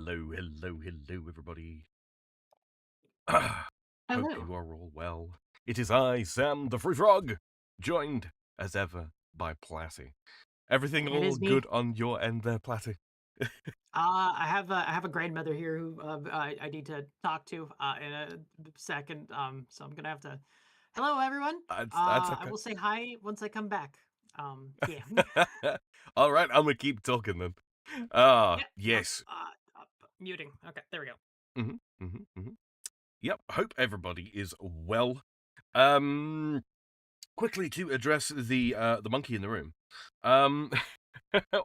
Hello, everybody. Hope Hello. you are all well. It is I, Sam the Free Frog, joined as ever by Platty. Everything It all is me. good on your end there, Platty? I have a grandmother here who I need to talk to in a second. So I'm gonna have to. Hello, everyone. That's I okay. will say hi once I come back. Yeah. All right, I'm gonna keep talking then. Yeah. Yes. Muting. Okay, there we go. hmm hmm hmm Yep. Hope everybody is well. Um, quickly to address the monkey in the room. Um,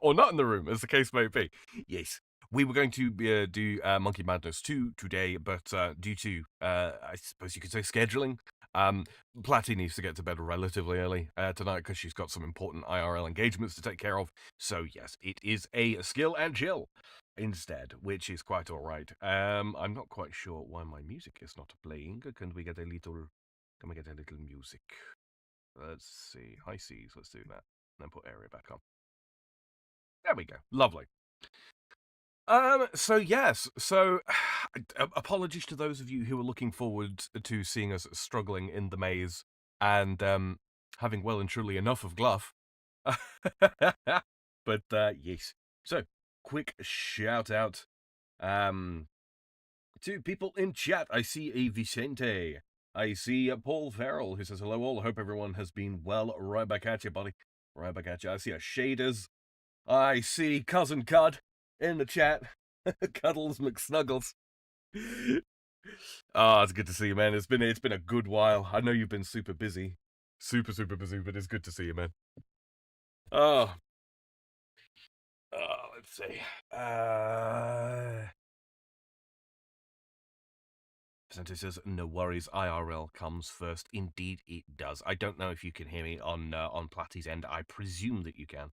or not in the room, as the case may be. Yes, we were going to do Monkey Madness 2 today, but due to, I suppose you could say, scheduling, Platty needs to get to bed relatively early tonight because she's got some important IRL engagements to take care of. So, yes, it is a skill and chill instead, which is quite all right. I'm not quite sure why my music is not playing. Can we get a little music? Let's see. High C's, let's do that. And then put area back on. There we go. Lovely. So yes, so apologies to those of you who are looking forward to seeing us struggling in the maze and having well and truly enough of Gluff. But yes. So, quick shout out um to people in chat. I see a Vicente. I see Paul Farrell who says hello all. I hope everyone has been well. Right back at you, buddy. Right back at you. I see a Shaders. I see Cousin Cud in the chat. Cuddles McSnuggles. Oh, it's good to see you, man. It's been a good while. I know you've been super busy. Super busy, but it's good to see you, man. Oh. Let's see. Vicente says, no worries, IRL comes first. Indeed it does. I don't know if you can hear me on Platty's end. I presume that you can.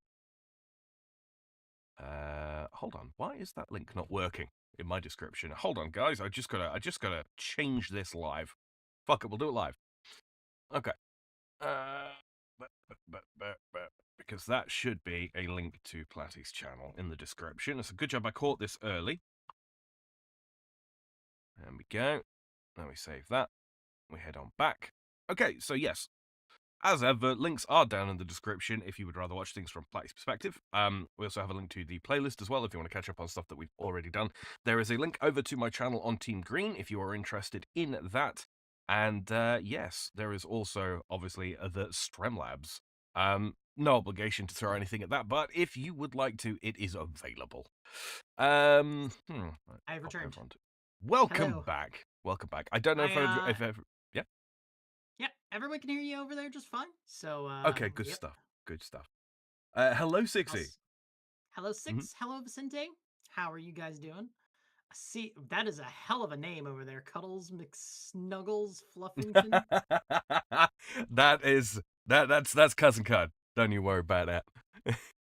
Hold on. Why is that link not working in my description? Hold on, guys. I just gotta change this live. Fuck it, we'll do it live. Okay. Uh, because that should be a link to Platty's channel in the description. It's a good job I caught this early. There we go. Now we save that. We head on back. Okay, so yes, as ever, links are down in the description if you would rather watch things from Platty's perspective. We also have a link to the playlist as well if you want to catch up on stuff that we've already done. There is a link over to my channel on Team Green if you are interested in that. And yes, there is also, obviously, the Streamlabs. No obligation to throw anything at that, but if you would like to, it is available. I have Pop returned. over onto... Welcome Hello. back. Welcome back. I don't know if ever... Yeah? Yeah, everyone can hear you over there just fine. So Okay, good yep. stuff. Good stuff. Hello, Sixy. Hello, Mhm. Six. Hello, Vicente. How are you guys doing? See, that is a hell of a name over there. Cuddles McSnuggles Fluffington. That's cousin Cud. Don't you worry about that.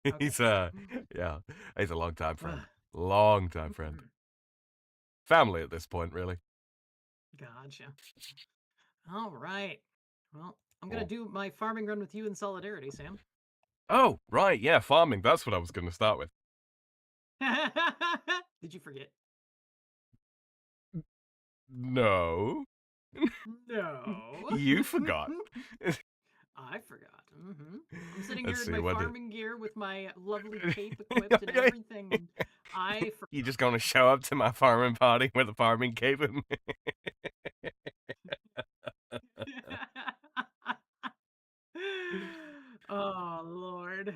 Okay. he's yeah, he's a long time friend. Long time friend. Family at this point, really. Gotcha. All right. Well, I'm gonna Cool. do my farming run with you in solidarity, Sam. Oh, right, yeah, farming. That's what I was going to start with. Did you forget? No, No. you forgot. I forgot. I'm sitting Let's here in see my what it. farming gear with my lovely cape equipped and everything, and I You forgot. just gonna show up to my farming party with a farming cape? Oh Lord.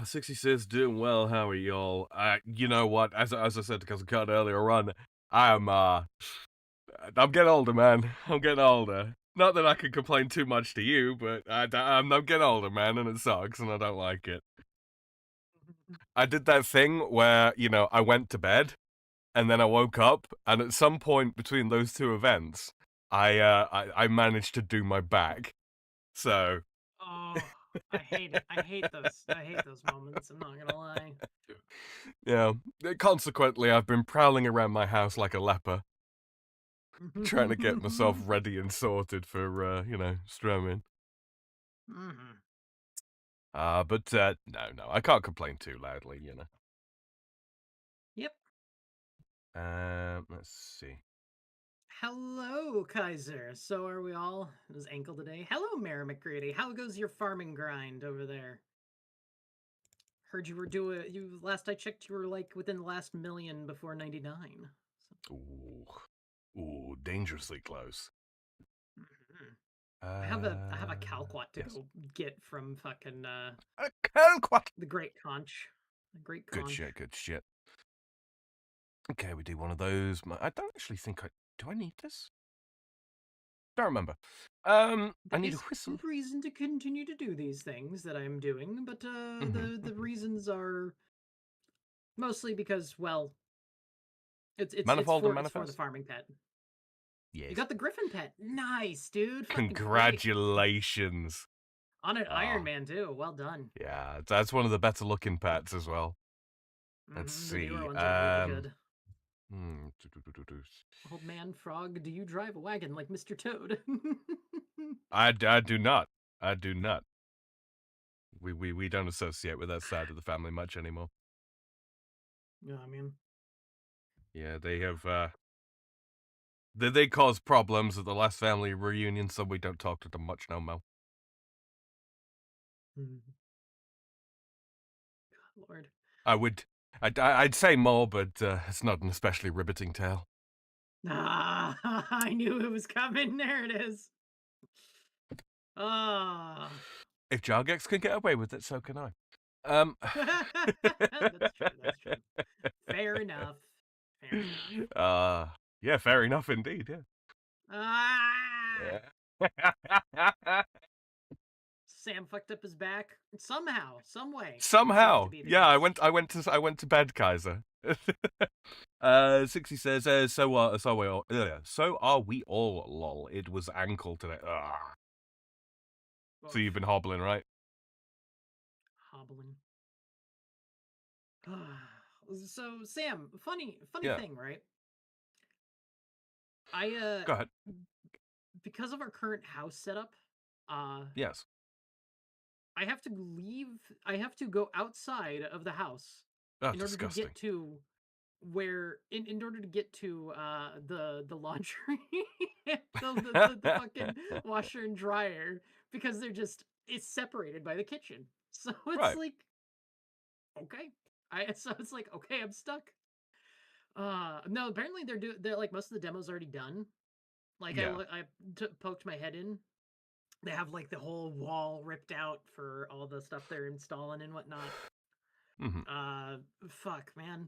60 says, doing well. How are y'all? You know what? As I said to Cousin Cut earlier on, I'm getting older, man. I'm getting older. Not that I can complain too much to you, but I'm getting older, man, and it sucks, and I don't like it. I did that thing where, I went to bed, and then I woke up, and at some point between those two events, I managed to do my back. So, Oh, I hate it. I hate those. I hate those moments. I'm not gonna lie. yeah. Consequently, I've been prowling around my house like a leper, trying to get myself ready and sorted for, strumming. hmm But no, I can't complain too loudly. Yep. Let's see. Hello, Kaiser. So are we all? It was ankle today. Hello, Mary McGrady. How goes your farming grind over there? Heard you were doing you last I checked you were like within the last million before 99. So, Ooh, dangerously close. mhm. I have a Calquat to Yes. go get from fucking A kumquat. the Great Conch. The Great Good Conch. shit, good shit. Okay, we do one of those. I don't actually think I... Do I need this? Don't remember. I There need a is whistle. reason to continue to do these things that I'm doing, but the Mm-hmm. reasons are mostly because, well, Manifold and it's for the manifest? farming pet. You Yes. got the Griffin pet. Nice, dude. Fucking great. Congratulations. On an Iron Ah, Man too. Well done. yeah, that's one of the better looking pets as well. Let's The newer see. ones are really good. Do. Old man frog, do you drive a wagon like Mr. Toad? I do not. I do not. We don't associate with that side of the family much anymore. Yeah, I mean, Yeah, they have they cause problems at the last family reunion, so we don't talk to them much no more. God, Lord. I'd say more, but it's not an especially riveting tale. Ah, I knew it was coming. There it is. Ah, If Jargex can get away with it, so can I. Um, that's true. That's true. Fair enough. Fair enough. uh, yeah, fair enough indeed. Ah, Yeah. Yeah. Sam fucked up his back somehow, some way. It seems to Somehow, be the yeah, case. I went to bed, Kaiser. 60 says, so are we all, lol. It was ankle today. Ugh. So Oof. you've been hobbling, right? Hobbling. So Sam, funny Yeah, thing, right? I go ahead. because of our current house setup, uh Yes. I have to leave I have to go outside of the house Oh, in order to disgusting. get to where in order to get to the laundry the fucking washer and dryer because they're just it's separated by the kitchen. So it's Right. like okay. I so it's like okay, I'm stuck. No, apparently they're like most of the demos already done. Like Yeah. poked my head in. They have like the whole wall ripped out for all the stuff they're installing and whatnot. Hmm. Uh, fuck, man.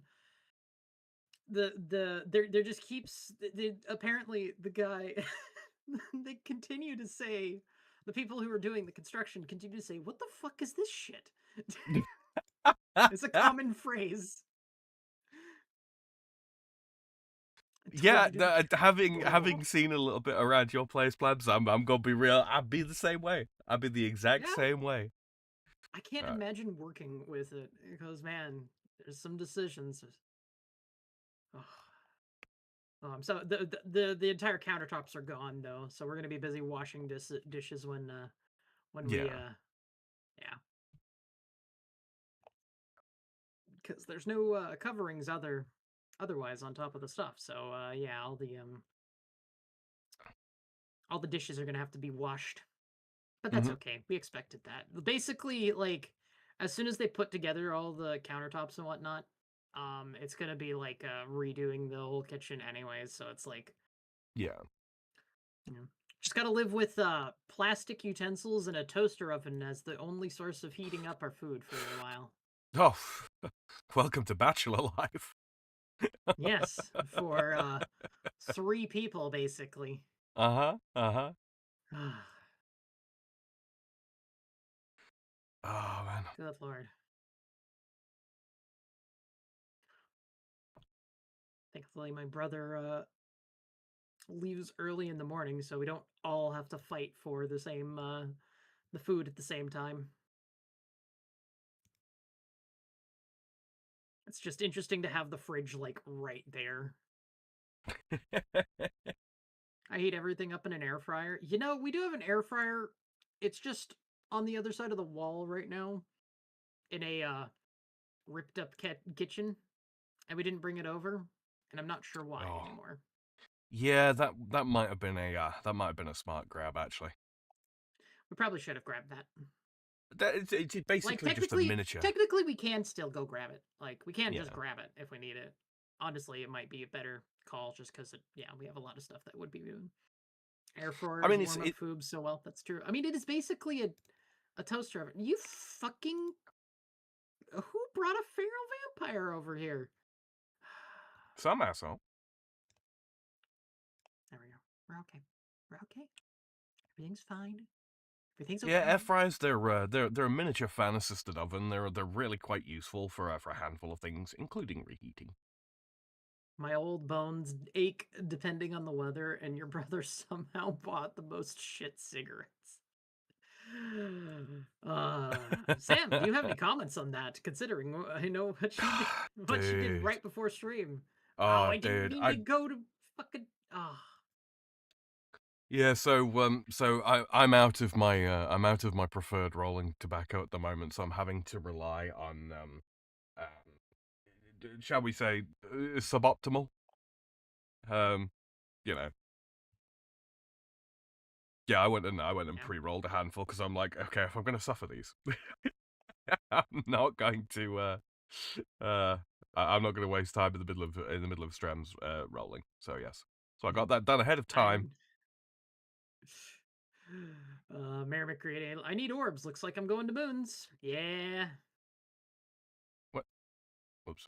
There just keeps apparently the guy they continue to say the people who are doing the construction continue to say what the fuck is this shit. It's a common phrase. I told Yeah, you to be careful. having seen a little bit around your place, plebs, I'm gonna be real. I'd be the same way. I'd be the exact Yeah, same way. I can't Uh, imagine working with it because man, there's some decisions. Ugh. So the entire countertops are gone though, so we're gonna be busy washing dishes when we yeah. yeah, because there's no coverings otherwise on top of the stuff. So yeah, all the dishes are gonna have to be washed, but that's Hmm. okay. We expected that. Basically, like as soon as they put together all the countertops and whatnot, it's gonna be like redoing the whole kitchen anyways. So it's like Yeah. you know, just gotta live with plastic utensils and a toaster oven as the only source of heating up our food for a while. Oh, welcome to bachelor life. Yes, for 3 people basically. Uh-huh. Uh-huh. Good Oh man. lord. Thankfully, my brother leaves early in the morning, so we don't all have to fight for the food at the same time. It's just interesting to have the fridge like right there. I heat everything up in an air fryer. You know, we do have an air fryer. It's just on the other side of the wall right now in a ripped up kitchen, and we didn't bring it over. and I'm not sure why Oh, anymore. yeah, that might have been a smart grab actually. We probably should have grabbed that. It's Like basically just a miniature. technically we can still go grab it. Like we can just Yeah. grab it if we need it. Honestly, it might be a better call just because yeah, we have a lot of stuff that would be moving. Air I fryers mean, warm up food so well. That's true. I mean, it is basically a toaster oven. You fucking who brought a feral vampire over here? some asshole. There we go. We're okay. We're okay. Everything's fine. Everything's Yeah, air okay. fryers. They're a miniature fan assisted oven. They're really quite useful for a handful of things, including reheating. My old bones ache depending on the weather, and your brother somehow bought the most shit cigarettes. Uh, Sam, do you have any comments on that? Considering I know what you did Dude. right before stream. Oh, Oh, I didn't dude. mean to go to fucking. Ah, Yeah. I'm out of my preferred rolling tobacco at the moment, so I'm having to rely on shall we say, suboptimal. Um, you know. Yeah, I went and yeah. pre-rolled a handful because I'm like, okay, if I'm going to suffer these, I'm not going to. Uh, I'm not going to waste time in the middle of strands rolling. So yes, so I got that done ahead of time. I'm. Mayor McCready, I need orbs. Looks like I'm going to moons. Yeah, What? Oops.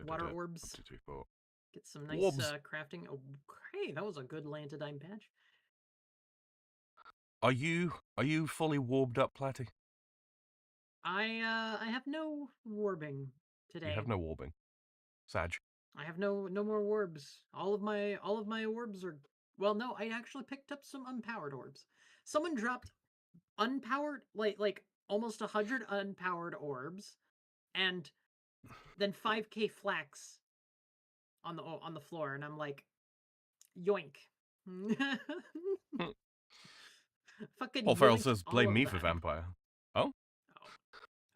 water One, orbs. two, three, four. Get some nice Orbs. crafting. Oh, hey, that was a good Lantidine patch. Are you fully warmed up, Platty? I have no warbing You today. have no warbing, Sag. I have no more orbs. All of my orbs are well, no, I actually picked up some unpowered orbs. Someone dropped unpowered like almost 100 unpowered orbs and then 5k flax on the floor and I'm like yoink. Hmm. Fucking Paul Farrell yoinked says, all "Blame of me for that. vampire." Oh,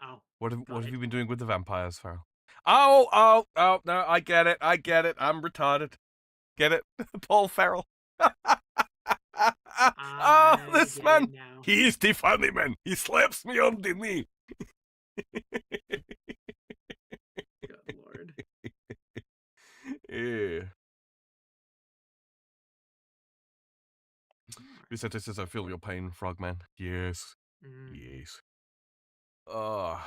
Oh, oh, what got have it. you been doing with the vampires, Farrell? Oh! No, I get it. I'm retarded. Get it, Paul Farrell. Oh, I this get it man, now. he is the funny man. He slaps me on the knee. Good lord. Yeah. Alright. Vicente says, I feel your pain, Frogman. Yes. Mm. Yes. Oh.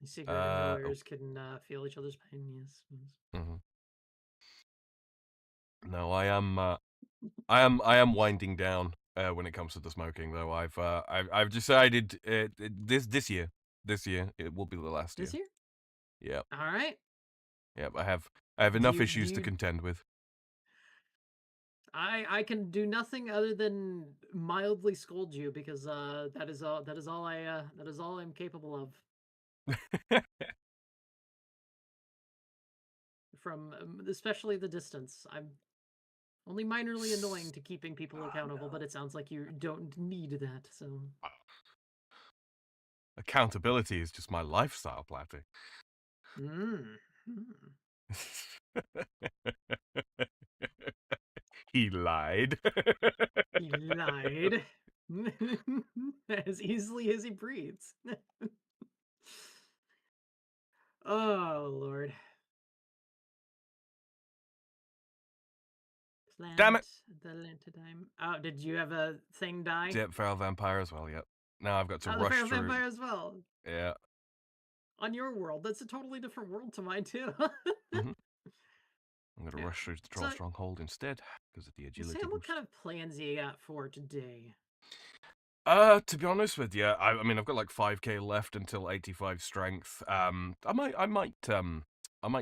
Secret Oh. lawyers can feel each other's pain. Yes. Yes. Mhm. No, I am winding down when it comes to the smoking, though. I've decided this year it will be the last This year. year? Yeah, All right. yeah. I have Do enough you do issues to you? contend with. I can do nothing other than mildly scold you because that is all I'm capable of from especially the distance. I'm only minorly annoying to keeping people Oh, accountable, but no. it sounds like you don't need that. So. Accountability is just my lifestyle, Platty. Mm. Mm. He lied. He lied as easily as he breathes. Oh Lord. Damn it. Plant the lantidime. Oh, did you have a thing die? Yep, feral vampire as well. Yep. Now I've got to Oh, the rush feral through. vampire as well. Yeah. On your world. That's a totally different world to mine too. Hmm. I'm going to Yeah. rush through the troll So, stronghold instead because of the agility Sam, what kind boost. of plans you got for today? To be honest with you, I mean, I've got like 5k left until 85 strength. I might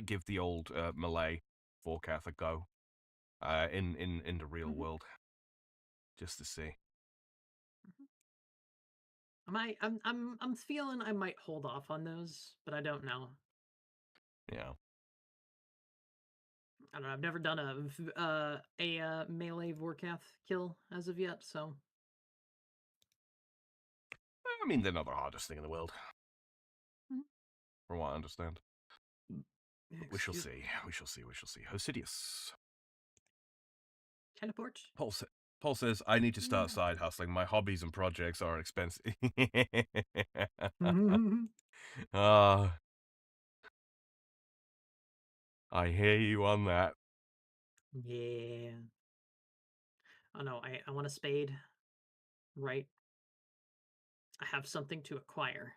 give the old melee forecath a go. In the real Mhm. world, just to see. I'm feeling I might hold off on those, but I don't know. Yeah. I don't know. I've never done a melee Vorkath kill as of yet, so I mean, they're not the hardest thing in the world, Mhm. from what I understand. We shall Excuse me. see. We shall see. We shall see. Hosidius. Teleport. Paul, Paul says, I need to start No. side hustling. My hobbies and projects are expensive. Ah, I hear you on that. Yeah. Oh no, I want a spade. Right. I have something to acquire.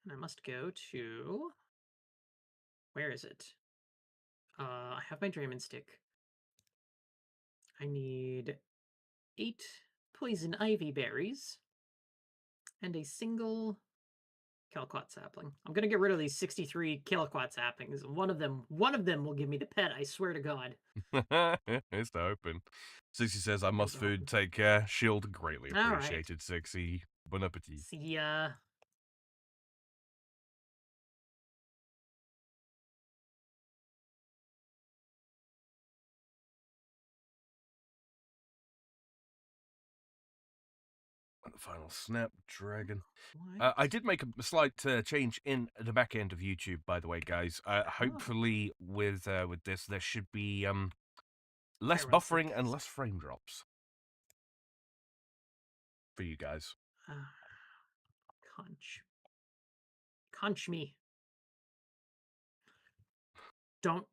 And I must go to... Where is it? I have my Draymond stick. I need 8 poison ivy berries and a single Kilquat sapling. I'm gonna get rid of these 63 Kilquat saplings. One of them will give me the pet, I swear to God. It's open. 60 says, I Here's must the food. home. Take care. Shield greatly Alright. appreciated, 60. Bon appetit. See ya. And the final snapdragon. What? I did make a slight change in the back end of YouTube, by the way, guys. Oh. Hopefully, with this, there should be less Everyone's so buffering and pissed. less frame drops for you guys. Conch. Conch me. Don't.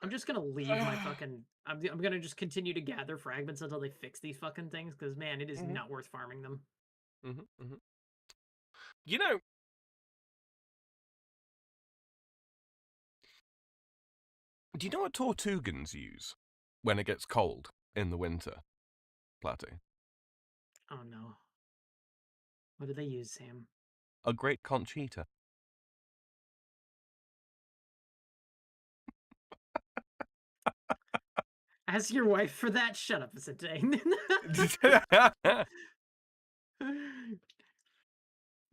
I'm just gonna leave my fucking... I'm gonna just continue to gather fragments until they fix these fucking things, because, man, it is Mhm, not worth farming them. mhm. You know, do you know what Tortugans use when it gets cold in the winter, Platty? Oh, no. What do they use, Sam? A great conch eater. Ask your wife for that. Shut up, Sitting.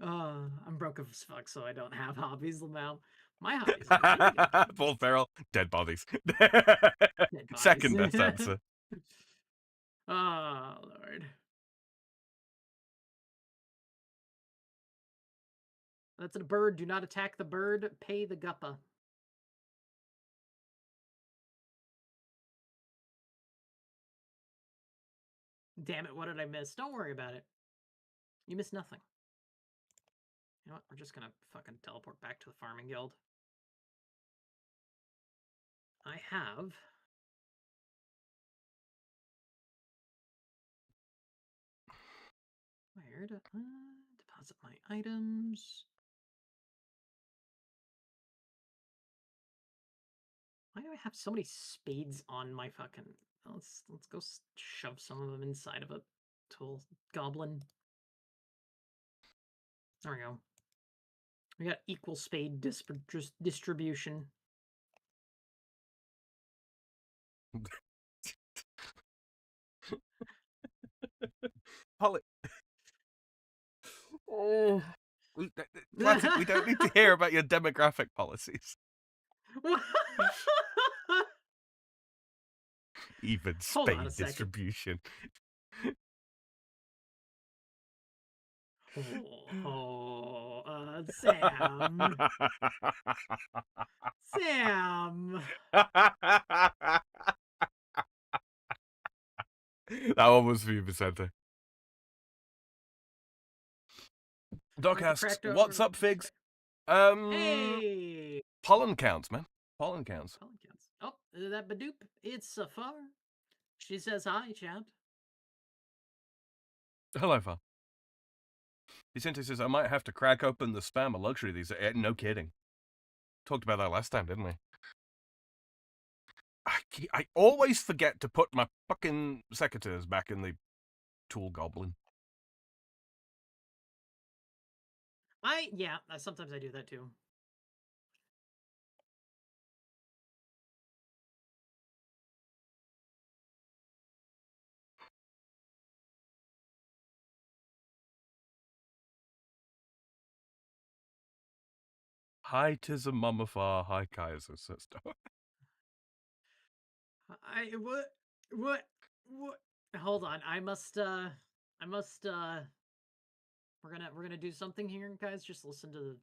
I'm broke as fuck, so I don't have hobbies now. My hobbies are video Paul games. Ferrell, dead bodies. Dead bodies. Second best answer. Oh, Lord. That's a bird. Do not attack the bird. Pay the guppa. Damn it, what did I miss? Don't worry about it. You missed nothing. You know what? We're just gonna fucking teleport back to the farming guild. I have... Where to deposit my items? Why do I have so many spades on my fucking... Let's go shove some of them inside of a tool goblin. There we go. We got equal spade distribution. Polly. Oh. Platty, we don't need to hear about your demographic policies. Even Hold on a spade second. distribution. Sam. Sam. That one was for you, Vicente. Doc Like the asks, cracked what's over... up, Figs? Hey! Pollen counts, man. Pollen counts. Pollen counts. Oh, that Badoop. It's Safar. She says hi, chat. Hello, Far. Vicente says, I might have to crack open the spam of luxury these days. No kidding. Talked about that last time, didn't we? I always forget to put my fucking secateurs back in the tool goblin. Yeah, sometimes I do that too. Hi, tis a mummifar. Hi, Kaiser sister. What? Hold on. I must We're gonna do something here, guys. Just listen to the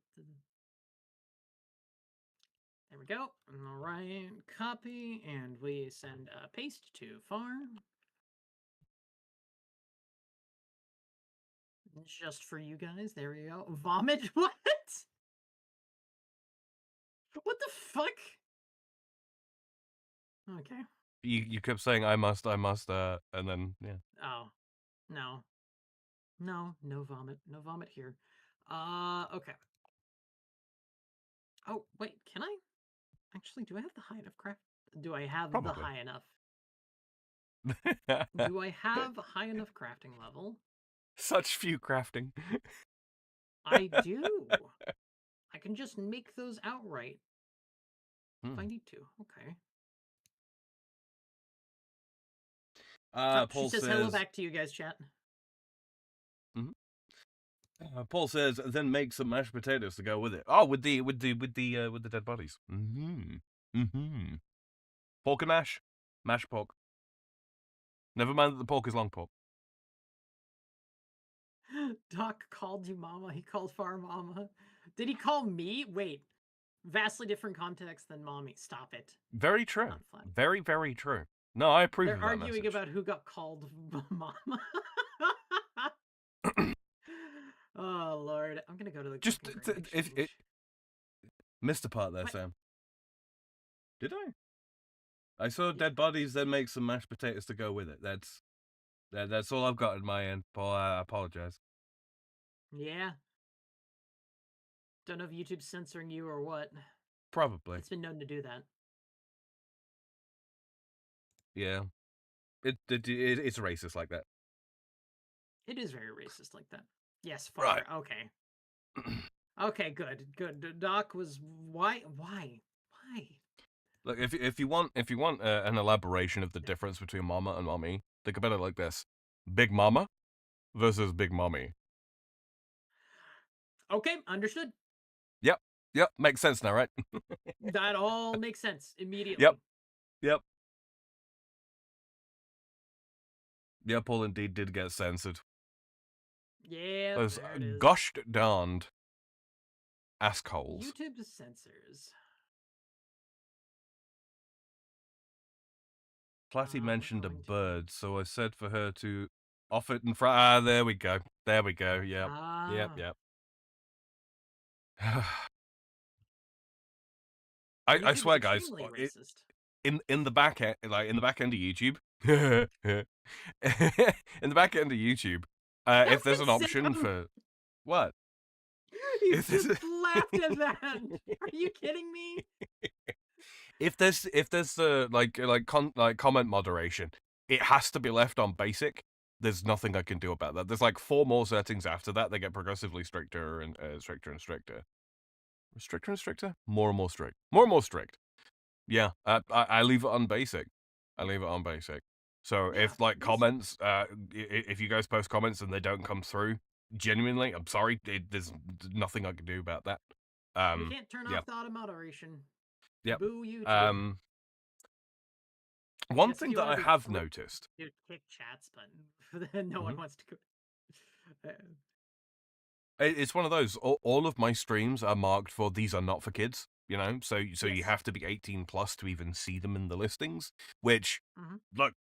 there we go. All right, copy, and we send paste to farm. Just for you guys. There we go. Vomit? What? What the fuck? Okay. You kept saying I must, and then yeah. Oh, no. No vomit. No vomit here. Okay. Oh, wait, can I? Actually, do I have the high enough craft? Do I have the Probably. high enough? Do I have high enough crafting level? Such few crafting. I do. I can just make those outright if I need to. Okay. Oh, she Paul says hello says. back to you guys, chat. Paul says, then make some mashed potatoes to go with it. Oh, with the dead bodies. Pork and mash, mashed pork. Never mind that the pork is long pork. Doc called you mama. He called Far mama. Did he call me? Wait. Vastly different context than mommy. Stop it. Very true. Not fun. Very, very true. No, I approve They're of that arguing message. about who got called mama. Oh Lord, I'm gonna go to the Just fucking grain exchange. missed a part there, What? Sam. Did I? I saw dead bodies, then make some mashed potatoes to go with it. That's all I've got in my end, Paul. I apologize. Yeah. Don't know if YouTube's censoring you or what. Probably. It's been known to do that. Yeah. It's racist like that. It is very racist like that. Yes, far. Right. Okay. Okay, good. Doc was why? Look, if you want an elaboration of the difference between mama and mommy, think about it like this: Big Mama versus Big Mommy. Okay, understood. Yep, makes sense now, right? That all makes sense immediately. Yep. Yeah, Paul indeed did get censored. Yeah, Those there it is. gosh darned assholes. YouTube censors. Platty mentioned a bird, so I said for her to off it in front. Ah, there we go. Yep. Yep. I YouTube is swear, guys, extremely racist. in the back end, like in the back end of YouTube, in the back end of YouTube, if there's an option for what? He just laughed at that. Are you kidding me? If there's comment moderation, it has to be left on basic. There's nothing I can do about that. There's like 4 more settings after that. They get progressively stricter and stricter and stricter. Stricter and stricter? More and more strict. More and more strict. Yeah, I leave it on basic. So Yeah, if like comments, if you guys post comments and they don't come through, genuinely, I'm sorry. There's nothing I can do about that. you can't turn off the auto moderation. Yep. Boo YouTube. One thing that I have noticed. Dude, kick chats button. No one wants to go. It's one of those. All of my streams are marked for these are not for kids. You know, so Yes. you have to be 18 plus to even see them in the listings. Which, look,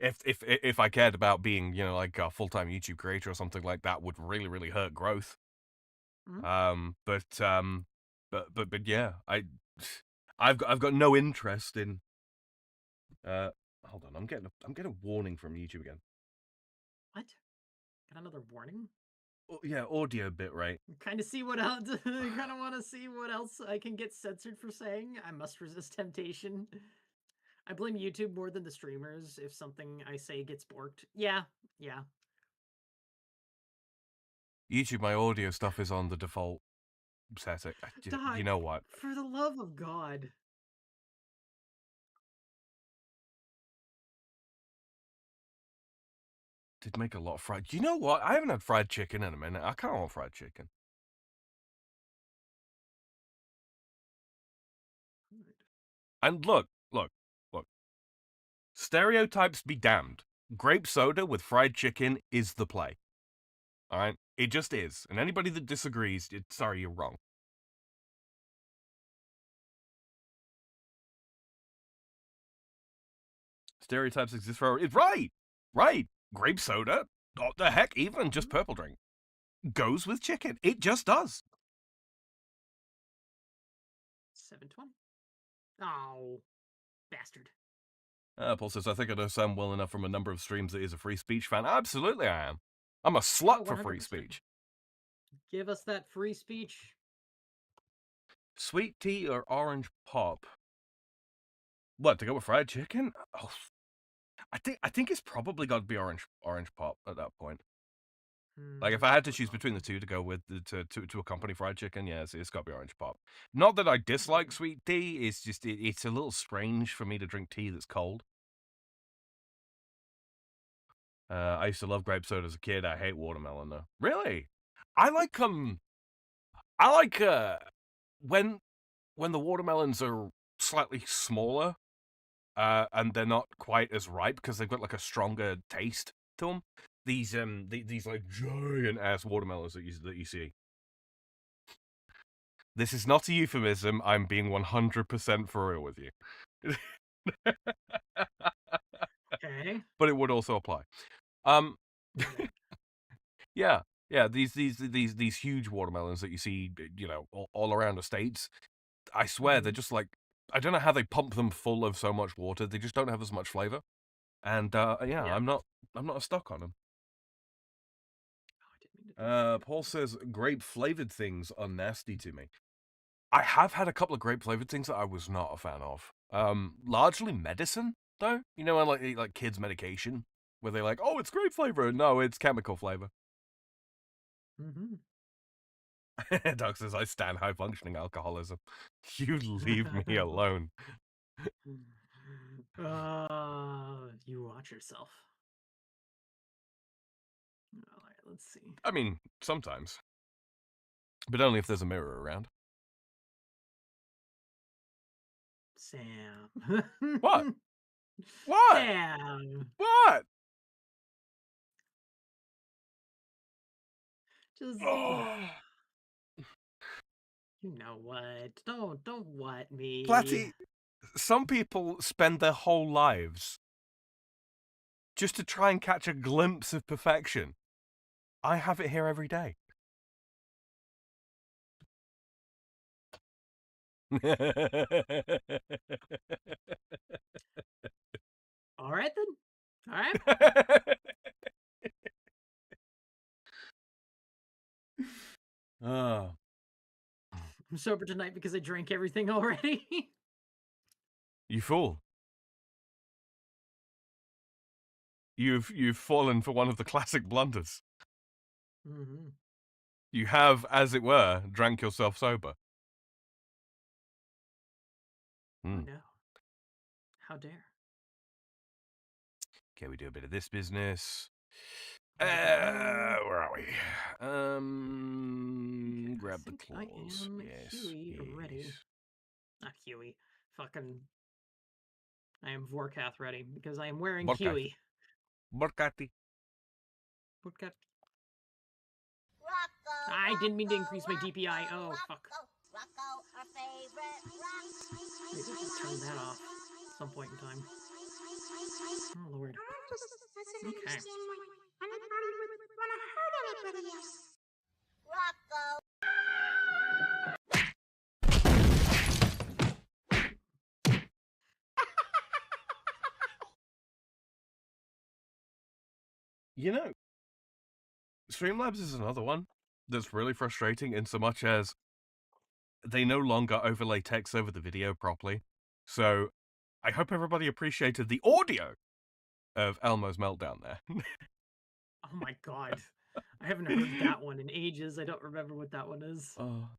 if I cared about being, you know, like a full-time YouTube creator or something like that, would really really hurt growth. But yeah, I've got no interest in. Hold on, I'm getting a warning from YouTube again. What? Got another warning? Yeah, audio bitrate. Kind of see what else. I kind of want to see what else I can get censored for saying. I must resist temptation. I blame YouTube more than the streamers if something I say gets borked. Yeah. YouTube, my audio stuff is on the default setting. You know what? For the love of God. Did make a lot of fried. You know what? I haven't had fried chicken in a minute. I kind of want fried chicken. And look. Stereotypes be damned. Grape soda with fried chicken is the play. All right. It just is. And anybody that disagrees, sorry, you're wrong. Stereotypes exist for it's right. Right. Grape soda, what the heck, even just purple drink, goes with chicken. It just does. 720. Oh, bastard. Paul says, I think I know Sam well enough from a number of streams that he's a free speech fan. Absolutely, I am. I'm a Oh, slut for free 100%. speech. Give us that free speech. Sweet tea or orange pop? What, to go with fried chicken? Oh, I think it's probably got to be orange pop at that point. Like if I had to choose between the two to go with to accompany fried chicken, yes, it's got to be orange pop. Not that I dislike sweet tea. It's just it's a little strange for me to drink tea that's cold. I used to love grape soda as a kid. I hate watermelon though. Really? I like when the watermelons are slightly smaller, and they're not quite as ripe because they've got like a stronger taste to them. These like giant ass watermelons that you see. This is not a euphemism. I'm being 100% for real with you. Okay. But it would also apply. Yeah, these huge watermelons that you see, all around the states. I swear they're just like, I don't know how they pump them full of so much water. They just don't have as much flavor. And yeah, Yeah. I'm not stuck on them. Oh, I didn't mean to do that. Paul says grape flavored things are nasty to me. I have had a couple of grape flavored things that I was not a fan of. Largely medicine though. You know, like kids medication where they're like, oh, it's grape flavor. No, it's chemical flavor. Doug says I stand high functioning alcoholism. You leave me alone. You watch yourself. All right, let's see. I mean, sometimes. But only if there's a mirror around. Sam. What? What? Sam. What? Just Oh. you know what? Don't what me. Platty, some people spend their whole lives just to try and catch a glimpse of perfection. I have it here every day. All right then. All right. Oh. I'm sober tonight because I drank everything already. You fool. You've fallen for one of the classic blunders. You have, as it were, drank yourself sober. Oh no. How dare. Okay, we do a bit of this business. Where Where are we? Okay, Grab I the think claws. I am Yes, Huey ready. yes. Not Huey. Fucking. I am Vorkath ready because I am wearing Borkat. Huey. Borkati. Vorkath. I didn't mean to increase my DPI. Oh, fuck. Maybe I should turn that off at some point in time. Oh, Lord. Okay. You know, Streamlabs is another one that's really frustrating in so much as they no longer overlay text over the video properly. So I hope everybody appreciated the audio of Elmo's meltdown there. Oh my god. I haven't heard that one in ages. I don't remember what that one is. Oh.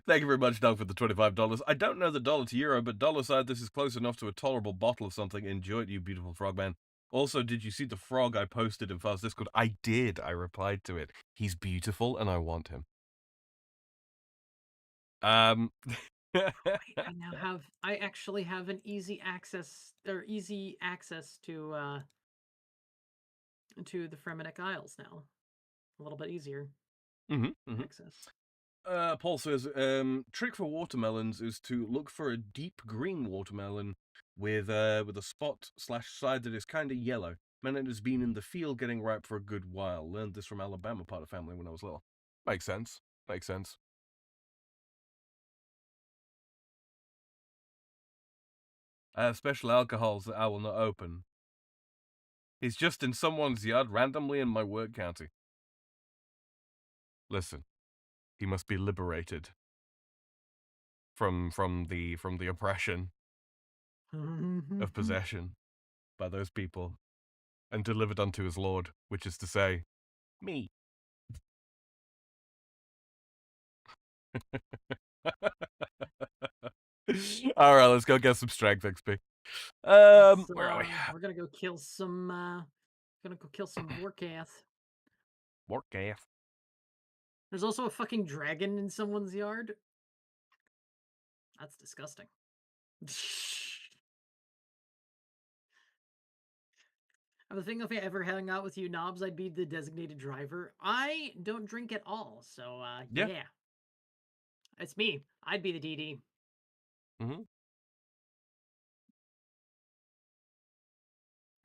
Thank you very much, Doug, for the $25. I don't know the dollar to euro, but dollar side, this is close enough to a tolerable bottle of something. Enjoy it, you beautiful frogman. Also, did you see the frog I posted in Fast Discord? I did. I replied to it. He's beautiful, and I want him. I now have. I actually have an easy access to the Fremennik Isles now. a little bit easier Mm-hmm. access. Paul says, trick for watermelons is to look for a deep green watermelon with a spot slash side that is kind of yellow. Man, it has been in the field getting ripe for a good while. Learned this from Alabama part of family when I was little. Makes sense. Makes sense. Special alcohols that I will not open. He's just in someone's yard randomly in my work county. Listen, he must be liberated from the oppression of possession by those people and delivered unto his Lord, which is to say, me. All right, let's go get some strength XP. Where are we? We're gonna go kill some. Gonna go kill some Vorkath. More gas. There's also a fucking dragon in someone's yard. That's disgusting. I would think if I ever hung out with you knobs, I'd be the designated driver. I don't drink at all, so Yeah. yeah. It's me. I'd be the DD. Mm-hmm.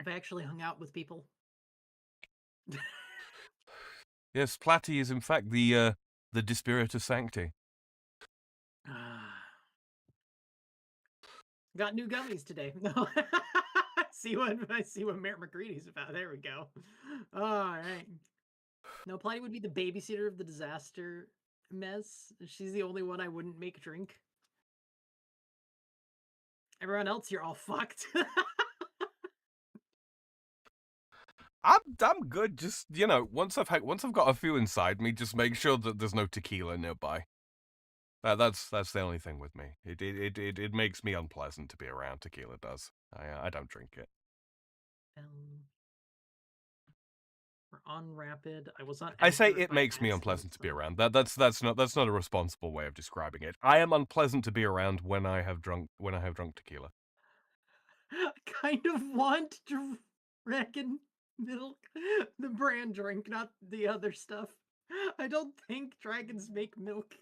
If I actually hung out with people. Yes, Platty is in fact the Dispiritus Sancti. Got new gummies today. No. I see what Mayor McCready's about. There we go. All right. No, Platty would be the babysitter of the disaster mess. She's the only one I wouldn't make drink. Everyone else, you're all fucked. I'm good. Just once I've got a few inside me, just make sure that there's no tequila nearby. That's the only thing with me. It makes me unpleasant to be around. Tequila does. I don't drink it. We're on rapid. I was on. I say accurate it by makes me accident, unpleasant to be so- around. That's not a responsible way of describing it. I am unpleasant to be around when I have drunk tequila. I kind of want dragon milk, the brand drink, not the other stuff. I don't think dragons make milk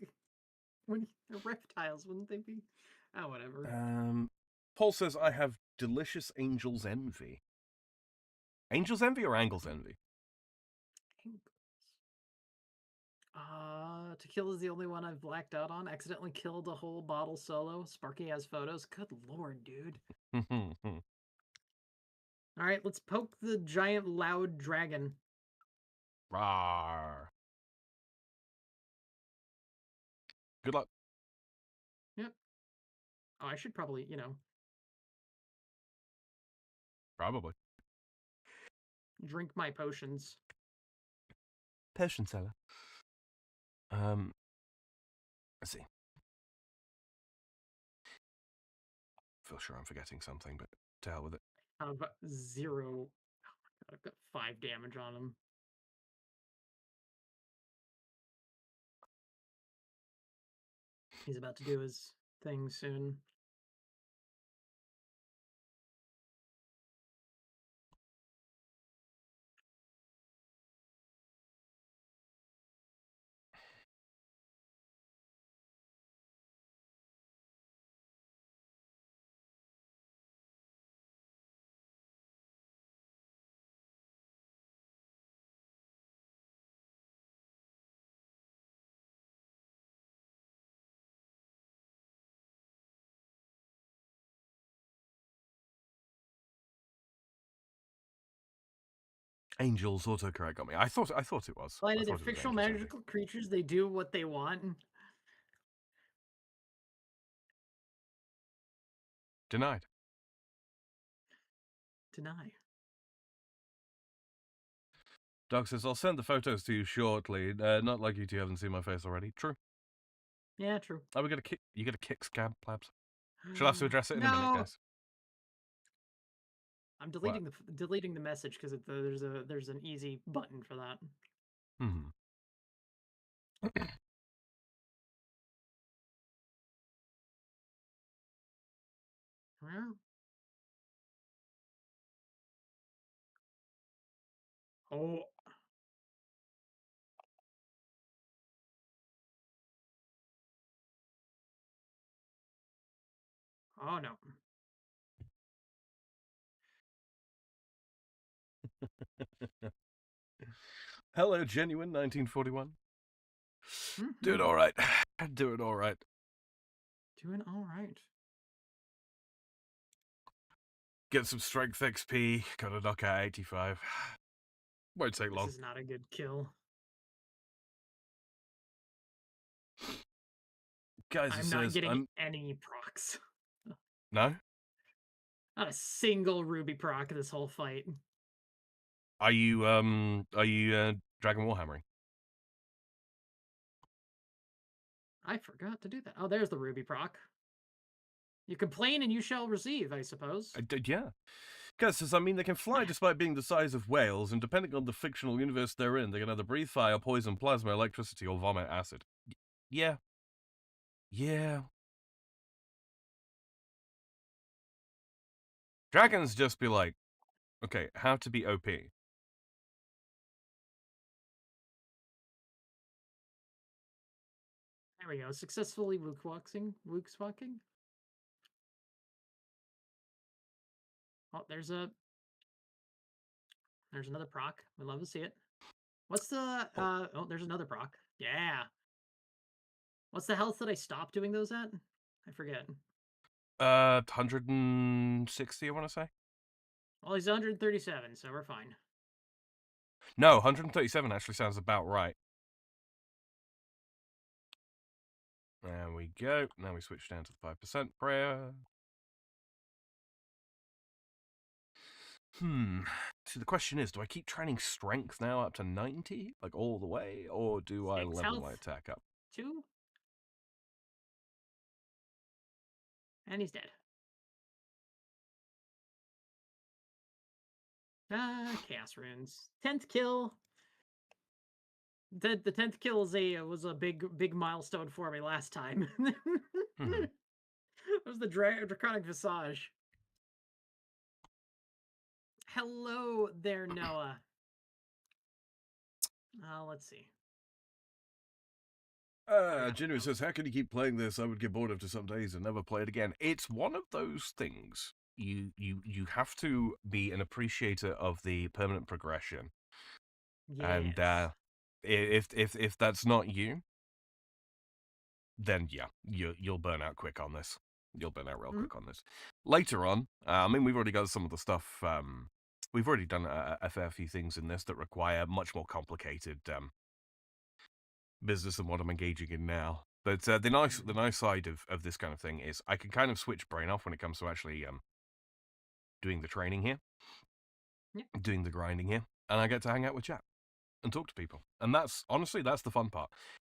when they're reptiles, wouldn't they be? Oh, whatever. Paul says I have delicious angel's envy. Angel's envy or angle's envy? Tequila is the only one I've blacked out on. Accidentally killed a whole bottle solo. Sparky has photos. Good lord, dude. All right, let's poke the giant loud dragon. Rawr. Good luck. Yep. Oh, I should probably, Probably. drink my potions. Potion seller. Let's see. Feel sure I'm forgetting something, but to hell with it. I have 0. I've got 5 damage on him. He's about to do his thing soon. Angel's autocorrect got me. I thought it was. I Blinded thought it was fictional Angel's envy. magical creatures, they do what they want. Denied. Deny. Doug says I'll send the photos to you shortly. Not like you two haven't seen my face already. True. Yeah, true. Oh, we got a kick. You get a kick scab, plebs. She'll have to address it in a minute, No! guys. I'm What? deleting the message because there's an easy button for that. Hmm. Well. Oh. Oh no. Hello, genuine 1941. Doing Mm-hmm. all right. Doing all right. Doing all right. Get some strength XP. Got to knock out 85. Won't take This long. is not a good kill. Kaiser I'm not says, getting I'm. any procs. No? Not a single ruby proc this whole fight. Are you Dragon Warhammering? I forgot to do that. Oh, there's the ruby proc. You complain and you shall receive, I suppose. I did, yeah. Kaiser says, I mean, they can fly despite being the size of whales, and depending on the fictional universe they're in, they can either breathe fire, poison, plasma, electricity, or vomit acid. Yeah. Yeah. Dragons just be like, okay, how to be OP. There we go. Successfully Wookswalking. Oh, there's another proc. We love to see it. What's the Oh, oh, there's another proc. Yeah. What's the health that I stopped doing those at? I forget. 160, I want to say. Well, he's 137, so we're fine. No, 137 actually sounds about right. There we go. Now we switch down to the 5% prayer. So the question is, do I keep training strength now up to 90, like all the way, or do I 6 level my health, attack up? 2, and he's dead. Chaos runes. 10th kill. The 10th kill was a big milestone for me last time. Hmm. It was the Draconic Visage. Hello there, Noah. Let's see. Oh yeah, Jinu says, how can you keep playing this? I would get bored after some days and never play it again. It's one of those things. You have to be an appreciator of the permanent progression. And yes. if that's not you, then yeah, you'll burn out quick on this. You'll burn out real Mhm. quick on this. Later on, I mean, we've already got some of the stuff. We've already done a fair few things in this that require much more complicated business than what I'm engaging in now. But the nice side of this kind of thing is I can kind of switch brain off when it comes to actually doing the training here, Yeah. doing the grinding here, and I get to hang out with chat and talk to people. And that's honestly that's the fun part.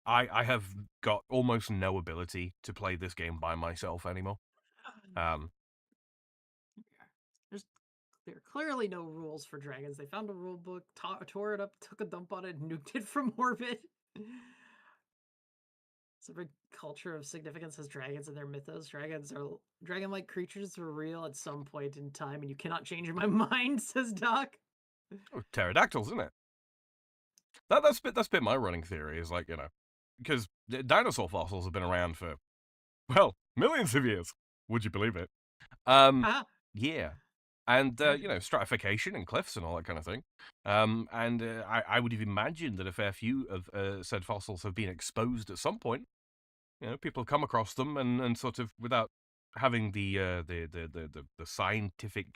I have got almost no ability to play this game by myself anymore. Um, There's there are clearly no rules for dragons. They found a rule book, tore it up, took a dump on it, nuked it from orbit. So every culture of significance has dragons in their mythos. Dragons are dragon-like creatures were real at some point in time, and you cannot change my mind, says Doc. oh, pterodactyls, isn't it? That's been my running theory is like because dinosaur fossils have been around for well millions of years. Would you believe it? Um, Ah, yeah, and would you? stratification and cliffs and all that kind of thing. And I would have imagined that a fair few of said fossils have been exposed at some point. People have come across them and sort of without having the scientific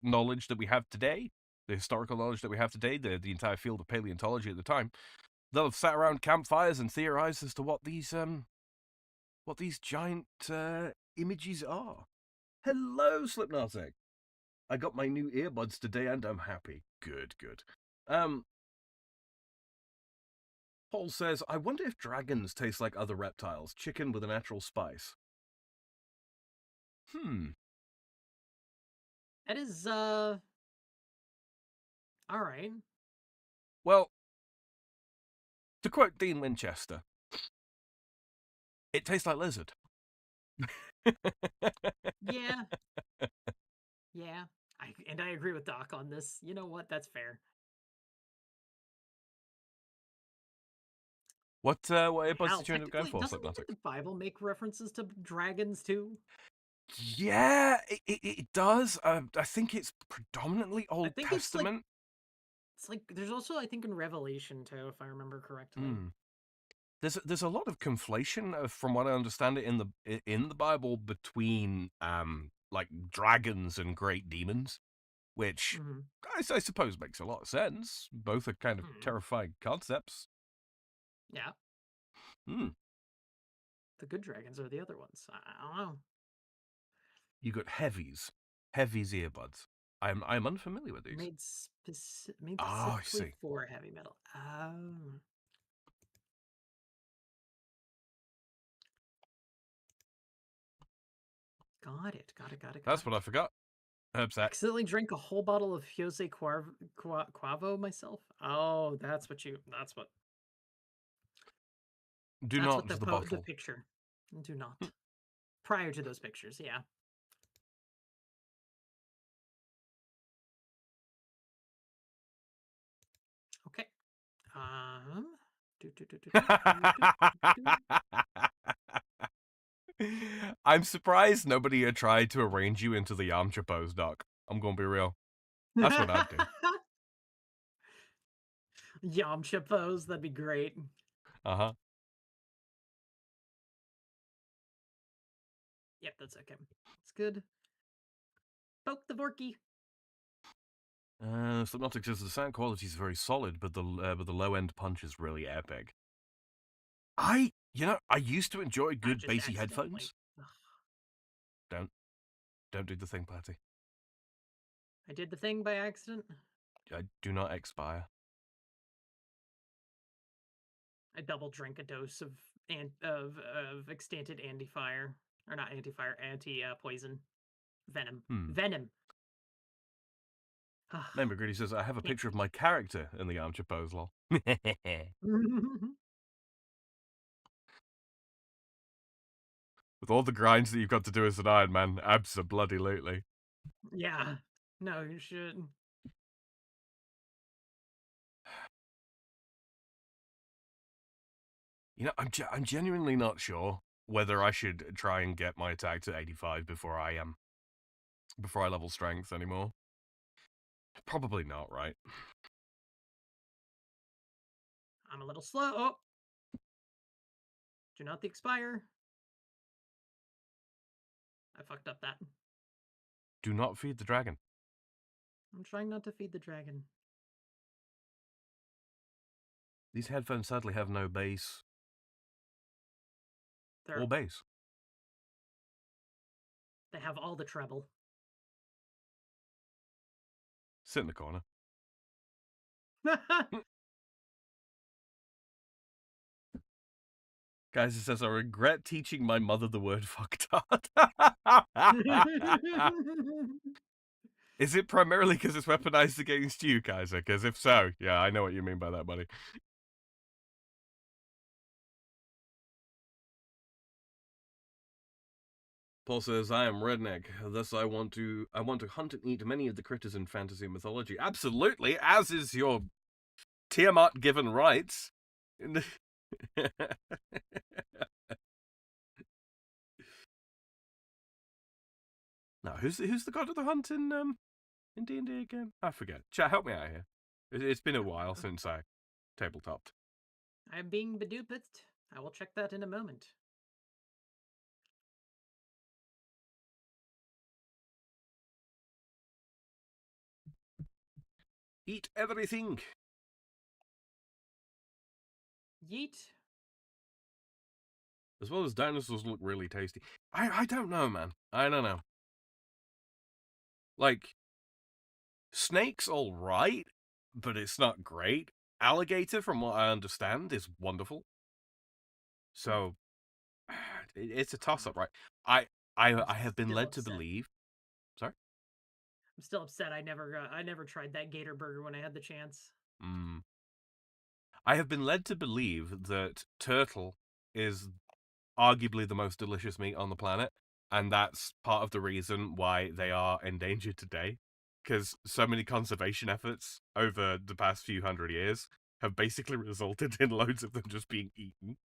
knowledge that we have today, the historical knowledge that we have today, the entire field of paleontology at the time, they'll have sat around campfires and theorized as to what these giant images are. Hello, Slipknotic. I got my new earbuds today and I'm happy. Good, good. Paul says, I wonder if dragons taste like other reptiles, chicken with a natural spice. Hmm. That is all right. Well, to quote Dean Winchester, it tastes like lizard. Yeah, yeah. I agree with Doc on this. You know what? That's fair. what earbuds Hell, did you end up going technically, for, doesn't Slipnotic? the Bible make references to dragons too? Yeah, it does. I think it's predominantly I Old think Testament. it's like there's also I think in Revelation too, if I remember correctly. Mm. There's a lot of conflation, from what I understand it, in the Bible between like dragons and great demons, which Mm-hmm. I suppose makes a lot of sense. Both are kind of Mm-hmm. terrifying concepts. Yeah, Hmm. the good dragons are the other ones. I don't know. You got heavies earbuds. I'm unfamiliar with these. Made Oh, I specifically see. for heavy metal. Oh, got it. Got it. Got it. Got That's what I it. forgot. Herbsack. Accidentally drank a whole bottle of Quavo myself. Oh, that's what you. Do That's what not the the bottle. picture. Do not. Prior to those pictures, yeah. Okay. Do, do, do, do, do, do, do, do, I'm surprised nobody had tried to arrange you into the Yamcha pose, Doc. I'm gonna be real. do. That's what I'd do. Yamcha pose, that'd be great. Uh huh. Yep, that's okay. It's good. Poke the Vorky. Subnautic says the sound quality is very solid, but the low end punch is really epic. I used to enjoy Not good just bassy accidentally. headphones. Ugh. Don't don't do the thing, Platty. I did the thing by accident. Do not expire. I double drank a dose of extanted anti-fire. Or not anti-fire, anti-poison. Venom. Hmm. Venom. Name McGrady says I have a Can't picture of my character in the Yamcha pose, lol. With all the grinds that you've got to do as an Iron Man, abso-bloody-lutely. Yeah. No, you should. I'm genuinely not sure whether I should try and get my attack to 85 before I level strength anymore. Probably not, right? I'm a little slow. Oh. Do not the expire. I fucked up that. Do not feed the dragon. I'm trying not to feed the dragon. These headphones sadly have no bass They're or bass. they have all the treble. Sit in the corner. Guys, it says I regret teaching my mother the word fucktard. Is it primarily because it's weaponized against you, Kaiser? Because if so, yeah, I know what you mean by that, buddy. Paul says, I am redneck, thus I want to hunt and eat many of the critters in fantasy and mythology. Absolutely, as is your Tiamat given rights. Now, who's the god of the hunt in D&D again? I forget. Chat, help me out here. It's been a while since I tabletopped. I'm being beduped. I will check that in a moment. Eat everything. Yeet. As well as dinosaurs look really tasty. I don't know, man. I don't know. Like, snake's alright, but it's not great. Alligator, from what I understand, is wonderful. So, it's a toss-up, right? I have been Still led to upset. believe... Sorry? I'm still upset. I never tried that gator burger when I had the chance. I have been led to believe that turtle is arguably the most delicious meat on the planet, and that's part of the reason why they are endangered today. Because so many conservation efforts over the past few hundred years have basically resulted in loads of them just being eaten.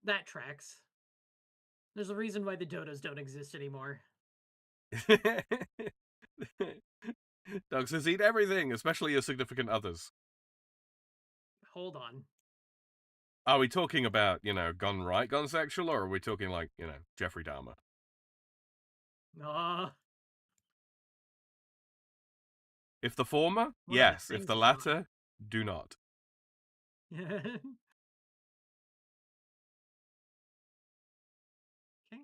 That tracks. There's a reason why the dodos don't exist anymore. Dogs eat everything, especially your significant others. Hold on. Are we talking about, gone right, gone sexual, or are we talking like, Jeffrey Dahmer? Uh, If the former, one of the yes. If things the in mind. latter, do not. Okay.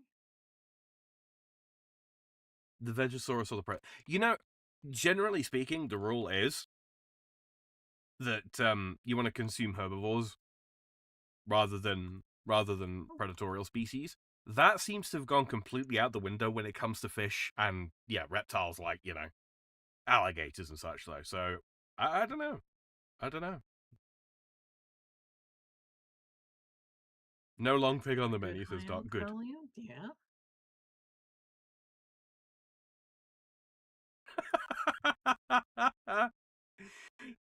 The Vegosaurus or the Predator. Generally speaking, the rule is that you want to consume herbivores rather than predatorial species. That seems to have gone completely out the window when it comes to fish and reptiles like alligators and such though. So I don't know. I don't know. No long pig on the Good menu, says high Doc. elk Good. value? Yeah.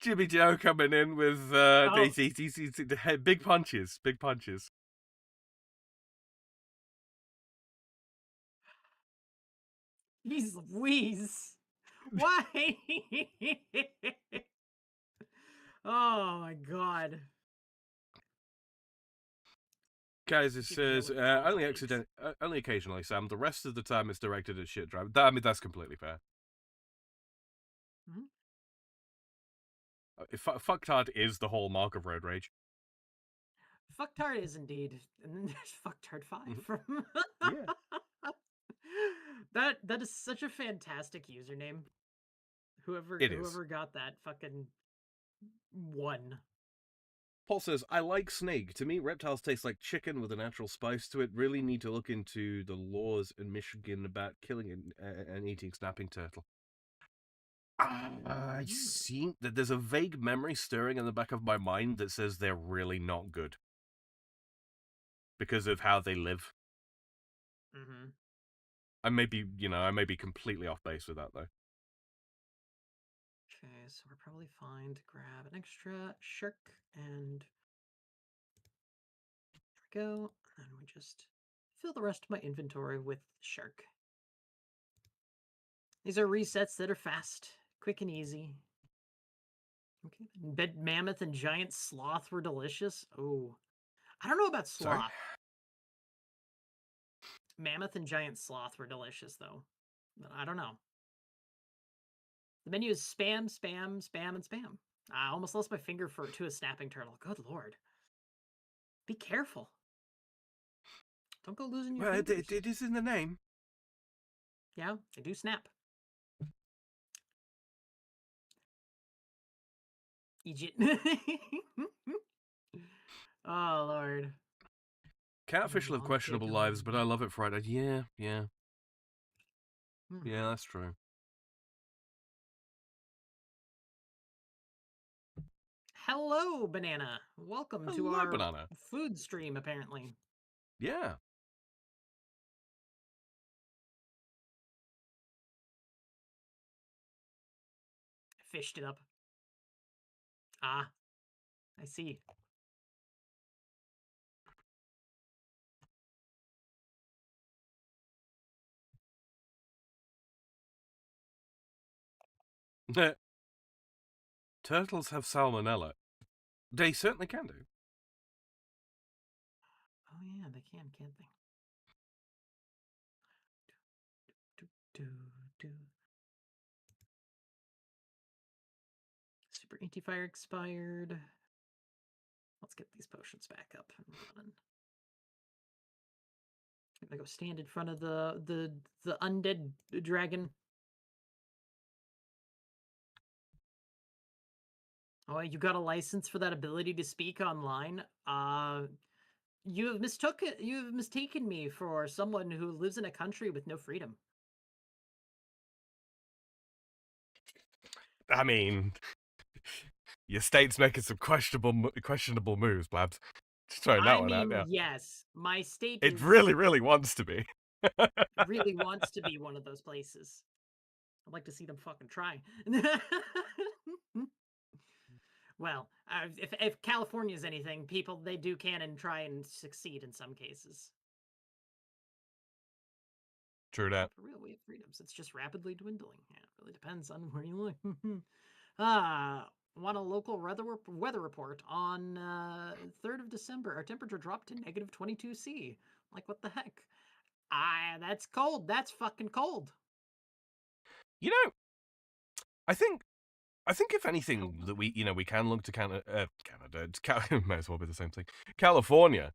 Jimmy Joe coming in with Oh, big punches. Big punches. jeez Louise. Why? Oh my god. Guys, it Jimmy Joe says with all the leaks. only occasionally, Sam. The rest of the time it's directed at shit drive. I mean, that's completely fair. Mhm. Fucktard is the hallmark of road rage. Fucktard is indeed. And then there's Fucktard 5 Mhm. from Yeah, that is such a fantastic username. it is. Whoever got that fucking won. Paul says, I like snake. To me, reptiles taste like chicken with a natural spice to it. Really need to look into the laws in Michigan about killing and eating snapping turtle. I Mm. see that there's a vague memory stirring in the back of my mind that says they're really not good because of how they live. Mm-hmm. I may be completely off base with that though. Okay, so we're probably fine to grab an extra shark and there we go. And we just fill the rest of my inventory with shark. These are resets that are fast, quick and easy. Okay. Bed mammoth and giant sloth were delicious. Oh, I don't know about Sorry? sloth. Mammoth and giant sloth were delicious though. But I don't know. The menu is spam, spam, spam, and spam. I almost lost my finger to a snapping turtle. Good lord. Be careful. Don't go losing your Well, fingers. it is in the name. Yeah, they do snap. Egypt. Oh lord. Catfish live Long questionable pig lives, but I on. love it fried. Yeah, yeah, yeah, Mhm. that's true. Hello, Banana. Welcome to Hello, our banana. food stream, apparently. Yeah. I fished it up. Ah, I see. Turtles have salmonella. They certainly can do. Oh yeah, they can, can't they? Do, do, do. Super anti-fire expired. Let's get these potions back up and running. I'm gonna go stand in front of the undead dragon. Oh, you got a license for that ability to speak online? You have mistaken me for someone who lives in a country with no freedom. I mean, your state's making some questionable moves, Blabs. Just throwing that I one out mean, there. yes, my state It is really, really wants to be. really wants to be one of those places. I'd like to see them fucking try. Well, if California is anything, people they do can and try and succeed in some cases. True that. For real, we have freedoms. It's just rapidly dwindling. Yeah, it really depends on where you look. Ah, want a local weather report on 3rd of December. Our temperature dropped to negative 22°C. Like, what the heck? That's cold. That's fucking cold. You know, I think if How anything that about we can look to Canada, might as well be the same thing. California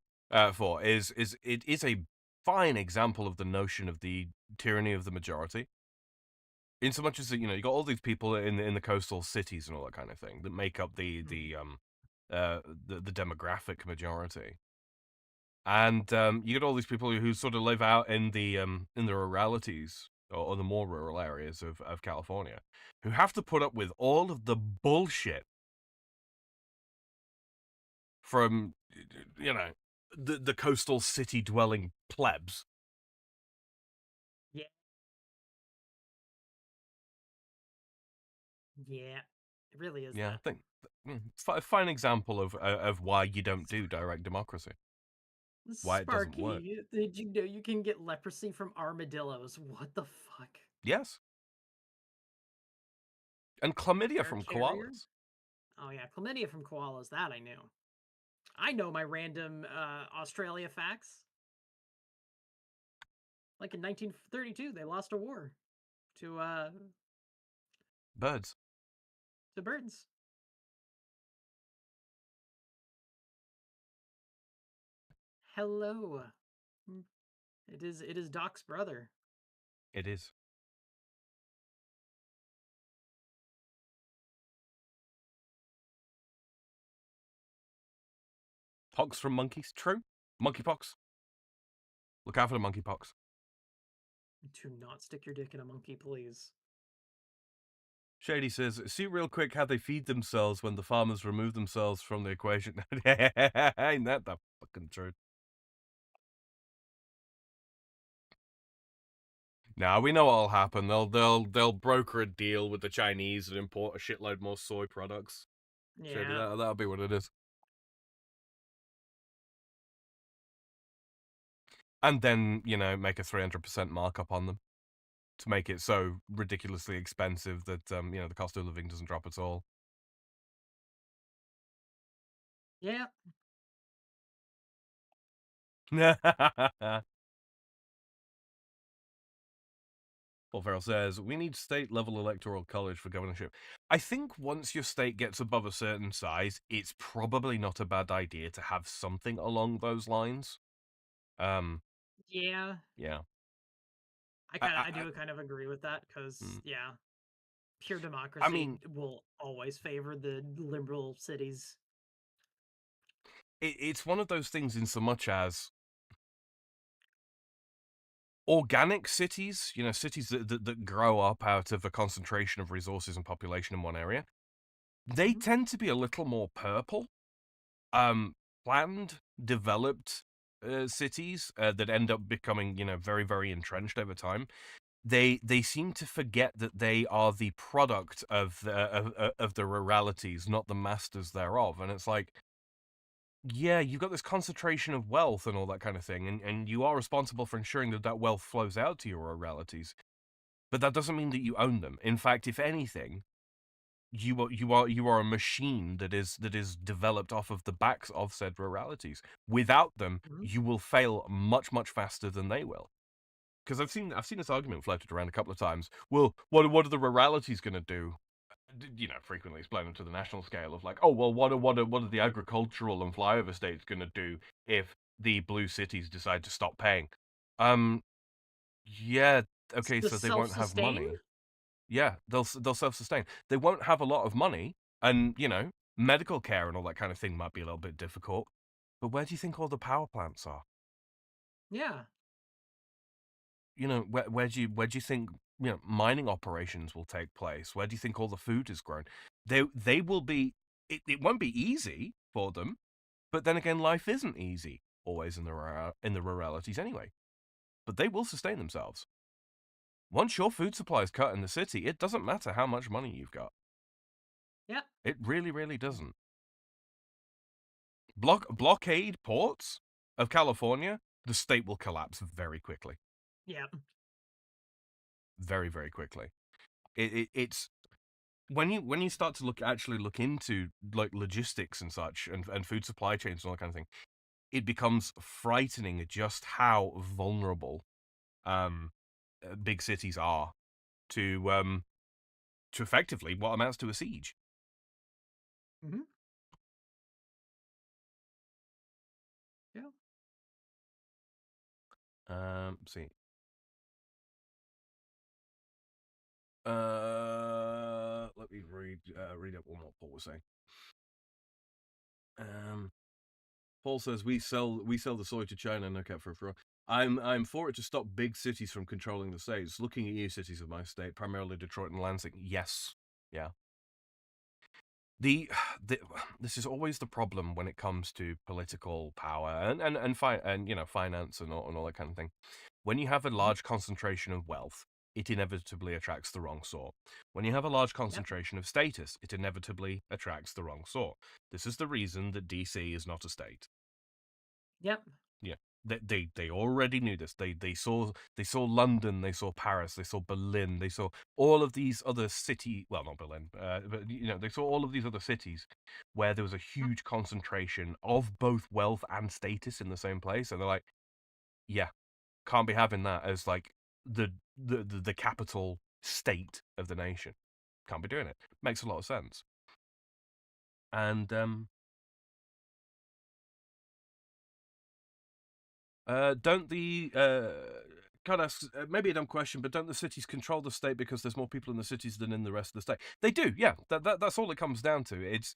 for is it is a fine example of the notion of the tyranny of the majority. In so much as you got all these people in the coastal cities and all that kind of thing that make up the demographic majority, and you get all these people who sort of live out in the ruralities or the more rural areas of California, who have to put up with all of the bullshit from you know the coastal city dwelling plebs. yeah, yeah. It really is Yeah, I that. think it's a fine example of why you don't do direct democracy, why it doesn't work. Sparky, did you know you can get leprosy from armadillos? What the fuck? Yes, and chlamydia Air from carrier? koalas. Oh yeah, chlamydia from koalas. That I knew. I know my random Australia facts. Like in 1932, they lost a war to uh Birds. to birds. Hello. Mm, it is Doc's brother. It is. Pox from monkeys. True. Monkeypox. Look out for the monkeypox. Do not stick your dick in a monkey, please. Shady says, see real quick how they feed themselves when the farmers remove themselves from the equation. Ain't that the fucking truth? Now we know what'll happen. They'll broker a deal with the Chinese and import a shitload more soy products. Shady, Yeah. that'll be what it is. And then, make a 300% markup on them to make it so ridiculously expensive that the cost of living doesn't drop at all. Yeah. Paul Farrell says, we need state-level electoral college for governorship. I think once your state gets above a certain size, it's probably not a bad idea to have something along those lines. Yeah. Yeah. I do kind of agree with that because Hmm. yeah, pure I democracy mean, will always favor the liberal cities. it's one of those things in so much as organic cities, cities that grow up out of a concentration of resources and population in one area, they Mhm. tend to be a little more purple. Um, Planned, developed cities that end up becoming, very, very entrenched over time. They seem to forget that they are the product of the ruralities, not the masters thereof. And it's like, yeah, you've got this concentration of wealth and all that kind of thing, and you are responsible for ensuring that that wealth flows out to your ruralities. But that doesn't mean that you own them. In fact, if anything, you are a machine that is developed off of the backs of said ruralities. Without them, Mhm. you will fail much much faster than they will. Because I've seen this argument floated around a couple of times. Well, what are the ruralities going to do? Frequently explained to the national scale of like, oh well, what are the agricultural and flyover states going to do if the blue cities decide to stop paying? Um, yeah, okay, so Just they won't have self-sustain? money. Yeah, they'll self-sustain. They won't have a lot of money, and medical care and all that kind of thing might be a little bit difficult. But where do you think all the power plants are? Yeah. Where do you think mining operations will take place? Where do you think all the food is grown? They will be. It won't be easy for them, but then again, life isn't easy always in the ruralities anyway. But they will sustain themselves. Once your food supply is cut in the city, it doesn't matter how much money you've got. Yep. It really, really doesn't. Blockade ports of California, the state will collapse very quickly. Yep. Very, very quickly. It's when you start to look into like logistics and such and food supply chains and all that kind of thing, it becomes frightening just how vulnerable um big cities are to effectively what amounts to a siege. Hmm. Yeah. Let's see. Let me read up on what Paul was saying. Um, Paul says we sell the soy to China, no cap for. I'm for it to stop big cities from controlling the states. Looking at you cities of my state, primarily Detroit and Lansing. Yes, yeah. The, the this is always the problem when it comes to political power and finance and all that kind of thing. When you have a Hmm. large concentration of wealth, it inevitably attracts the wrong sort. When you have a large Yep. concentration of status, it inevitably attracts the wrong sort. This is the reason that DC is not a state. Yep. Yeah. They already knew this. They saw London, they saw Paris, they saw Berlin, they saw all of these other well, not Berlin, but they saw all of these other cities where there was a Mm. huge concentration of both wealth and status in the same place, and they're like, yeah, can't be having that as like the capital state of the nation. Can't be doing it. Makes a lot of sense. And don't the kind of maybe a dumb question, but don't the cities control the state because there's more people in the cities than in the rest of the state? They do, yeah. That's all it comes down to. It's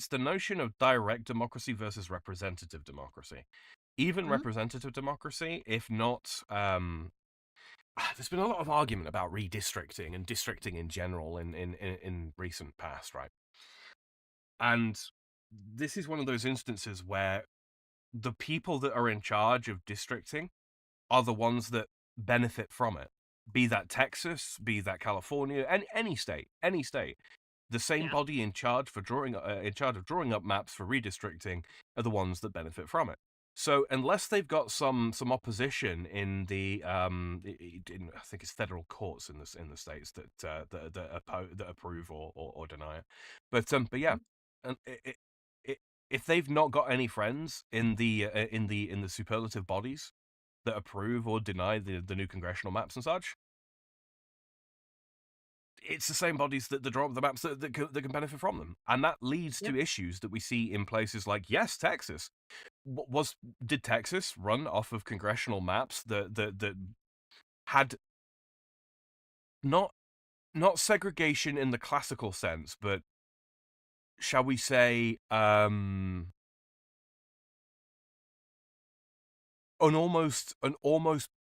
the notion of direct democracy versus representative democracy. Even Hmm. representative democracy, if not, there's been a lot of argument about redistricting and districting in general in recent past, right? And this is one of those instances where the people that are in charge of districting are the ones that benefit from it. Be that Texas, be that California, and any state. The same Yeah. body in charge of drawing up maps for redistricting are the ones that benefit from it. So unless they've got some opposition in the I think it's federal courts in the states that approve or deny it, but yeah, Mhm. and it, if they've not got any friends in the superlative bodies that approve or deny the new congressional maps and such, it's the same bodies that draw up the maps that can benefit from them, and that leads Yep. to issues that we see in places like Texas. Was did Texas run off of congressional maps that had not not segregation in the classical sense, but shall we say an almost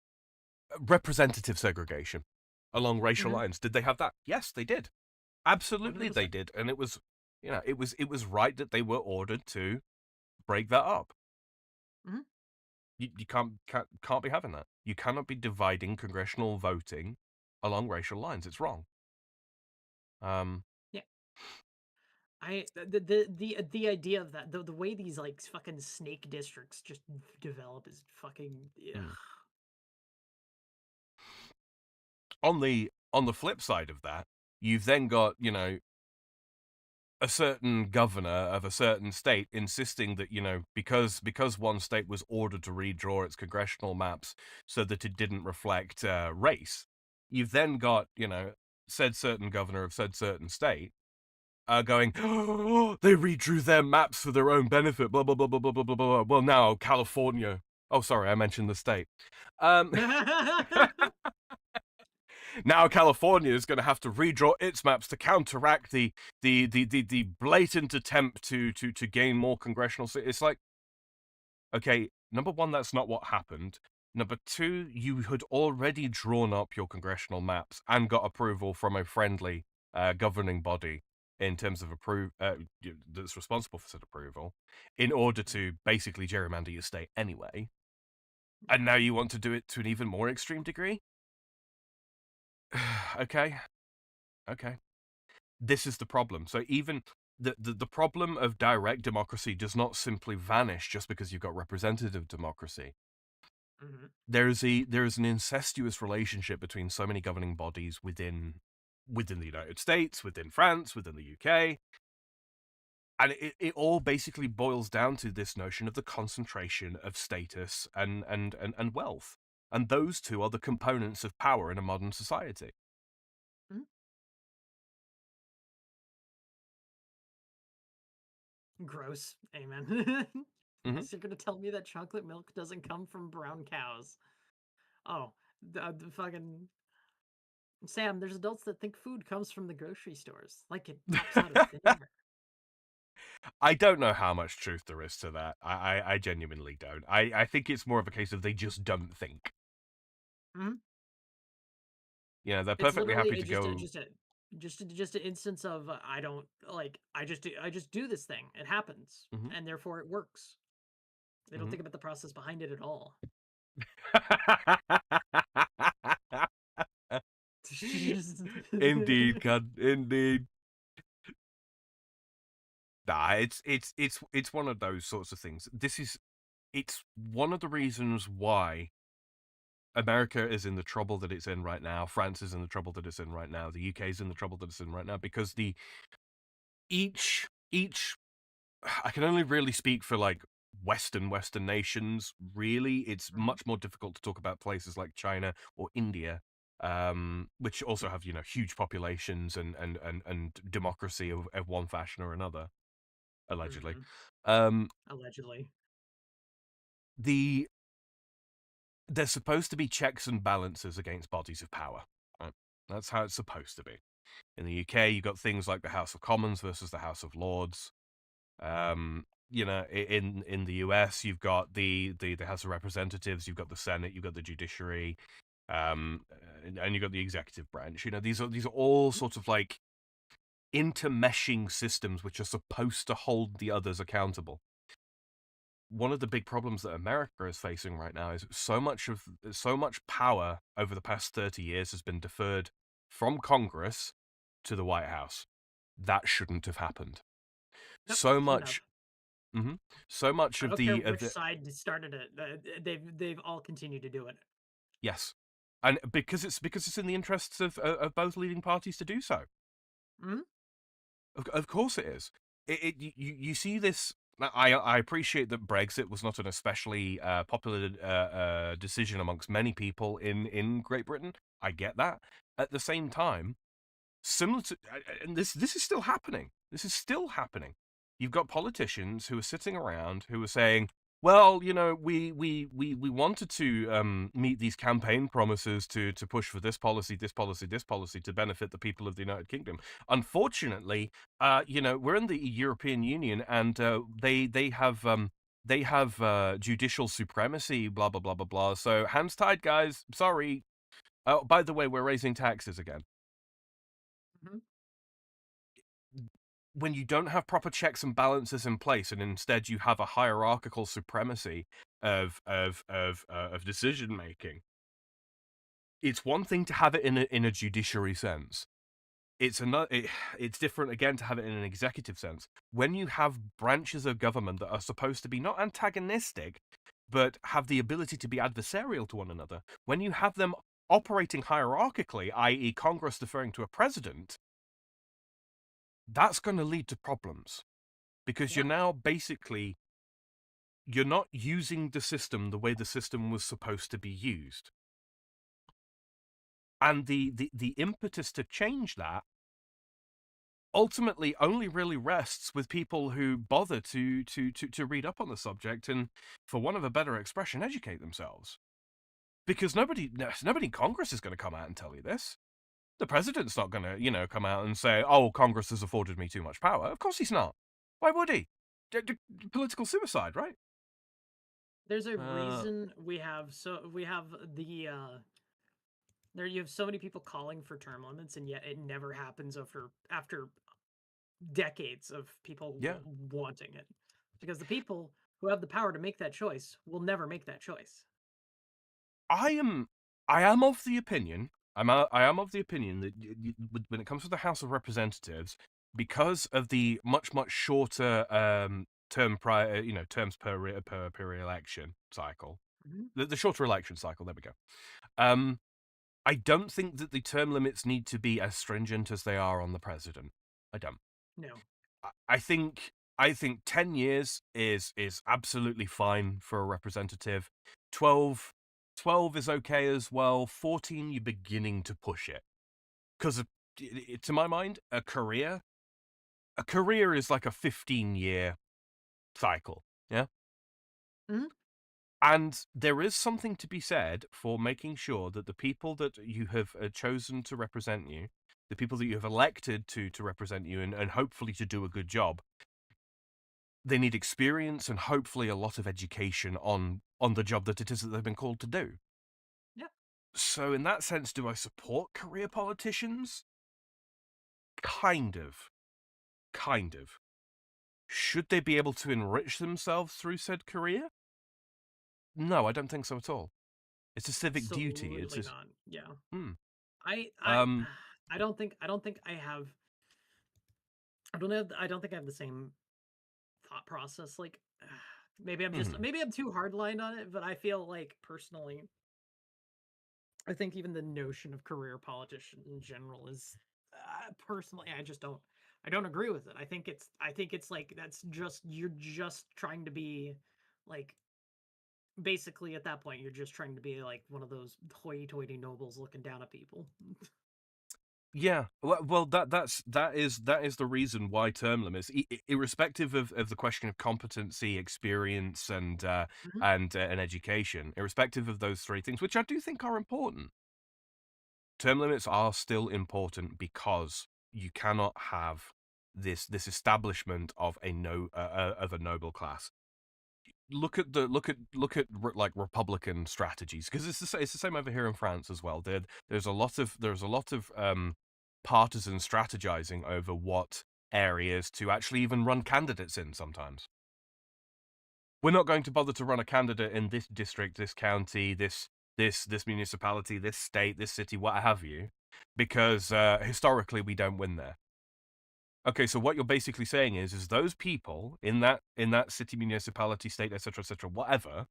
representative segregation along racial Hmm. lines? Did they have that? Yes, they did. Absolutely, they 100%. did, and it was right that they were ordered to break that up. Hmm. You can't be having that. You cannot be dividing congressional voting along racial lines. It's wrong. Um, Yeah. The idea of that, the way these like fucking snake districts just develop is fucking, ugh. mm. On the flip side of that, you've then got a certain governor of a certain state insisting that because one state was ordered to redraw its congressional maps so that it didn't reflect race. You've then got said certain governor of said certain state going, oh, they redrew their maps for their own benefit, blah blah blah blah blah blah blah blah. Well, now California. Oh, sorry, I mentioned the state. Um, Now California is going to have to redraw its maps to counteract the blatant attempt to gain more congressional seats. It's like, okay, number one, that's not what happened. Number two, you had already drawn up your congressional maps and got approval from a friendly governing body in terms of that's responsible for said approval, in order to basically gerrymander your state anyway. Yeah. And now you want to do it to an even more extreme degree? Okay, okay. This is the problem. So even the problem of direct democracy does not simply vanish just because you've got representative democracy. Hmm. There is an incestuous relationship between so many governing bodies within the United States, within France, within the UK, and it all basically boils down to this notion of the concentration of status and wealth. And those two are the components of power in a modern society. Gross. Amen. Hmm. Guess you're gonna tell me that chocolate milk doesn't come from brown cows. Oh, the fucking Sam. There's adults that think food comes from the grocery stores, like it pops out of thin air. I don't know how much truth there is to that. I genuinely don't. I think it's more of a case of they just don't think. Hmm. You know, they're It's perfectly literally happy to go. just an instance of I don't like I just do this thing. It happens, Hmm. and therefore it works. They don't Hmm. think about the process behind it at all. Indeed, God, indeed. Nah, it's one of those sorts of things. It's one of the reasons why America is in the trouble that it's in right now. France is in the trouble that it's in right now. The UK is in the trouble that it's in right now because the each I can only really speak for like Western nations. Really, it's Mhm. much more difficult to talk about places like China or India, which also have huge populations and democracy of one fashion or another, allegedly. Mhm. Um, Allegedly. the There's supposed to be checks and balances against bodies of power. Right? That's how it's supposed to be. In the UK, you've got things like the House of Commons versus the House of Lords. In the US, you've got the House of Representatives, you've got the Senate, you've got the judiciary, and you've got the executive branch. These are all Mhm. sort of like intermeshing systems which are supposed to hold the others accountable. One of the big problems that America is facing right now is so much power over the past 30 years has been deferred from Congress to the White House. That shouldn't have happened. Nope, So shouldn't have. much mhm, so much I of don't care the which side started it. They've all continued to do it. yes. And because it's in the interests of both leading parties to do so. Mhm. Of course it is. You see this. I appreciate that Brexit was not an especially popular decision amongst many people in Great Britain. I get that. At the same time, similar to and this is still happening. This is still happening. You've got politicians who are sitting around who are saying, "Well, we wanted to meet these campaign promises to push for this policy, this policy, this policy to benefit the people of the United Kingdom. Unfortunately, we're in the European Union, and they have judicial supremacy, blah blah blah blah blah. So hands tied, guys. Sorry. Oh, by the way, we're raising taxes again." Mhm. When you don't have proper checks and balances in place, and instead you have a hierarchical supremacy of decision making, it's one thing to have it in a judiciary sense. It's different again to have it in an executive sense. When you have branches of government that are supposed to be not antagonistic, but have the ability to be adversarial to one another, when you have them operating hierarchically, i.e., Congress deferring to a president, that's going to lead to problems because Yeah. you're not using the system the way the system was supposed to be used. And the impetus to change that ultimately only really rests with people who bother to read up on the subject and, for want of a better expression, educate themselves. Because nobody in Congress is going to come out and tell you this. The president's not going to, come out and say, "Oh, Congress has afforded me too much power." Of course he's not. Why would he? Political suicide, right? There's a Uh, reason we have the there you have so many people calling for term limits, and yet it never happens after decades of people yeah. wanting it. Because the people who have the power to make that choice will never make that choice. I am I am of the opinion. I am of the opinion that when it comes to the House of Representatives, because of the much shorter terms per election cycle, Mhm. the shorter election cycle. There we go. Um, I don't think that the term limits need to be as stringent as they are on the president. I don't. No. I think 10 years is absolutely fine for a representative. 12, 12 is okay as well. 14, you're beginning to push it because to my mind, a career is like a 15-year cycle. Yeah. Mhm. And there is something to be said for making sure that the people that you have chosen to represent you, the people that you have elected to represent you and hopefully to do a good job, they need experience and hopefully a lot of education on the job that it is that they've been called to do. Yeah. So in that sense, do I support career politicians? Kind of. Kind of. Should they be able to enrich themselves through said career? No, I don't think so at all. It's a civic duty. It's Absolutely just, not. Yeah. hmm. I Um, I don't think I have I don't think I have the same thought process. Like mhm. maybe I'm too hardlined on it, but I feel like personally, I think even the notion of career politician in general is personally I don't agree with it. I think it's like that's just you're just trying to be like basically at that point you're just trying to be like one of those hoity-toity nobles looking down at people. Yeah, well, that is the reason why term limits, irrespective of the question of competency, experience, Mhm. and education, irrespective of those three things, which I do think are important. Term limits are still important because you cannot have this establishment of a noble class. Look at like Republican strategies because it's the same over here in France as well. There's a lot of partisan strategizing over what areas to actually even run candidates in. Sometimes we're not going to bother to run a candidate in this district, this county, this municipality, this state, this city, what have you, because historically we don't win there. Okay, so what you're basically saying is those people in that city, municipality, state, etc., whatever,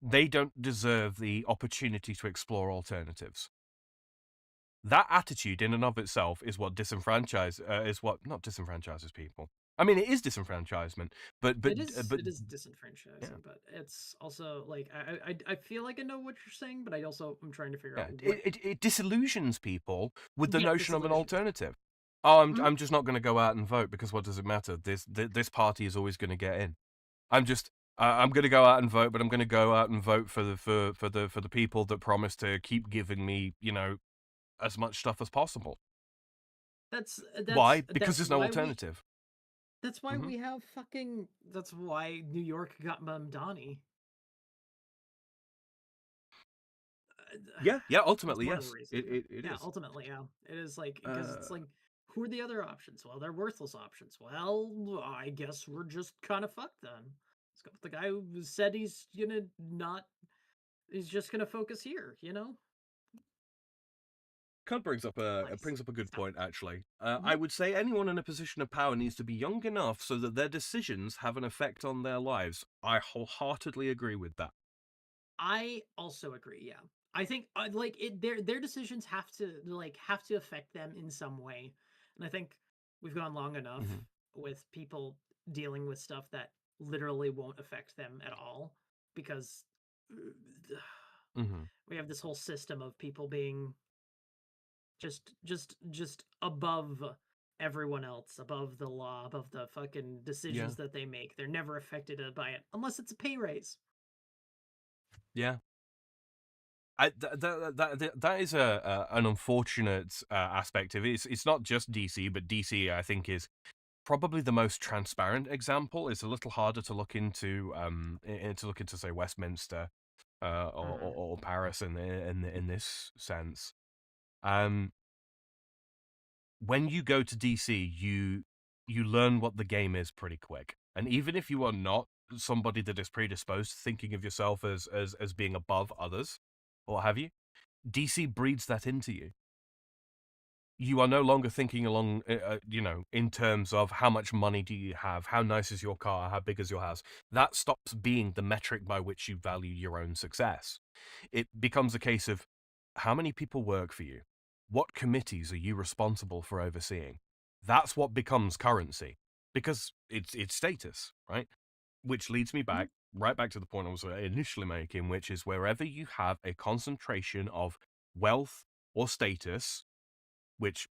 they don't deserve the opportunity to explore alternatives. That attitude in and of itself is what not disenfranchises people. I mean, it is disenfranchisement, but It is yeah, disenfranchising, but it's also like I feel like I know what you're saying, but I also am trying to figure yeah, out what. it disillusions people with the Yeah, notion of an disillusions. alternative. Oh, I'm Mhm. I'm just not going to go out and vote because what does it matter? This party is always going to get in. I'm going to go out and vote, but I'm going to go out and vote for the people that promise to keep giving me, as much stuff as possible. That's Why? Because that's there's no why we alternative. that's why Hmm. we have fucking that's why New York got Mamdani. Yeah, yeah. That's Ultimately, one of the yes, reasons. it Yeah, is. ultimately, yeah. It is like because it's Uh, like who are the other options? Well, they're worthless options. Well, I guess we're just kind of fucked then. Let's go with the guy who said he's just gonna focus here. kind of brings up a Nice. brings up a good Stop. point actually. Mhm. I would say anyone in a position of power needs to be young enough so that their decisions have an effect on their lives. I wholeheartedly agree with that. I also agree. Yeah, I think like their decisions have to affect them in some way, and I think we've gone long enough Hmm. with people dealing with stuff that literally won't affect them at all because uh, Hmm. we have this whole system of people being just above everyone else, above the law, above the fucking Yeah, decisions that they make. They're never affected by it unless it's a pay raise. yeah. That is an unfortunate aspect of it. It's not just DC, but DC I think is probably the most transparent example. It's a little harder to look into to look into say Westminster Mhm. or Paris in this sense. Um, when you go to DC, you learn what the game is pretty quick, and even if you are not somebody that is predisposed to thinking of yourself as being above others, or what have you. DC breeds that into you. You are no longer thinking along, in terms of how much money do you have, how nice is your car, how big is your house. That stops being the metric by which you value your own success. It becomes a case of how many people work for you, what committees are you responsible for overseeing. That's what becomes currency, because it's status, right? Which leads me Mhm. right back to the point I was initially making, which is wherever you have a concentration of wealth or status, which,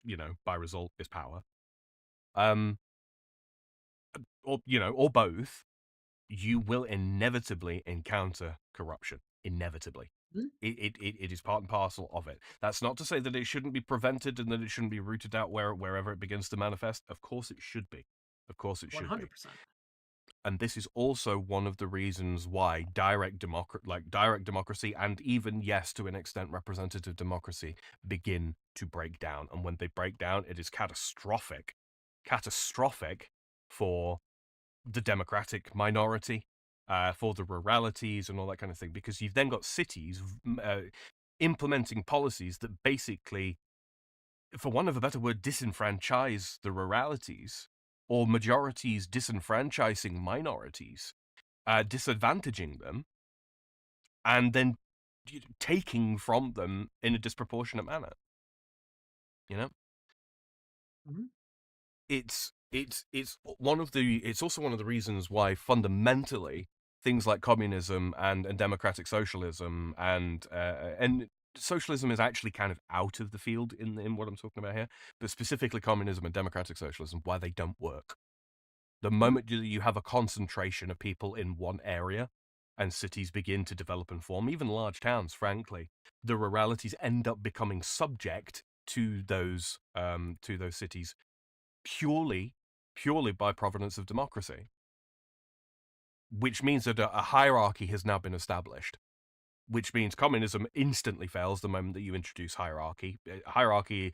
by result is power, um, or both, you will inevitably encounter corruption. Inevitably. Mhm. It is part and parcel of it. That's not to say that it shouldn't be prevented and that it shouldn't be rooted out wherever it begins to manifest. Of course it should be. Of course it should be. 100%. And this is also one of the reasons why direct democracy, and even, yes, to an extent, representative democracy, begin to break down. And when they break down, it is catastrophic for the democratic minority, for the ruralities and all that kind of thing, because you've then got cities implementing policies that basically, for want of a better word, disenfranchise the ruralities, or majorities disenfranchising minorities, disadvantaging them, and then taking from them in a disproportionate manner. You know, Mhm. it's also one of the reasons why fundamentally things like communism and democratic socialism and socialism is actually kind of out of the field in what I'm talking about here, but specifically communism and democratic socialism, why they don't work. The Mhm. moment you have a concentration of people in one area and cities begin to develop and form, even large towns, frankly, the ruralities end up becoming subject to those cities purely purely by provenance of democracy, which means that a hierarchy has now been established, which means communism instantly fails the moment that you introduce hierarchy. Hierarchy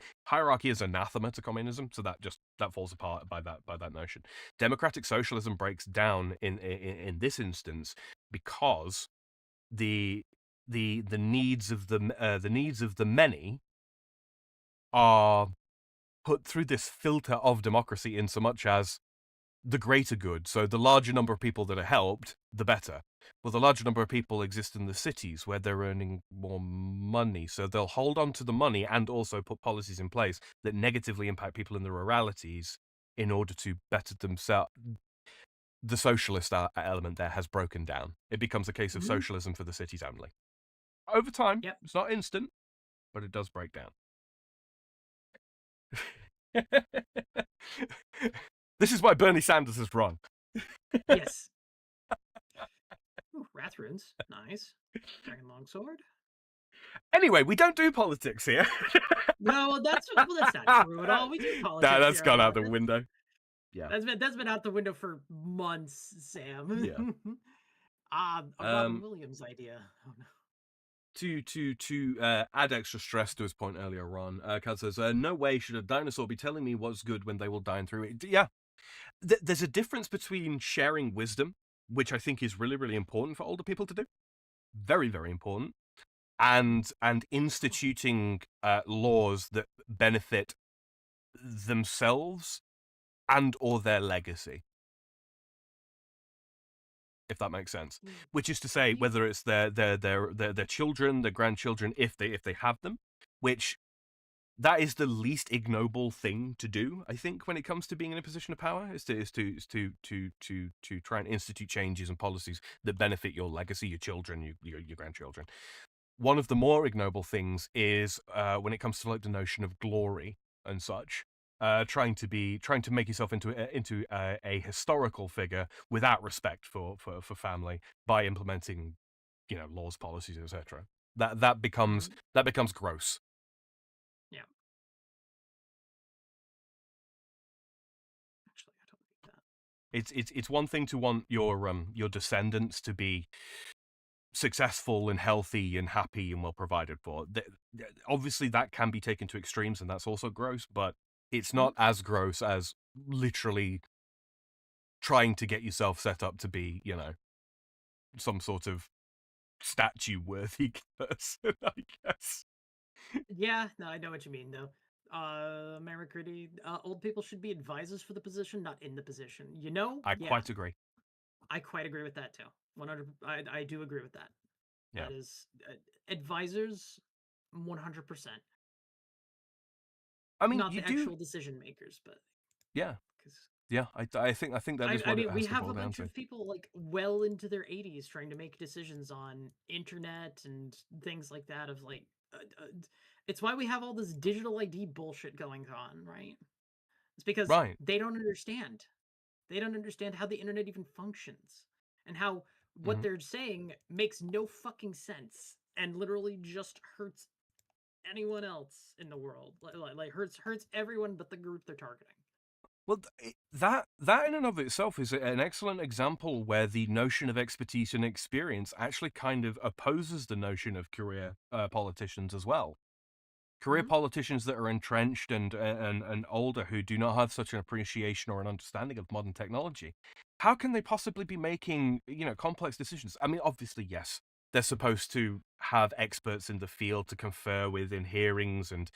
is anathema to communism, so that falls apart by that notion. Democratic socialism breaks down in this instance because the the needs of the needs of the many are put through this filter of democracy, in so much as the greater good. So the larger number of people that are helped, the better. Well, the larger number of people exist in the cities where they're earning more money. So they'll hold on to the money and also put policies in place that negatively impact people in the ruralities in order to better themselves. The socialist element there has broken down. It becomes a case of Mhm. socialism for the cities only. Over time, Yep. it's not instant, but it does break down. This is why Bernie Sanders is wrong. Yes. Ooh, Wrath runes. Nice. Dragon Longsword. Anyway, we don't do politics here. No, that's not true at all. We do Nah, politics that's here. gone out the window. Yeah. That's been out the window for months, Yeah. Sam. A Robin Um, Williams idea. Oh no. to add extra stress to his point earlier on, Kat says, "No way should a dinosaur be telling me what's good when they will die through it." Yeah, there's a difference between sharing wisdom, which I think is really, really important for older people to do, very, very important, and instituting laws that benefit themselves and or their legacy, if that makes sense. Mm, Which is to say, yeah. whether it's their children, their grandchildren, if they have them, which that is the least ignoble thing to do, I think, when it comes to being in a position of power, is to try and institute changes and policies that benefit your legacy, your children, your grandchildren. One of the more ignoble things is when it comes to like the notion of glory and such. Trying to make yourself into a historical figure without respect for family by implementing laws, policies, etc. Mhm. That becomes gross. Yeah. Actually, I totally get that. It's one thing to want your descendants to be successful and healthy and happy and well provided for. Obviously, that can be taken to extremes, and that's also gross. But it's Mhm. not as gross as literally trying to get yourself set up to be, some sort of statue-worthy person, I guess. Yeah, no, I know what you mean though. Mary old people should be advisors for the position, not in the position. You know? I Yeah, quite agree. I quite agree with that too. 100. I do agree with that. Yeah. That is advisors, 100%. I mean, Not you the do. actual decision makers, but Yeah. because Yeah. I think that is I what it mean, we has to have boil a down bunch to. of people like well into their 80s trying to make decisions on internet and things like that. Of like, it's why we have all this digital ID bullshit going on, right? It's because Right. they don't understand. They don't understand how the internet even functions and how what Hmm. they're saying makes no fucking sense and literally just hurts anyone else in the world. Like hurts everyone but the group they're targeting. Well, that in and of itself is an excellent example where the notion of expertise and experience actually kind of opposes the notion of career politicians as well. Career Hmm. politicians that are entrenched and older who do not have such an appreciation or an understanding of modern technology, how can they possibly be making complex decisions? I mean, obviously, yes, they're supposed to have experts in the field to confer with in hearings and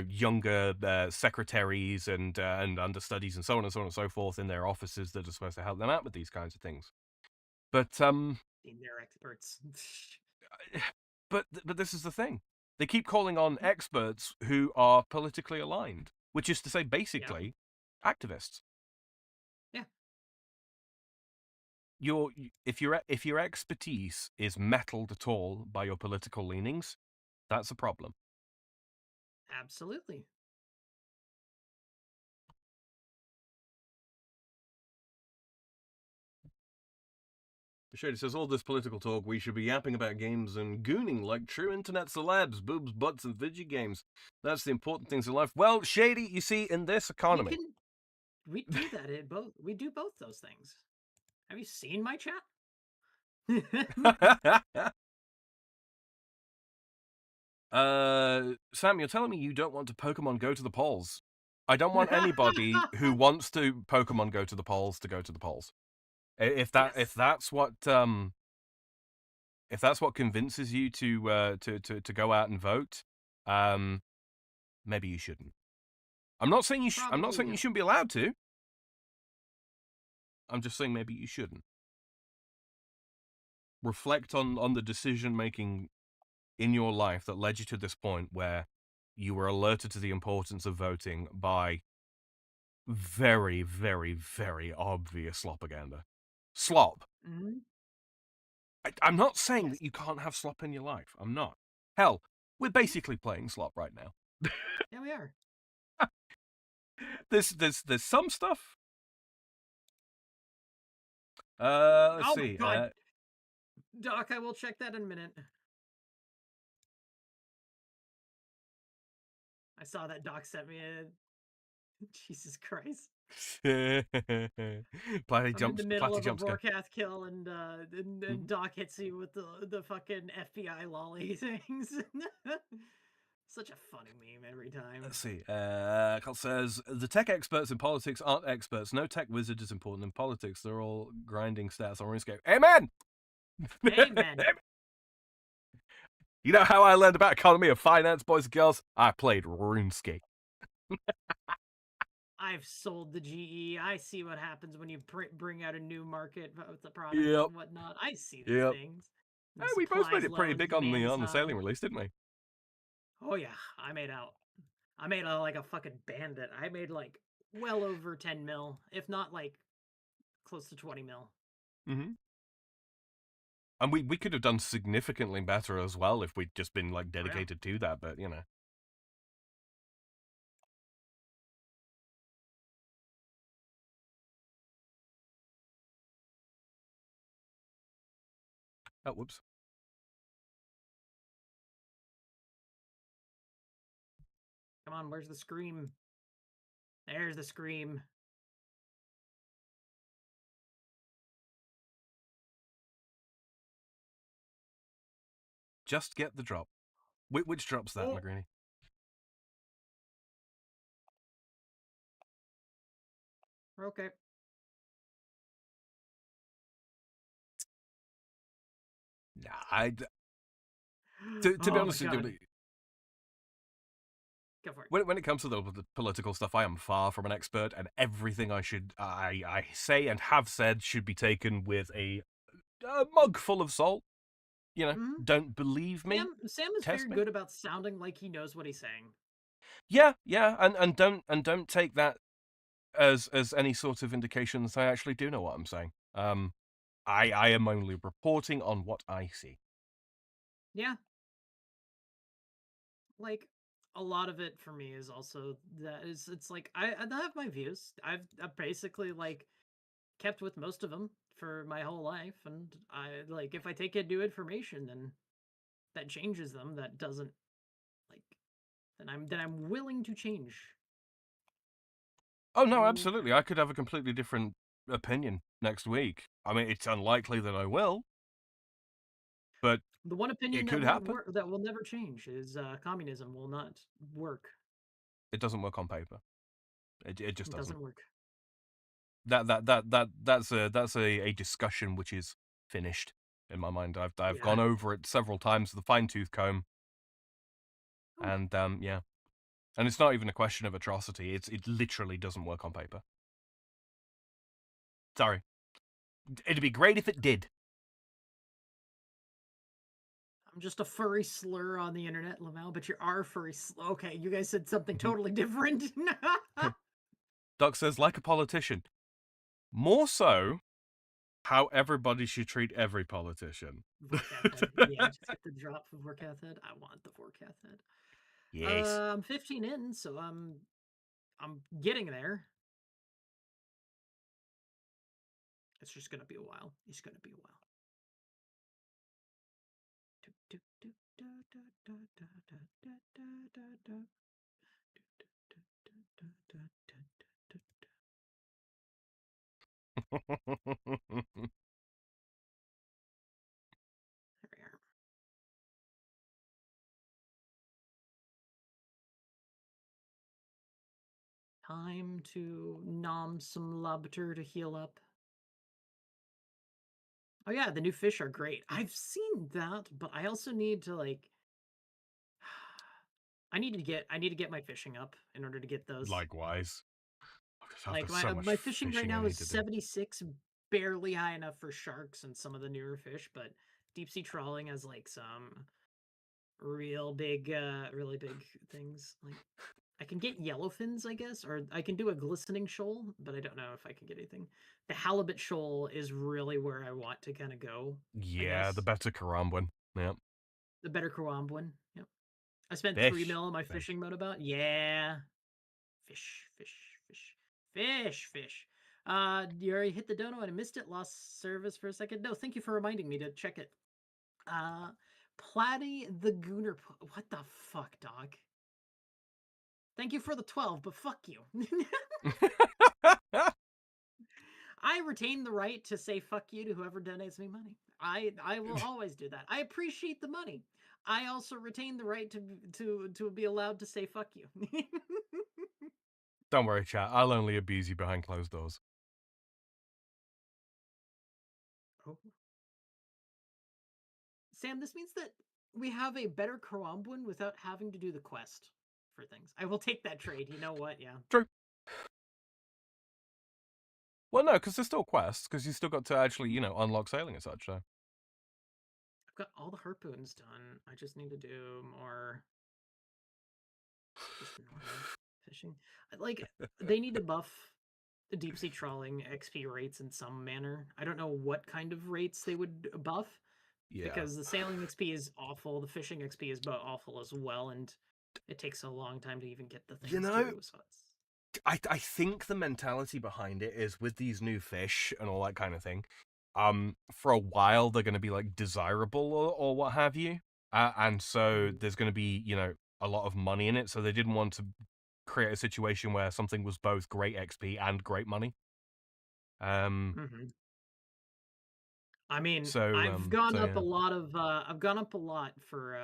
younger secretaries and understudies and so on and so on and so forth in their offices that are supposed to help them out with these kinds of things. But They're experts. but this is the thing. They keep calling on experts who are politically aligned, which is to say, Yep. basically, activists. Yeah. Your if your expertise is mettled at all by your political leanings, that's a problem. Absolutely. Shady says all this political talk, we should be yapping about games and gooning like true internet celebs, boobs, butts, and video games. That's the important things in life. Well, Shady, you see, in this We economy, can we do that in both. We do both those things. Have you seen my chat? Sam, you're telling me you don't want to Pokemon go to the polls. I don't want anybody who wants to Pokemon go to the polls to go to the polls. If that Yes. if that's what convinces you to go out and vote, um, maybe you shouldn't. I'm not Probably saying you no. shouldn't be allowed to. I'm just saying maybe you shouldn't. Reflect on the decision making in your life that led you to this point where you were alerted to the importance of voting by very, very, very obvious slopaganda. Slop. Hmm. I'm not saying Yes. that you can't have slop in your life. I'm not. Hell, we're basically playing slop right now. Yeah, we are. There's some stuff. Let's Oh my see. god, Doc, I will check that in a minute. I saw that Doc sent me a. Jesus Christ. I'm in the middle Platty of a jump scare. Vorkath kill, and Mhm. Doc hits you with the fucking FBI lolly things. Such a funny meme every time. Let's see. Carl says the tech experts in politics aren't experts. No tech wizard is important in politics. They're all grinding stats on RuneScape. Amen. Amen. You know how I learned about economy of finance, boys and girls? I played RuneScape. I've sold the GE. I see what happens when you bring out a new market with the product Yep. and whatnot. I see these Yep. things. Hey, And we both made supplies it pretty low, big on demand is the sailing high. release, didn't we? Oh yeah, I made a, like a fucking bandit. I made like well over 10 mil, if not like close to 20 mil. Mm-hmm. And we could have done significantly better as well if we'd just been like Oh yeah. dedicated to that, but Oh, whoops. Come on, where's the scream? There's the scream. Just get the drop. Which drop's that, Oh, McGreeny? okay. Nah. I to be Oh my honest with god. you, Go for it. when it comes to the political stuff, I am far from an expert, and everything I say and have said should be taken with a mug full of salt. You know, Mhm. don't believe me? Sam is very Test me. good about sounding like he knows what he's saying. Yeah, yeah, and don't take that as any sort of indication that I actually do know what I'm saying. I am only reporting on what I see. Yeah, like a lot of it for me is also that is it's like I have my views. I've basically like kept with most of them for my whole life, and I like if I take in new information, then that changes them. That doesn't like then I'm willing to change. Oh no, absolutely. Okay. I could have a completely different opinion next week. I mean, it's unlikely that I will, but The one opinion it that could won't happen. work that will never change is communism will not work. It doesn't work on paper. It just It doesn't. doesn't work. That's a discussion which is finished in my mind. I've Yeah. gone over it several times with a fine tooth comb, Oh, and yeah, and it's not even a question of atrocity. It literally doesn't work on paper. Sorry, it'd be great if it did. I'm just a furry slur on the internet, Lamau, but you are furry. Okay, you guys said something totally different. Doc says, like a politician, more so how everybody should treat every politician. Vorkath head. Yeah, just hit the drop for Vorkath head. I want the Vorkath head. Yes. I'm 15 in, so I'm getting there. It's just gonna be a while. It's gonna be a while. There we are. Time to nom some lobster to heal up. Oh yeah, the new fish are great. I've seen that, but I also need to like I need to get my fishing up in order to get those. Likewise. I've Like got so much my fishing right fishing I now is need to do. 76, barely high enough for sharks and some of the newer fish, but deep sea trawling has like some really big things. Like I can get yellowfins, I guess, or I can do a glistening shoal, but I don't know if I can get anything. The halibut shoal is really where I want to kind of go, I Yeah, the guess. better Karambwan. Yeah. The better Kawambuan. Yep. I spent 3 mil on my Fish. fishing mode about. Yeah. Fish, fish, fish, fish, fish. You already hit the dono and I missed it. Lost service for a second. No, thank you for reminding me to check it. Platty the Gooner. What the fuck, dog? Thank you for the 12, but fuck you. I retain the right to say fuck you to whoever donates me money. I will always do that. I appreciate the money. I also retain the right to be allowed to say fuck you. Don't worry, chat. I'll only abuse you behind closed doors. Oh. Sam, this means that we have a better Karambwan without having to do the quest for things. I will take that trade. You know what? Yeah. True. Well, no, because there's still quests, because you still got to actually, unlock sailing and such, so. I've got all the harpoons done. I just need to do more just normal fishing. Like, they need to buff the deep sea trawling XP rates in some manner. I don't know what kind of rates they would buff Yeah. because the sailing XP is awful, the fishing XP is awful as well, and it takes a long time to even get the You things know, too. So it's I think the mentality behind it is with these new fish and all that kind of thing. For a while they're going to be like desirable or what have you, and so mm, there's going to be a lot of money in it. So they didn't want to create a situation where something was both great XP and great money. Um, mhm. I mean, so I've gone up a yeah, lot of I've gone up a lot for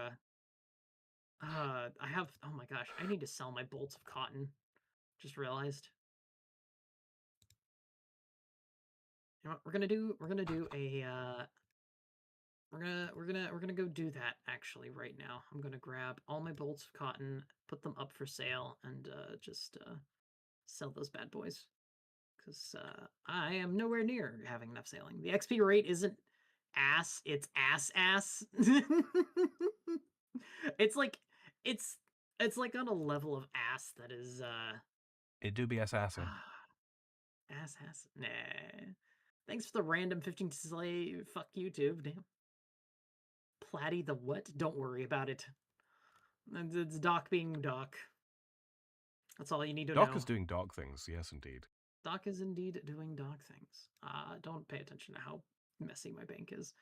I have oh my gosh, I need to sell my bolts of cotton. Just realized. You know what we're gonna do? We're gonna do We're gonna go do that actually right now. I'm gonna grab all my bolts of cotton, put them up for sale, and just sell those bad boys. Because I am nowhere near having enough sailing. The XP rate isn't ass, it's ass. it's like it's it's like on a level of ass that is It do be assassin. ass. Nah. Thanks for the random 15 slay. Fuck YouTube. Damn. Platty the what? Don't worry about it. It's Doc being Doc. That's all you need to Doc know. is doing dog things, yes indeed. Doc is indeed doing Doc things. Don't pay attention to how messy my bank is.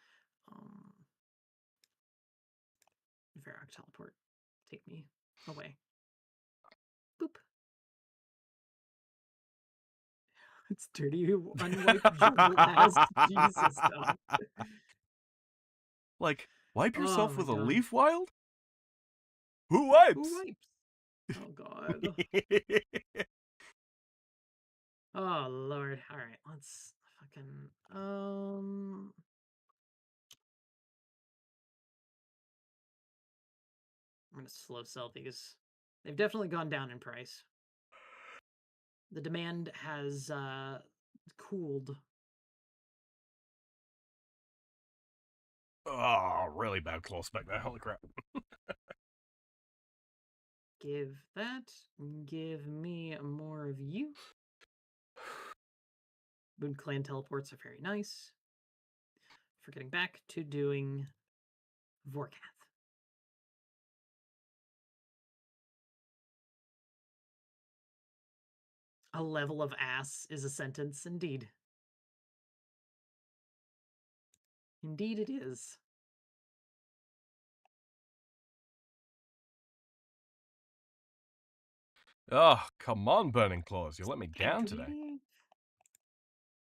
Varrock teleport. Take me away. Boop. It's dirty. Unwiped gerbil ass. Jesus, Doc. Like, wipe Oh yourself my with a god. leaf wild? Who Who wipes? wipes? Oh god. Oh lord. Alright, let's fucking I'm gonna slow sell these. They've definitely gone down in price. The demand has cooled. Oh, really bad claw spec there. Holy crap. Give that. Give me more of you. Boon Clan teleports are very nice. For getting back to doing Vorkath. A level of ass is a sentence, indeed. Indeed it is. Oh, come on, Burning Claws. You let me Time down to today. leave.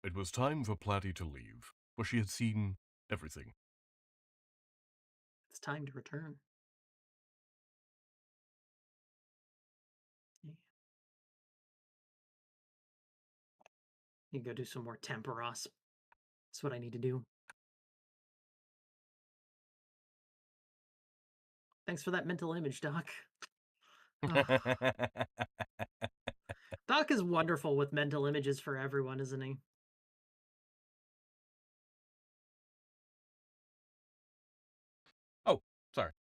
It was time for Platty to leave, for she had seen everything. It's time to return. Yeah. You go do some more Temporos. That's what I need to do. Thanks for that mental image, Doc. Oh. Doc is wonderful with mental images for everyone, isn't he? Oh, sorry.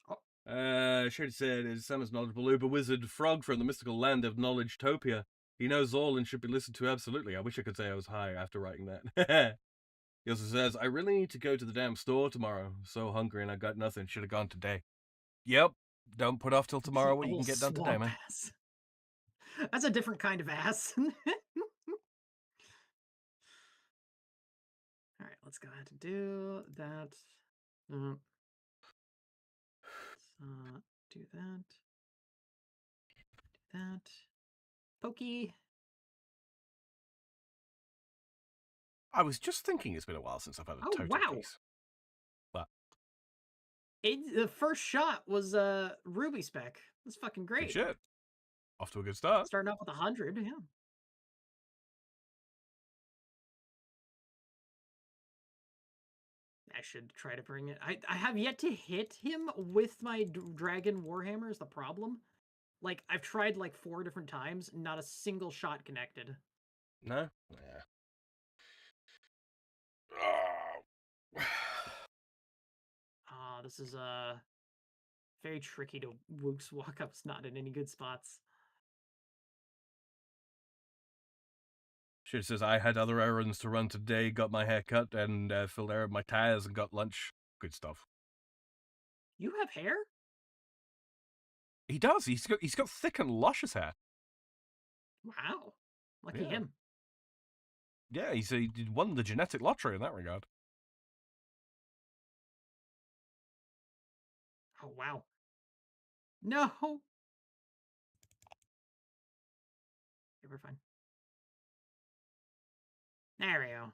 Oh. Shady said, is Sam knowledgeable uber wizard frog from the mystical land of knowledge topia. He knows all and should be listened to absolutely. I wish I could say I was high after writing that. He also says, I really need to go to the damn store tomorrow. So hungry and I got nothing. Should have gone today. Yep. Don't put off till tomorrow The what you can old get done today, swamp man. ass. That's a different kind of ass. All right, let's go ahead and do that. Let's, do that. Do that. Pokey. I was just thinking it's been a while since I've had a Oh totem wow! piece. But The first shot was Ruby spec. That's fucking good great. shit. Off to a good start. Starting off with 100, yeah. I should try to bring it. I have yet to hit him with my Dragon Warhammer is the problem. Like, I've tried like 4 different times, not a single shot connected. No? Yeah. Oh. This is very tricky to Wooks walk up's not in any good spots. She says, I had other errands to run today, got my hair cut, and filled air my tires and got lunch. Good stuff. You have hair? He does. He's got thick and luscious hair. Wow. Lucky Yeah. him. Yeah, he won the genetic lottery in that regard. Oh, wow. No. Okay, we're fine. There we go.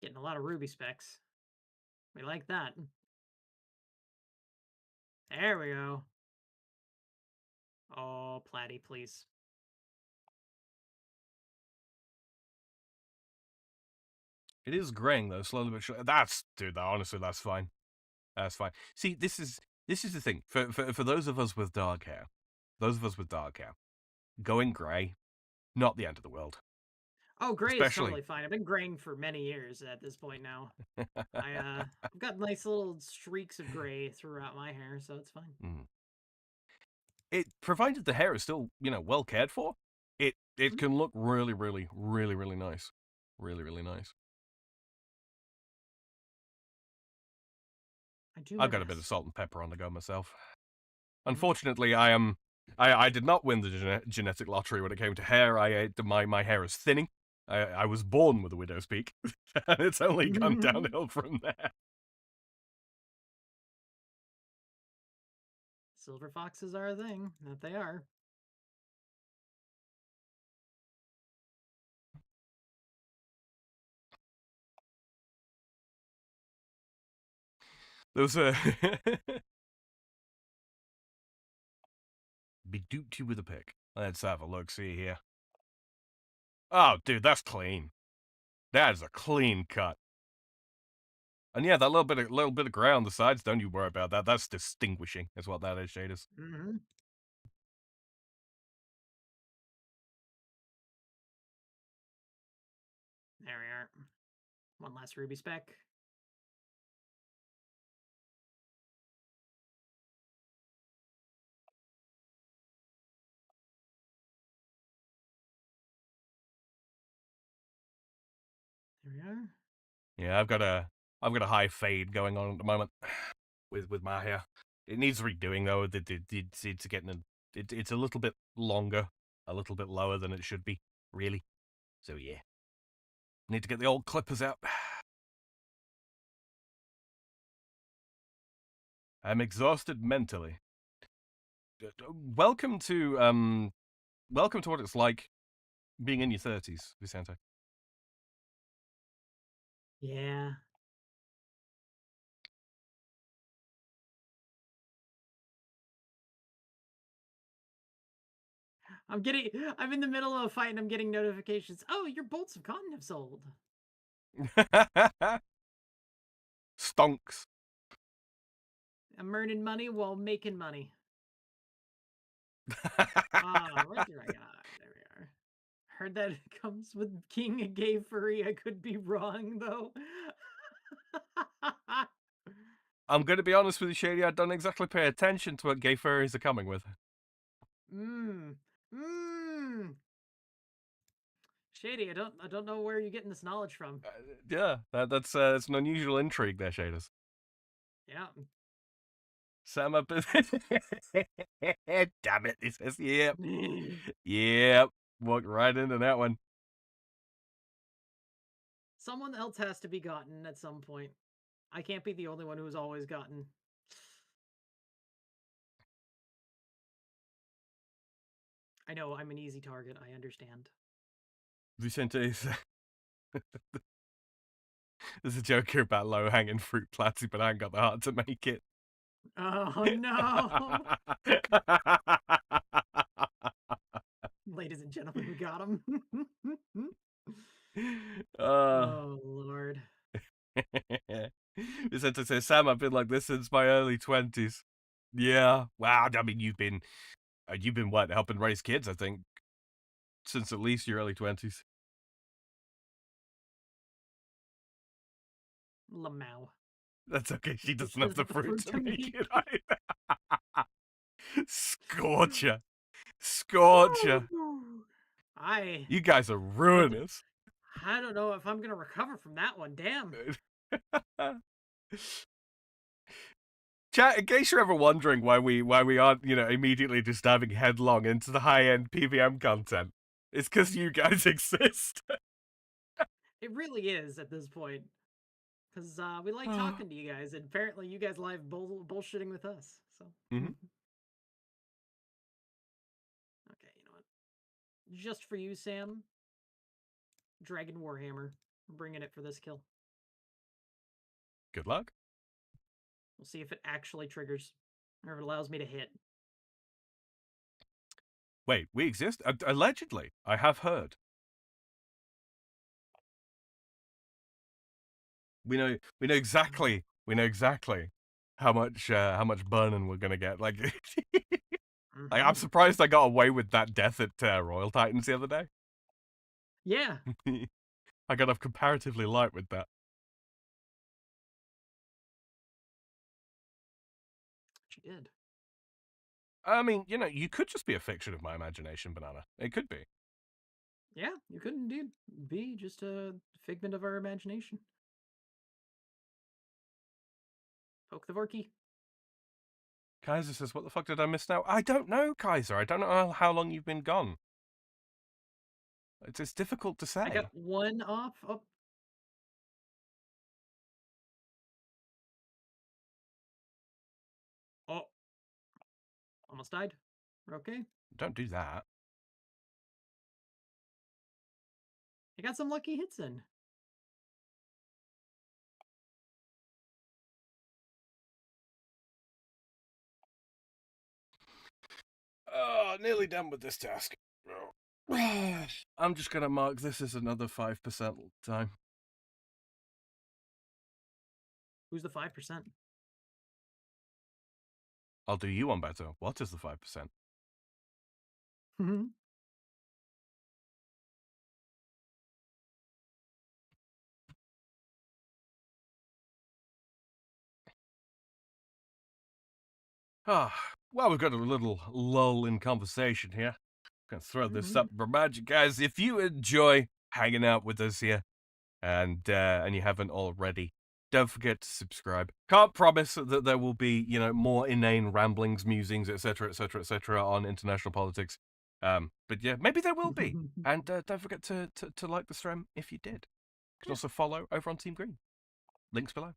Getting a lot of Ruby specs. We like that. There we go. Oh, Platty, please. It is graying though, slowly but surely. That's dude. Honestly, that's fine. That's fine. See, this is the thing for those of us with dark hair. Those of us with dark hair, going grey, not the end of the world. Oh, gray is Especially, totally fine. I've been graying for many years at this point now. I've got nice little streaks of gray throughout my hair, so it's fine. mm. It provided the hair is still well cared for. It Mhm. can look really, really, really, really nice, really, really nice. I do my I've got a bit of best. salt and pepper on the go myself. Mhm. Unfortunately, I did not win the genetic lottery when it came to hair. My hair is thinning. I was born with a widow's peak, and it's only gone downhill from there. Silver foxes are a thing. That they are. There was a be duped you with a pick. Let's have a look. See here. Oh, dude, that's clean. That is a clean cut. And yeah, that little bit of gray on the sides. Don't you worry about that. That's distinguishing. Is what that is, shaders. Mm-hmm. There we are. One last ruby speck. There we are. Yeah, I've got a high fade going on at the moment with my hair. It needs redoing though. It's getting it's a little bit longer, a little bit lower than it should be, really. So yeah, need to get the old clippers out. I'm exhausted mentally. Welcome to welcome to what it's like being in your 30s, Vicente. Yeah. I'm in the middle of a fight and I'm getting notifications. Oh, your bolts of cotton have sold. Stonks. I'm earning money while making money. Where's your eye? There we are. Heard that it comes with being a gay furry. I could be wrong though. I'm going to be honest with you, Shady. I don't exactly pay attention to what gay furries are coming with. Mmm. Mmm. Shady, I don't know where you're getting this knowledge from. Yeah, that's it's an unusual intrigue there, Shaders. Yeah. Sam up. Damn it! He says, "Yep, yep." Walked right into that one. Someone else has to be gotten at some point. I can't be the only one who's always gotten. I know I'm an easy target. I understand. Vicente is. There's a joke here about low hanging fruit, Platty, but I ain't got the heart to make it. Oh no! Ladies and gentlemen, we got him. uh, Oh lord. Vicente says, "Sam, I've been like this since my early 20s." Yeah, wow. I mean, you've been what, helping raise kids? I think since at least your early 20s. Lamau. That's okay. She She doesn't have doesn't the have the fruit fruit to to make make. it either. Scorcher. Scorcher. I You guys are I d- ruinous. I don't know if I'm gonna recover from that one. Damn. Chat, in case you're ever wondering why we aren't, immediately just diving headlong into the high end PVM content, it's because you guys exist. It really is at this point. Because we like Mhm. talking to you guys, and apparently you guys like bullshitting with us. So, okay, you know what? Just for you, Sam, Dragon Warhammer. I'm bringing it for this kill. Good luck. We'll see if it actually triggers, or if it allows me to hit. Wait, we exist? Allegedly, I have heard. we know exactly how much burning we're gonna get. Like, like I'm Mm-hmm. surprised I got away with that death at Royal Titans the other day. Yeah, I got off comparatively light with that. she did. I mean, you know, you could just be a fiction of my imagination, Banana. It could be. Yeah, you could indeed be just a figment of our imagination. Poke the Vorky. Kaiser says, "What the fuck did I miss now?" I don't know, Kaiser. I don't know how long you've been gone. It's difficult to I got say. one off. Oh, oh, almost died. We're okay. Don't do that. I got some lucky hits in. Oh, nearly done with this task. I'm just gonna mark this as another 5% time. Who's the 5%? I'll do you one better. What is the 5%? Ah, well, we've got a little lull in conversation here. Gonna throw this up for magic, guys. If you enjoy hanging out with us here, and you haven't already, don't forget to subscribe. Can't promise that there will be, you know, more inane ramblings, musings, etc., etc., etc. on international politics. But yeah, maybe there will be. And don't forget to like the stream if you did. You can Yeah, also follow over on Team Green. Links below.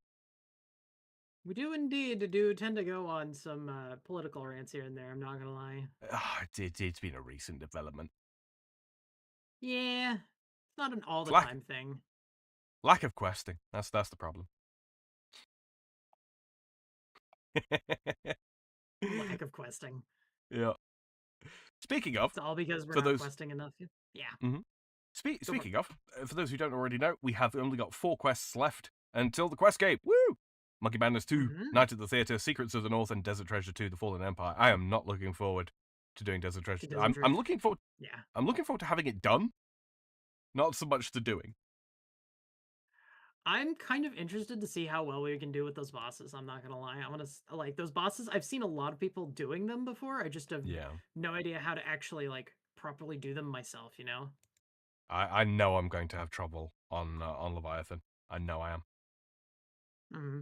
we do indeed do tend to go on some political rants here and there. I'm not gonna lie. It's been a recent development. Yeah, it's not an all It's the time thing. lack of questing. That's the problem. Lack of questing. Yeah. Speaking of, It's all because we're for not those questing enough. Yeah, Mhm. go for it. Speaking of, for those who don't already know, we have only got 4 quests left until the quest game. Woo! Monkey Madness 2, Mm-hmm. Night at the Theatre, Secrets of the North, and Desert Treasure 2, The Fallen Empire. I am not looking forward to doing Desert Treasure. To Desert I'm Treasure. looking forward. Yeah. I'm looking forward to having it done, not so much to doing. I'm kind of interested to see how well we can do with those bosses. I'm not gonna lie. I want to like those bosses. I've seen a lot of people doing them before. I just have Yeah, no idea how to actually like properly do them myself. You know. I know I'm going to have trouble on Leviathan. I know I am. Mm-hmm.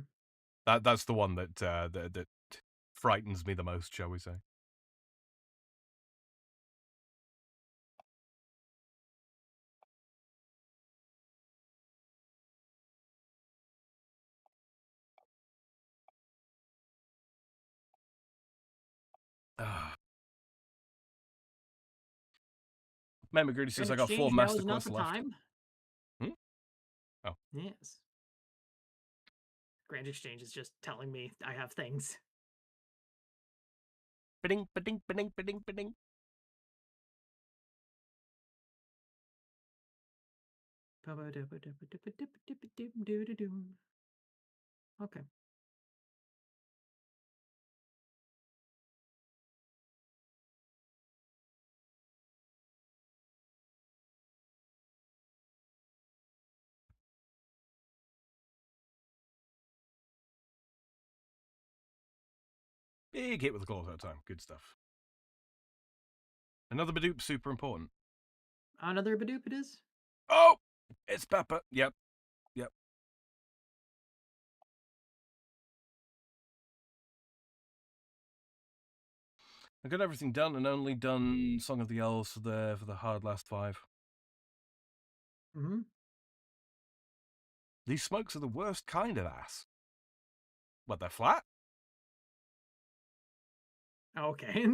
That's the one that frightens me the most, shall we say? Ah. Matt McGreedy says Grand I got 4 Exchange. Now master is not quests the left. time. Hmm? Oh. Yes. Grand Exchange is just telling me I have things. Ba-ding, ba-ding, ba-ding, ba-ding, ba-ding. Okay. Big hit with the claws that time. Good stuff. Another Badoop, super important. Another Badoop it is. Oh! It's Pepper. Yep. Yep. I got everything done and only done Song of the Elves for the hard last 5. Mm-hmm. These smokes are the worst kind of ass. What, they're flat? Okay.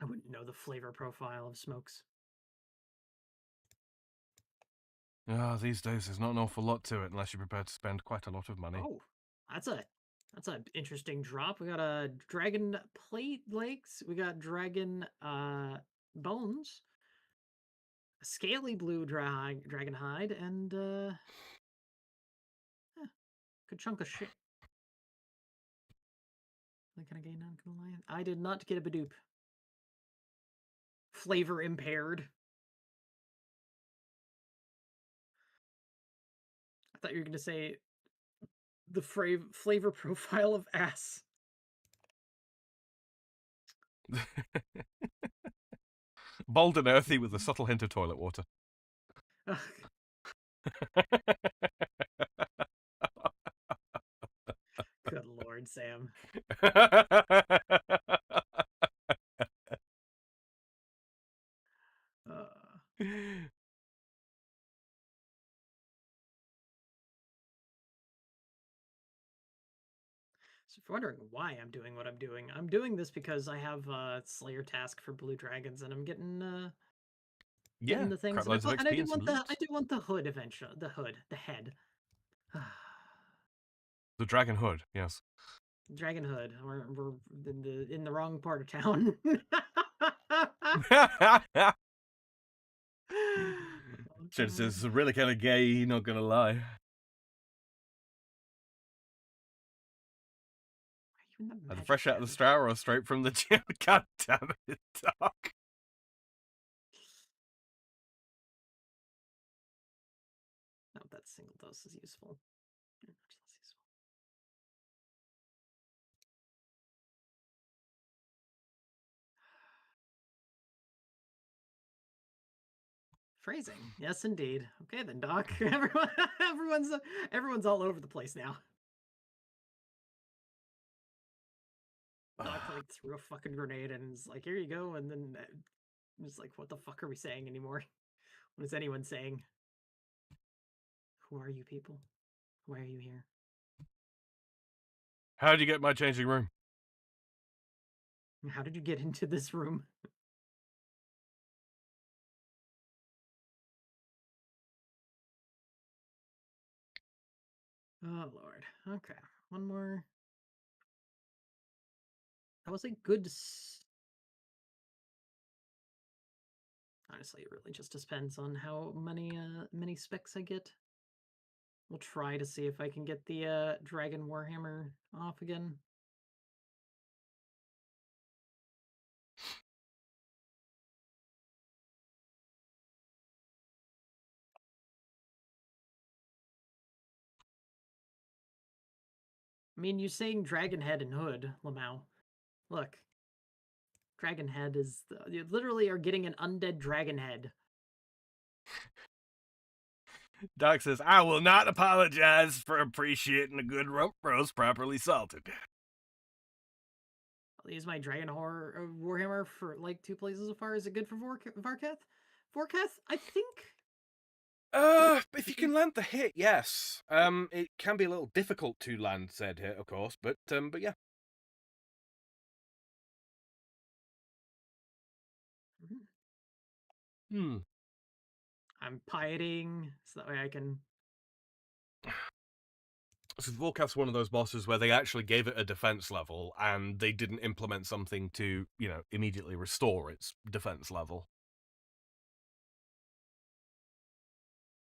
I wouldn't know the flavor profile of smokes. These days there's not an awful lot to it unless you're prepared to spend quite a lot of money. Oh, that's a That's an interesting drop. We got a dragon plate legs. We got dragon bones, a scaly blue dragon hide, and good chunk of shit. Can I gain non-gonna I did not get a Badoop. Flavor impaired. I thought you were gonna say the flavor profile of ass. Bold and earthy with a subtle hint of toilet water. Good lord, Sam. So if you're wondering why I'm doing what I'm doing this because I have a Slayer task for blue dragons, and I'm getting Yeah, the things, crap and loads of XP and some I loot. do want the hood eventually. The head. The dragon hood, yes. Dragon hood. We're in the wrong part of town. Oh, Just God. it's really kind of gay, not gonna lie. Even the Either magic fresh out of the gems. straw or straight from the gym. God damn it, Doc. No, that single dose is useful. Much less useful. Phrasing, yes, indeed. Okay, then, Doc. Everyone's all over the place now. Doc like threw a fucking grenade and is like, "Here you go," and then was like, "What the fuck are we saying anymore? What is anyone saying? Who are you people? Why are you here? How'd you get my changing room? How did you get into this room?" Oh lord. Okay, one more. That was a good. Honestly, it really just depends on how many specs I get. We'll try to see if I can get the Dragon Warhammer off again. I mean, you're saying Dragon Head and Hood, Lamau. Look, Dragon Head is you literally are getting an undead dragon head. Doc says, I will not apologize for appreciating a good rump roast properly salted. I'll use my Dragon Horror Warhammer for like 2 places so far. Is it good for Varketh? Vorketh? I think. If you can land the hit, yes. It can be a little difficult to land said hit, of course, but yeah. Hmm. I'm pieting so that way I can. So Volcath's one of those bosses where they actually gave it a defense level and they didn't implement something to, immediately restore its defense level.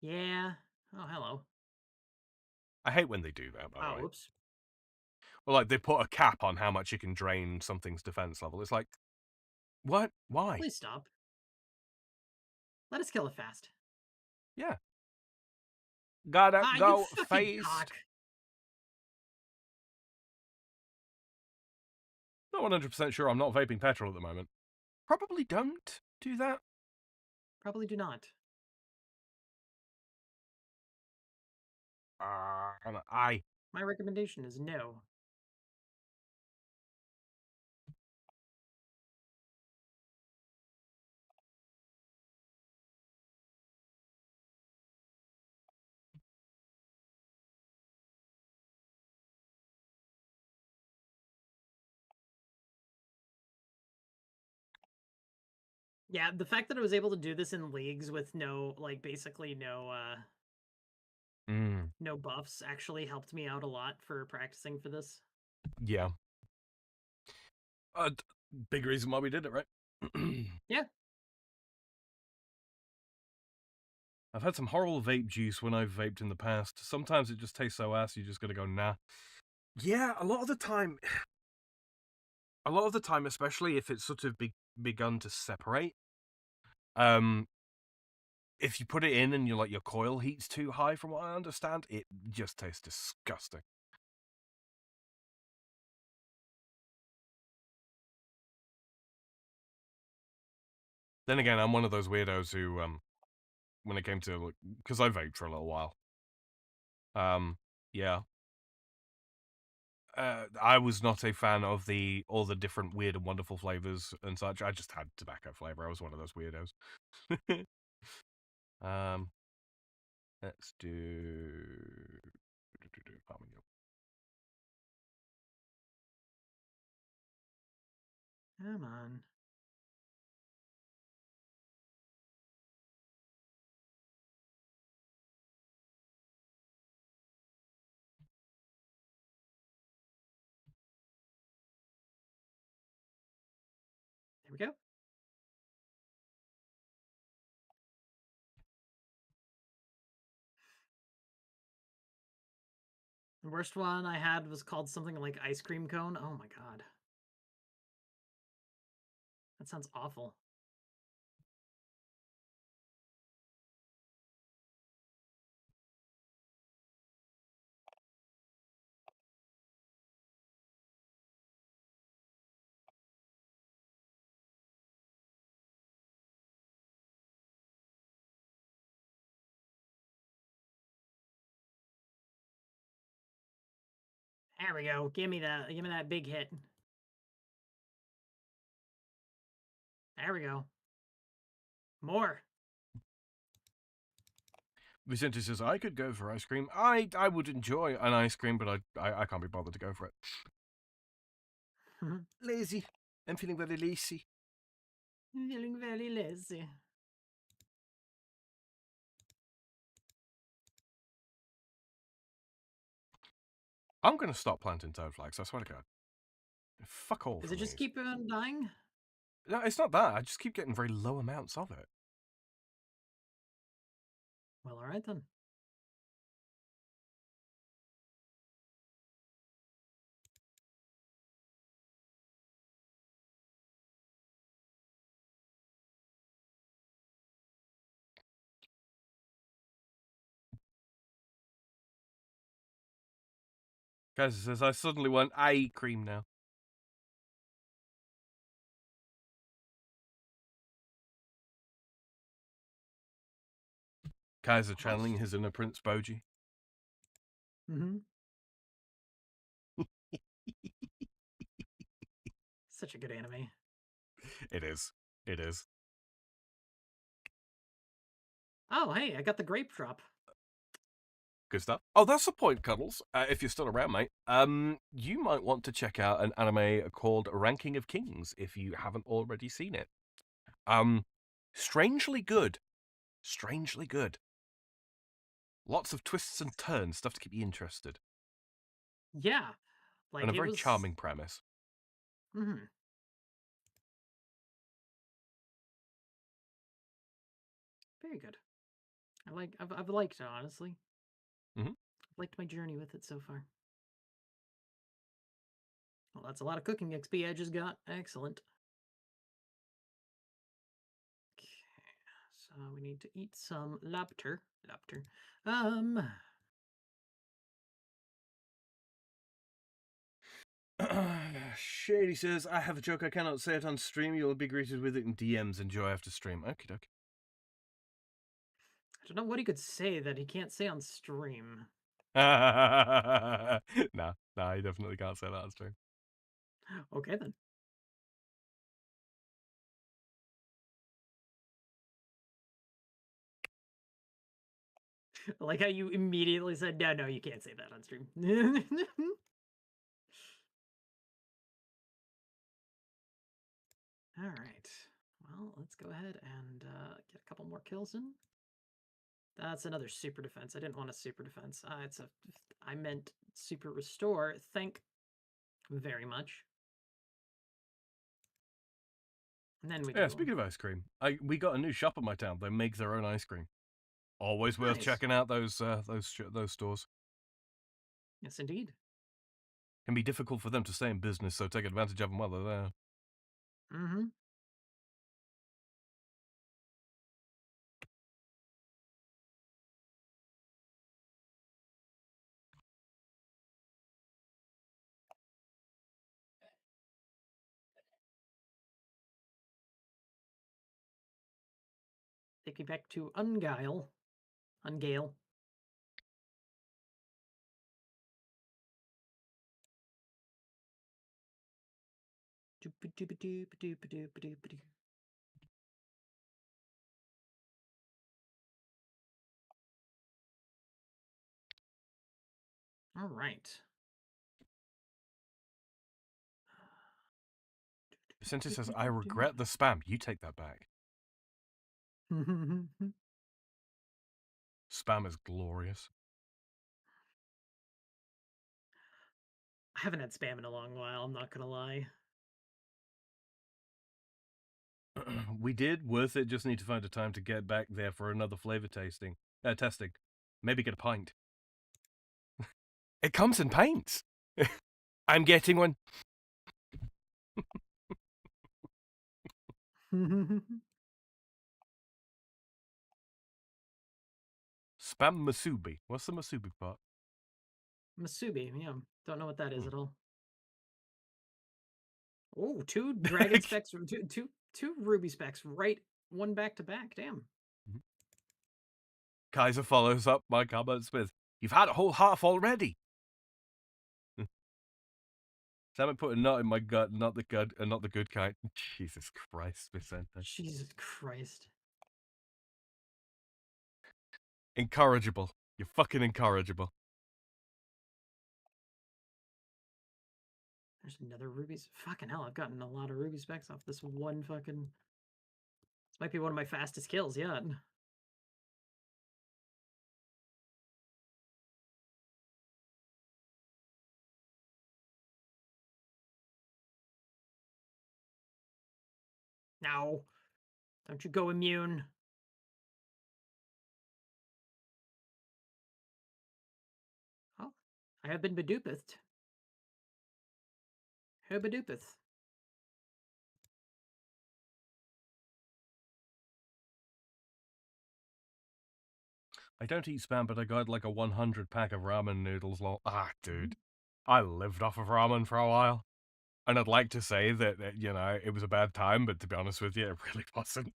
Yeah. Oh, hello. I hate when they do that, by the Oh, way. whoops. Well, like, they put a cap on how much you can drain something's defense level. It's like, what? Why? Please stop. Let us kill it fast. Yeah. Gotta Ah, you go fucking fast. cock. Not 100% sure I'm not vaping petrol at the moment. Probably don't do that. Probably do not. I. My recommendation is no. Yeah, the fact that I was able to do this in leagues with no, like, basically no buffs actually helped me out a lot for practicing for this. Yeah. Big reason why we did it, right? Yeah. I've had some horrible vape juice when I've vaped in the past. Sometimes it just tastes so ass, you just gotta go, nah. Yeah, a lot of the time, especially if it's sort of begun to separate, um, if you put it in and your coil heat's too high, from what I understand, it just tastes disgusting. Then again, I'm one of those weirdos who, when it came to, because I vaped for a little while, yeah, I was not a fan of all the different weird and wonderful flavors and such. I just had tobacco flavor. I was one of those weirdos. um, let's do Palm. Come on. There we go. The worst one I had was called something like ice cream cone. Oh my god. That sounds awful. There we go. Give me that big hit. There we go. More. Vicente says I could go for ice cream. I would enjoy an ice cream, but I can't be bothered to go for it. Lazy. I'm feeling very lazy. Feeling very lazy. I'm gonna stop planting toad flags. I swear to God. Fuck all Does from it just these. keep on dying? No, it's not that. I just keep getting very low amounts of it. Well, alright then. Guys, says I suddenly want eye cream now. Kaiser channeling his inner Prince Boji. Mm-hmm. Such a good anime. It is. It is. Oh, hey, I got the grape drop. Good stuff. Oh, that's the point, Cuddles. If you're still around, mate, you might want to check out an anime called Ranking of Kings if you haven't already seen it. Strangely good. Strangely good. Lots of twists and turns, stuff to keep you interested, Yeah, and like a it very was. charming premise. Mm-hmm. Very good. I've liked it, honestly. Mm-hmm. I've liked my journey with it so far. Well, that's a lot of cooking XP I just got. Excellent. Okay, so we need to eat some lobster. Lobster. Shady says, I have a joke, I cannot say it on stream. You'll be greeted with it in DMs. Enjoy after stream. Okie dokie. I don't know what he could say that he can't say on stream. Nah, you definitely can't say that on stream. Okay then. Like how you immediately said, no, you can't say that on stream. All right. Well, let's go ahead and get a couple more kills in. That's another super defense. I didn't want a super defense. I meant super restore. Thank Very much. And then we Yeah, do. speaking of ice cream, we got a new shop in my town. They make their own ice cream. Always worth Nice. checking out those stores. Yes, indeed. Can be difficult for them to stay in business, so take advantage of them while they're there. Mm-hmm. Take you back to Ungale. Ungale. All right. Since it says, I regret the spam, you take that back. Spam is glorious. I haven't had spam in a long while, I'm not gonna lie. We did. Worth it. Just need to find a time to get back there for another flavor testing. Maybe get a pint. It comes in pints. I'm getting one. Spam masubi. What's the masubi part? Masubi, yeah. Don't know what that is Hmm. at all. Oh, two dragon specs, two ruby specs, right? One back to back. Damn. Kaiser follows up my comments with, "You've had a whole half already." Sam put a nut in my gut, not the good kind. Jesus Christ, Vicente. Jesus Christ. Incorrigible. You're fucking incorrigible. There's another rubies. Fucking hell, I've gotten a lot of ruby specs off this one fucking. This might be one of my fastest kills yet. No. Don't you go immune. Oh, I have been bedoopeth. Herbedoopeth. I don't eat spam, but I got like a 100 pack of ramen noodles. Dude. I lived off of ramen for a while. And I'd like to say that, it was a bad time, but to be honest with you, it really wasn't.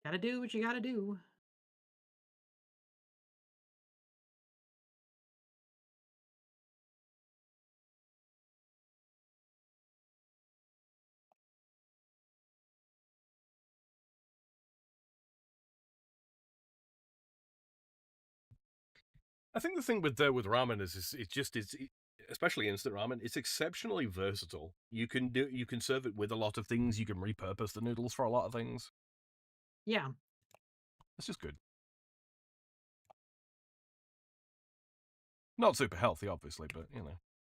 Gotta do what you gotta do. I think the thing with ramen is especially instant ramen, it's exceptionally versatile. You can serve it with a lot of things. You can repurpose the noodles for a lot of things. Yeah. That's just good. Not super healthy, obviously, but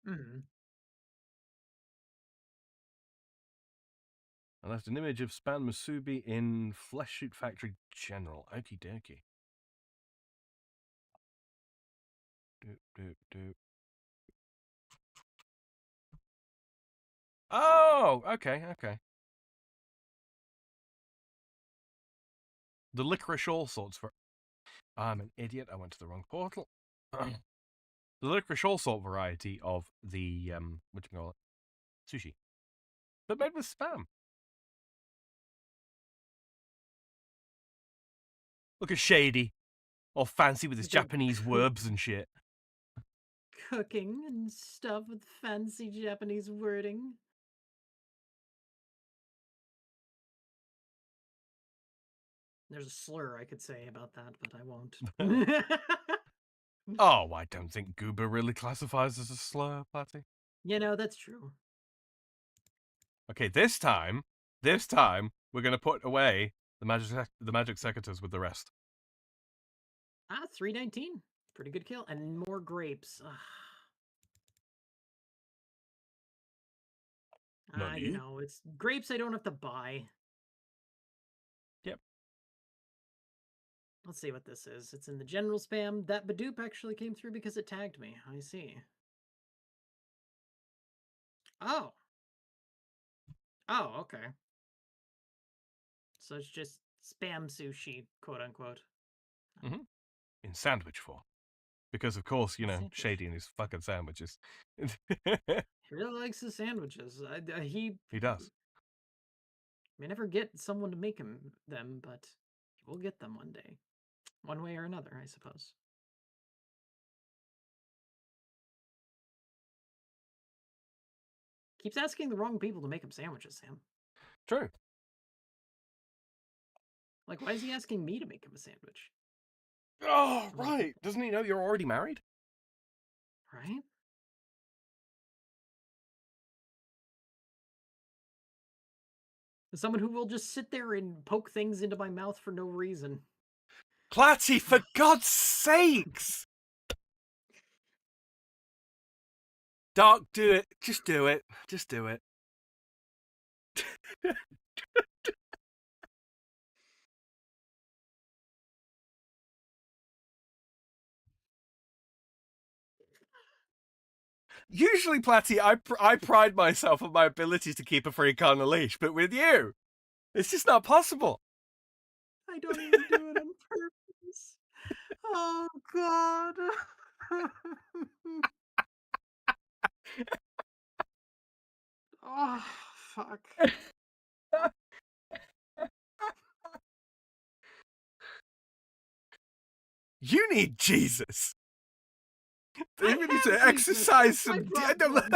Mm. I left an image of Span Masubi in Flesh Shoot Factory General. Okie dokie. Doop, doop, doop. Oh, okay. The licorice all sorts for. I'm an idiot. I went to the wrong portal. The licorice all sort variety of the what do you call it? Sushi, but made with spam. Look at Shady, all fancy with his Look at Japanese verbs and shit. cooking and stuff with fancy Japanese wording. There's a slur I could say about that, but I won't. Oh, I don't think goober really classifies as a slur, Platty. That's true. Okay, this time, we're gonna put away the magic secateurs with the rest. Ah, 319. Pretty good kill. And more grapes. Not You you? know, it's grapes I don't have to buy. Yep. Let's see what this is. It's in the general spam. That Badoop actually came through because it tagged me. I see. Oh. Oh, okay. So it's just spam sushi, quote unquote. Mm-hmm. In sandwich form. Because, of course, you know, Sandwich. Shady and his fucking sandwiches. He really likes his sandwiches. He He does. may never get someone to make him them, but he will get them one day. One way or another, I suppose. Keeps asking the wrong people to make him sandwiches, Sam. True. Like, why is he asking me to make him a sandwich? Oh, I don't get right. Doesn't he know you're already married? that. Right? Someone who will just sit there and poke things into my mouth for no reason. Platty, for God's sakes! Doc, do it. Just do it. Just do it. Usually, Platty, I pride myself on my ability to keep a freak on a leash, but with you, it's just not possible. I don't even do it on purpose. Oh, God. Oh, fuck. You need Jesus. I You need have to Jesus. exercise That's my some. problem.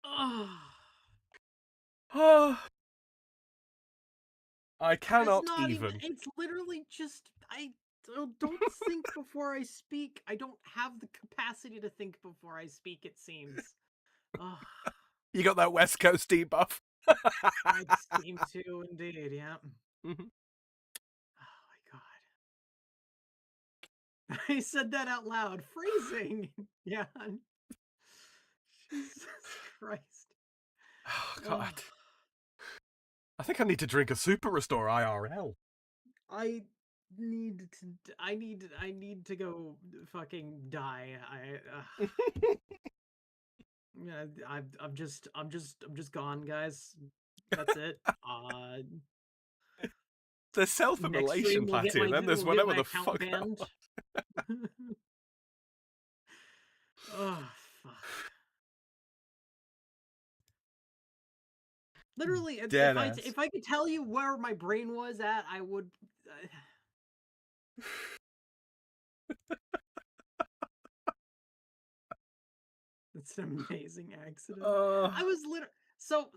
Oh. Oh, I It's cannot not even. even. It's literally just. I don't think before I speak. I don't have the capacity to think before I speak, it seems. Oh, You got that West Coast debuff. I seem to indeed, yeah. Mm-hmm. Oh my god. I said that out loud. Freezing! Yeah. Jesus Christ. Oh, Oh, God. I think I need to drink a Super Restore IRL. I I need to go fucking die. Yeah, I'm just gone, guys. That's it. The Next self-immolation, stream Platty, and then there's we'll get whatever my the account fuck that banned. was. Oh fuck. Literally, Dead ass. if I could tell you where my brain was at, I would. It's an amazing accident. Uh, I was literally so.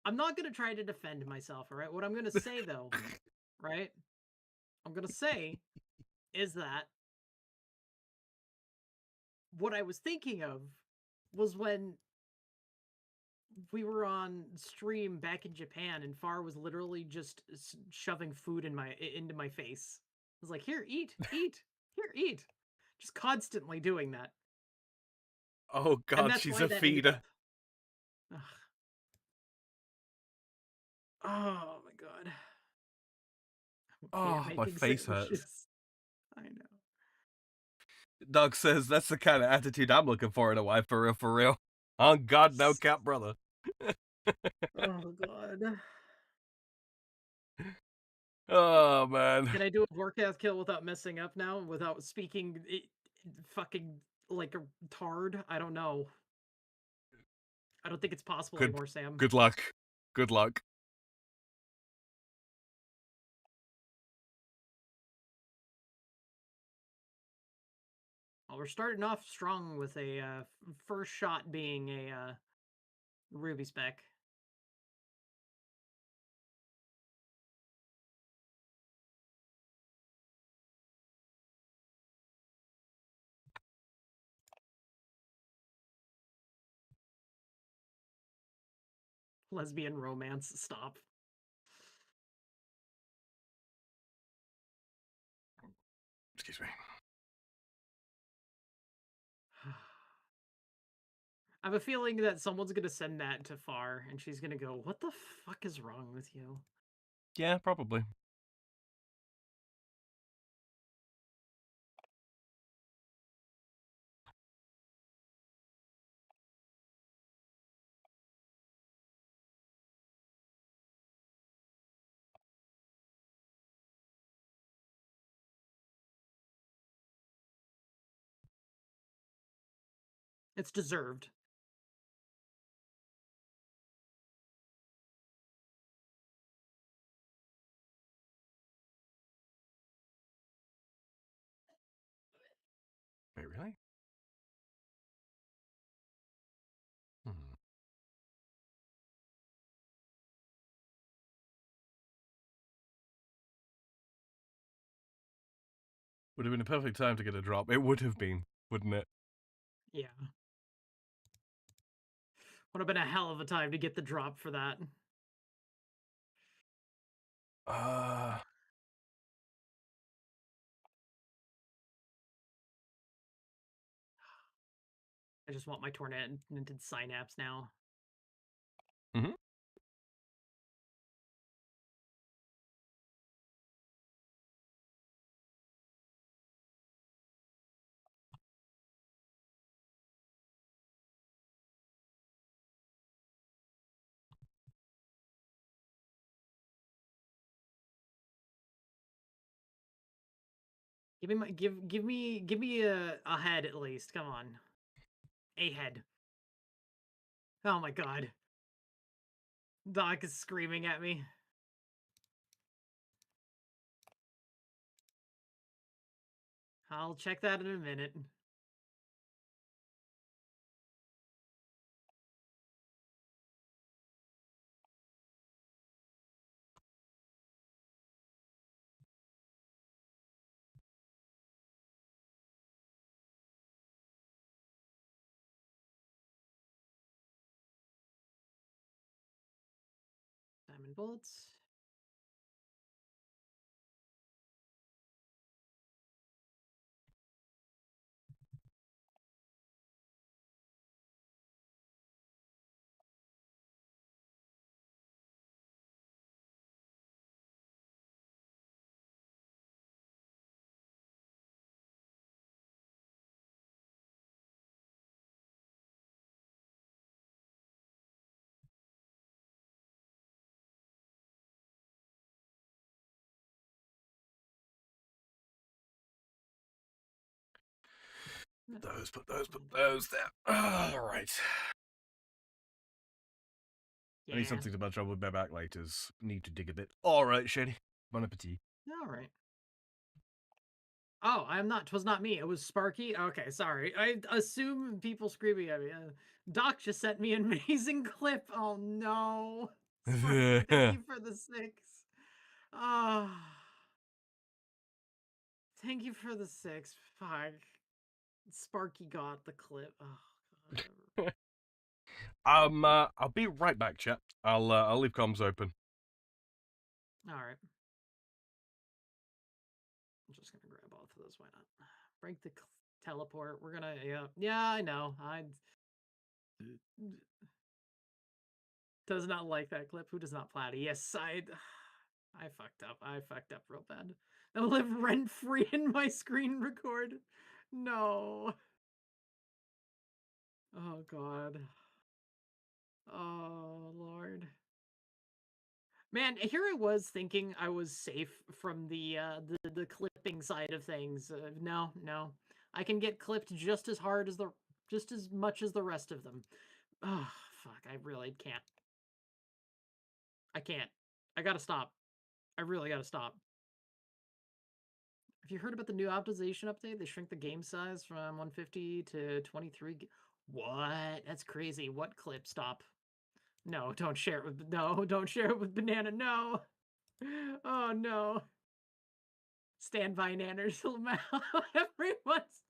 I'm not gonna try to defend myself. All right. What I'm gonna say though, right? I'm gonna say is that what I was thinking of was when we were on stream back in Japan, and Far was literally just shoving food into my face. I was like, "Here, eat, eat, here, eat," just constantly doing that, oh, and God, that's she's why a that ended feeder. up. Ugh. Oh my god, okay at Oh, my making face hurts. sandwiches. I know. Doug says that's the kind of attitude I'm looking for in a wife, for real, for real. On God, no cap, brother. Oh god. Oh, man. Can I do a forecast kill without messing up now? Without speaking fucking like a tard? I don't know. I don't think it's possible Good, anymore, Sam. good luck. Good luck. Well, we're starting off strong with a first shot being a ruby spec. Lesbian romance. Stop. Excuse me. I have a feeling that someone's gonna send that to Far, and she's gonna go, "What the fuck is wrong with you?" Yeah, probably. It's deserved. Wait, really? Hmm. Would have been a perfect time to get a drop. It would have been, wouldn't it? Yeah. Would have been a hell of a time to get the drop for that. Uh, I just want my tormented synapse now. mhm. Give me a head at least. Come on. A head. Oh my god. Doc is screaming at me. I'll check that in a minute. Diamond bullets. Put those there. All right. I need Yeah. something to match up with my backlighters. Need to dig a bit. All right, Shady. Bon appetit. All right. Oh, I'm not. 'Twas not me. It was Sparky. Okay, sorry. I assume people screaming at me. Doc just sent me an amazing clip. Oh no, Sparky, thank you for the 6. Oh, thank you for the 6. Fuck. Sparky got the clip. Oh god. I'll be right back, chat. I'll leave comms open. All right. I'm just gonna grab both of those. Why not? Break the teleport. We're gonna. Yeah. I know. I does not like that clip. Who does not, Platty? Yes, I fucked up. I fucked up real bad. I live rent free in my screen record. No. Oh god. Oh lord. Man, here I was thinking I was safe from the clipping side of things. No, no. I can get clipped just as hard as just as much as the rest of them. Oh, fuck. I really can't. I can't. I gotta stop. I really gotta stop. Have you heard about the new optimization update? They shrink the game size from 150 to 23. What? That's crazy. What clip? Stop. No, don't share it with no, don't share it with Banana. No. Oh no. Stand by Nanners. Everyone's.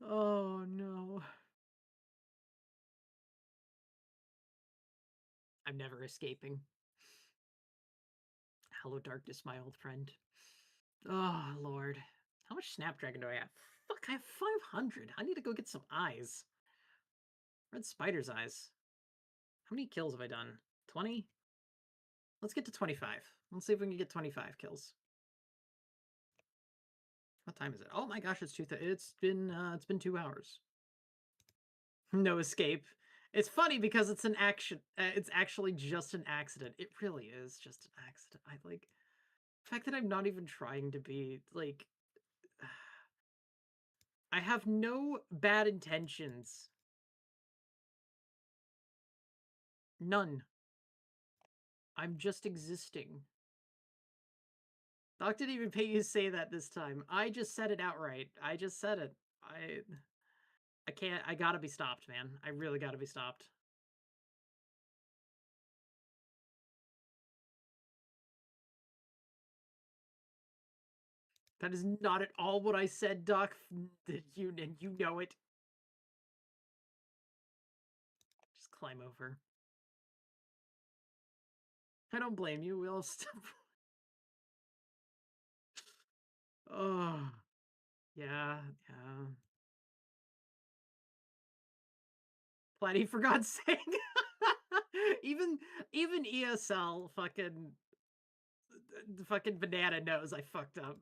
Oh no. I'm never escaping. Hello, darkness, my old friend. Oh, Lord. How much Snapdragon do I have? Fuck, I have 500. I need to go get some eyes. Red spider's eyes. How many kills have I done? 20? Let's get to 25. Let's see if we can get 25 kills. What time is it? Oh my gosh, it's it's been 2 hours. No escape. It's funny because it's an action. It's actually just an accident. It really is just an accident. I like the fact that I'm not even trying to be like. I have no bad intentions. None. I'm just existing. Doc didn't even pay you to say that this time. I just said it outright. I just said it. I can't. I gotta be stopped, man. I really gotta be stopped. That is not at all what I said, Doc. And you know it. Just climb over. I don't blame you. We'll stop. Oh, yeah, yeah. Platty, for God's sake. even even ESL fucking banana knows I fucked up.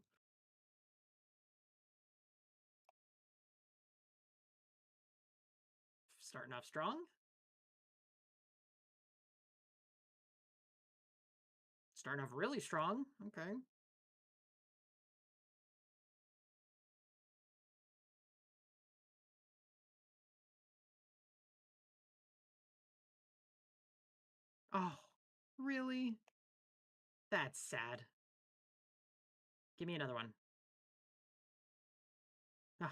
Starting off strong. Starting off really strong. Okay. Oh, really? That's sad. Give me another one. Ugh.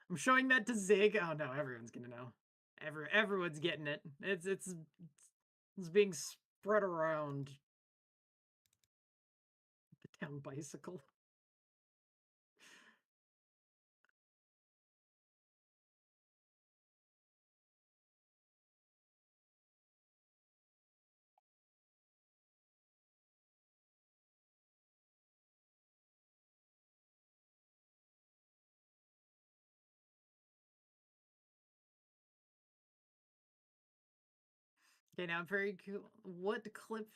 I'm showing that to Zig. Oh no, everyone's gonna know. Everyone's getting it. It's being spread around. The town bicycle. Okay, now I'm very cool. What clip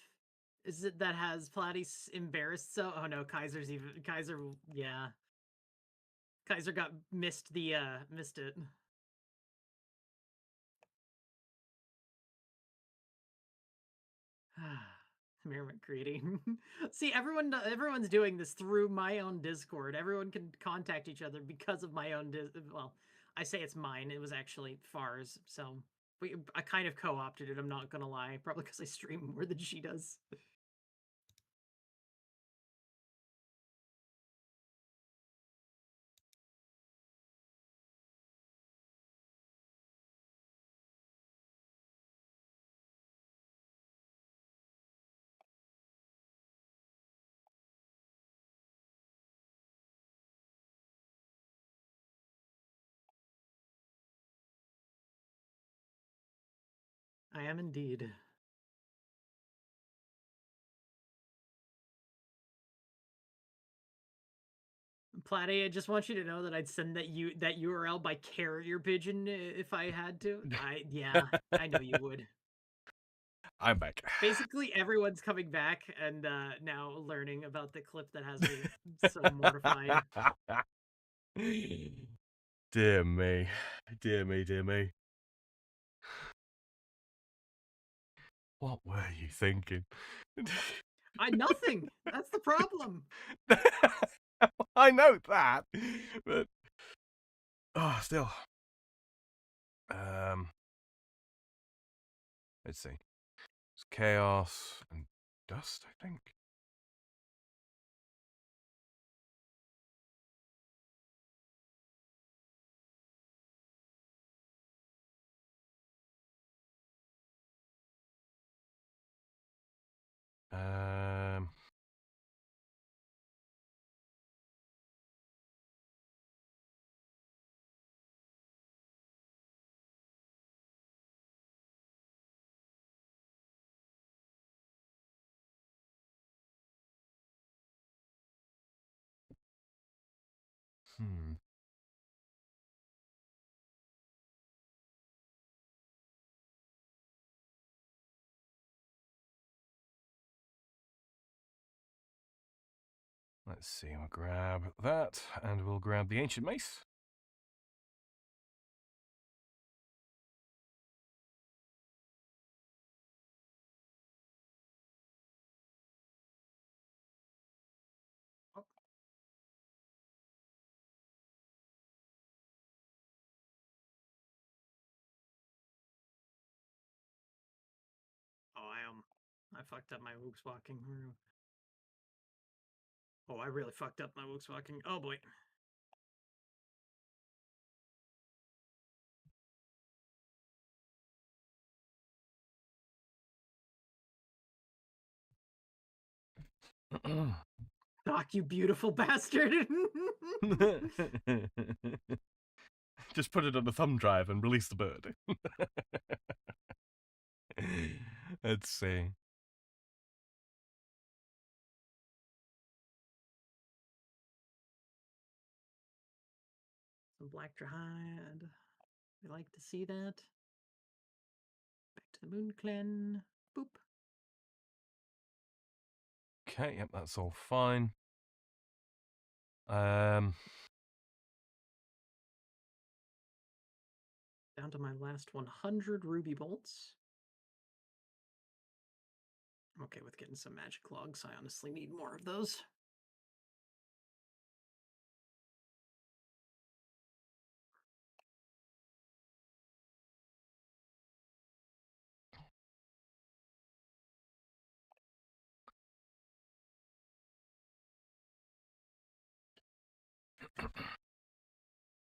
is it that has Platty embarrassed? So, oh no, Kaiser. Yeah, Kaiser got missed it. Merriment creating. See, everyone's doing this through my own Discord. Everyone can contact each other because of my own. Well, I say it's mine. It was actually Far's. So I kind of co-opted it. I'm not gonna lie. Probably because I stream more than she does. I am indeed. Platty, I just want you to know that I'd send that URL by carrier pigeon if I had to. Yeah, I know you would. I'm back. Basically, everyone's coming back and now learning about the clip that has me so mortified. Dear me. Dear me, dear me. What were you thinking? Nothing. That's the problem. I know that, but still. Let's see. It's chaos and dust, I think. Um, Hmm. Let's see, we'll grab that, and we'll grab the ancient mace. Oh, I fucked up my Wooks walking. Oh, I really fucked up my Wooks walking. Oh boy. Doc, you beautiful bastard. Just put it on a thumb drive and release the bird. Let's see. Some black Dryad. We like to see that. Back to the Moon Clan. Boop. Okay, yep, that's all fine. Um, Down to my last 100 ruby bolts. I'm okay with getting some magic logs. I honestly need more of those.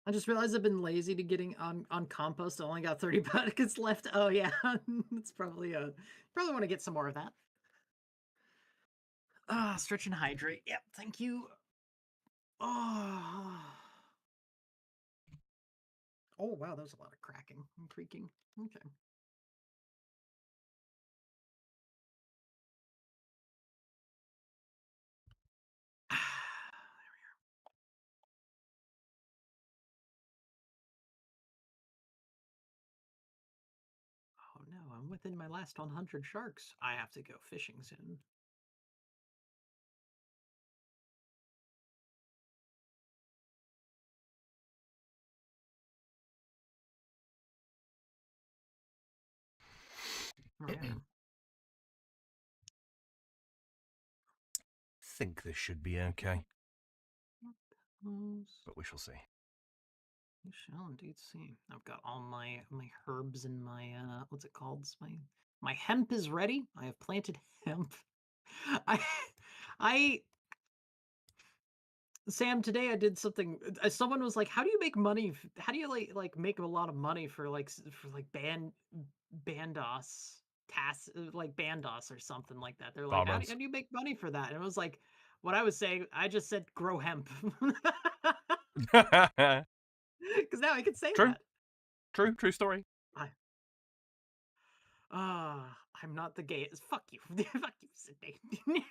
I just realized I've been lazy to getting on compost. I only got 30 buckets left. Oh yeah, it's probably probably want to get some more of that. Ah, stretch and hydrate. Yep, thank you. Oh, oh wow, there's a lot of cracking and creaking. Okay. Oh no, I'm within my last 100 sharks. I have to go fishing soon. Oh yeah. think this should be okay, but we shall see. We shall indeed see. I've got all my herbs and my what's it called? My hemp is ready. I have planted hemp. I I Sam, today I did something. Someone was like, "How do you make money? How do you like make a lot of money for for like bandos tasks like bandos or something like that?" They're like, Farmers. how do you make money for that?" And it was like, what I was saying. I just said grow hemp because now I can say True, that. true story. I, I'm not the gayest. Fuck you, fuck you, Sydney.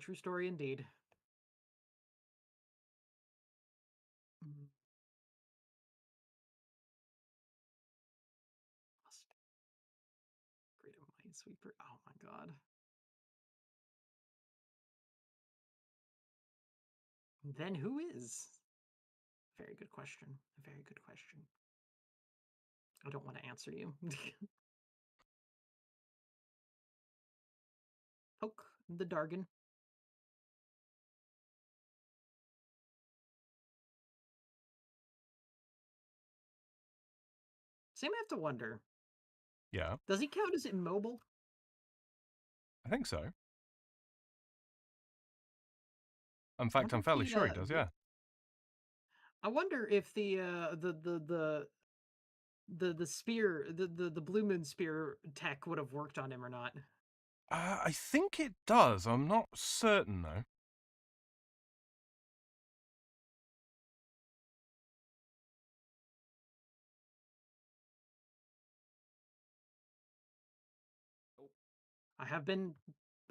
True story indeed. Mm, must create a minesweeper. Oh my god. Then who is? Very good question. A very good question. I don't want to answer you. Poke the Dargan. Sam, I have to wonder. Yeah, Does he count as immobile? I think so. In I fact, wonder I'm if fairly sure he does, yeah. I wonder if the spear the blue moon spear tech would have worked on him or not. I think it does. I'm not certain, though. I have been.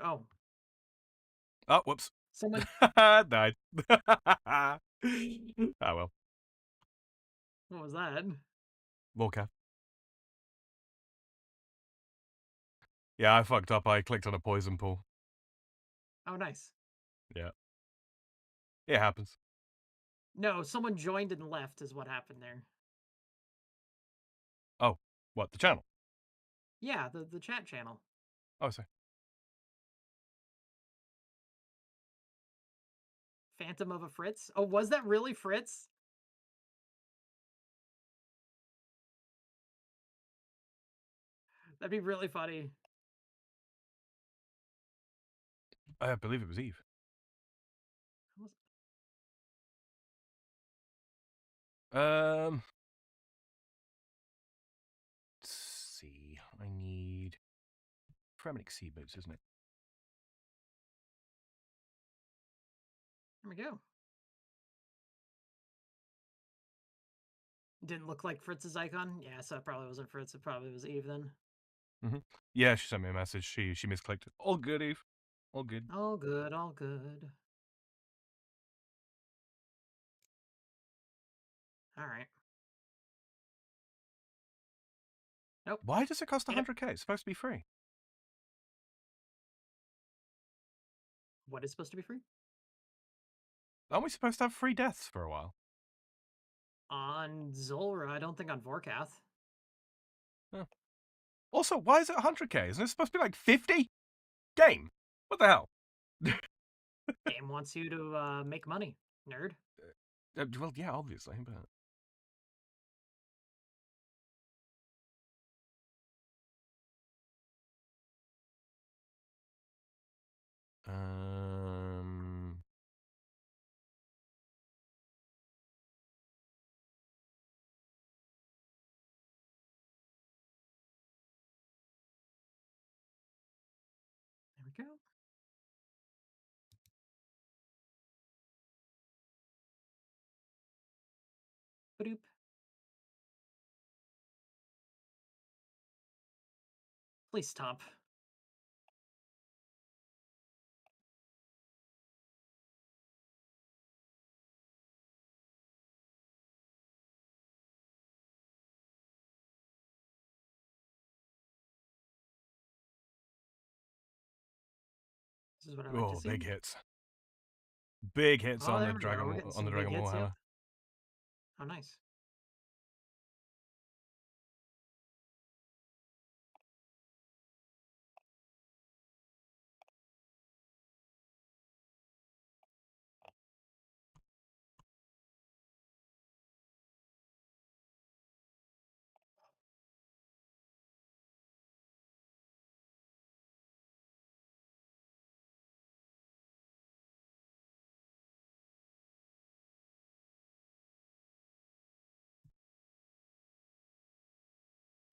Oh, Oh, whoops. Someone. Died. Ah, well. What was that? Volcat. Yeah, I fucked up. I clicked on a poison pool. Oh, nice. Yeah. It happens. No, someone joined and left is what happened there. Oh, what? The channel? Yeah, the chat channel. Oh, sorry. Phantom of a Fritz. Oh, was that really Fritz? That'd be really funny. I believe it was Eve. Um, let's see. I need Fremenic sea boots, isn't it? There we go. Didn't look like Fritz's icon. Yeah, so it probably wasn't Fritz. It probably was Eve then. Yeah, she sent me a message. She misclicked it. All good, Eve. All good. All good, all good. All right. Nope. Why does it cost Yep. 100k? It's supposed to be free. What is supposed to be free? Aren't we supposed to have free deaths for a while? On Zulra, I don't think on Vorkath. Huh. Also, why is it 100k? Isn't it supposed to be like 50? Game. What the hell? Game wants you to make money, nerd. Well, yeah, obviously, but um, There we go. Badoop. Please stop. This is what I like to oh, big see. hits. Big hits Oh, on there we go. We're getting On the some big Dragon hits. Yep. Warhammer. Oh, nice.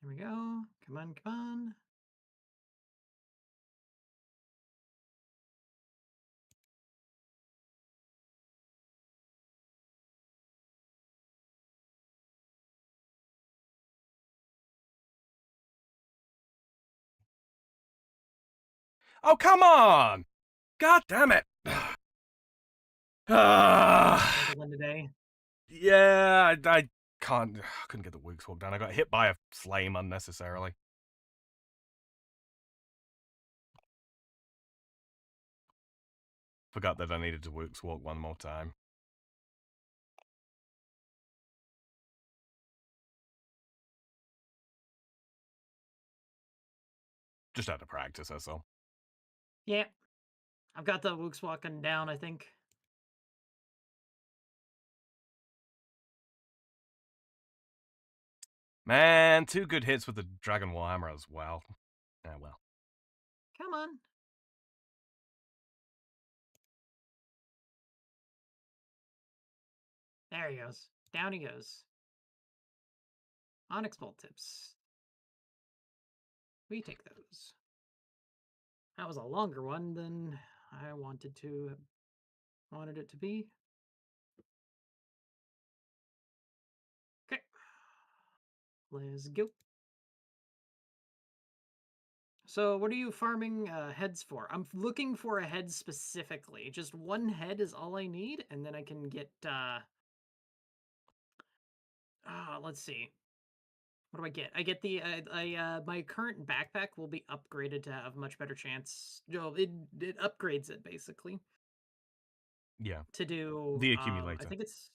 There we go. Come on, come on. Oh, come on! God damn it! Ah, Ankle in today. yeah, I couldn't get the Woogs Walk down. I got hit by a flame unnecessarily. Forgot that I needed to Woogs Walk one more time. Just out of practice, that's all. Yeah. I've got the Wooks walking down, I think. Man, 2 good hits with the Dragon Warhammer as well. Ah, well. Come on. There he goes. Down he goes. Onyx Bolt tips. We take those. That was a longer one than I wanted it to be. Okay. Let's go. So what are you farming heads for? I'm looking for a head specifically. Just one head is all I need, and then I can get let's see. What do I get? I get the my current backpack will be upgraded to have much better chance. No, it upgrades it basically Yeah, to do the I accumulator. think it's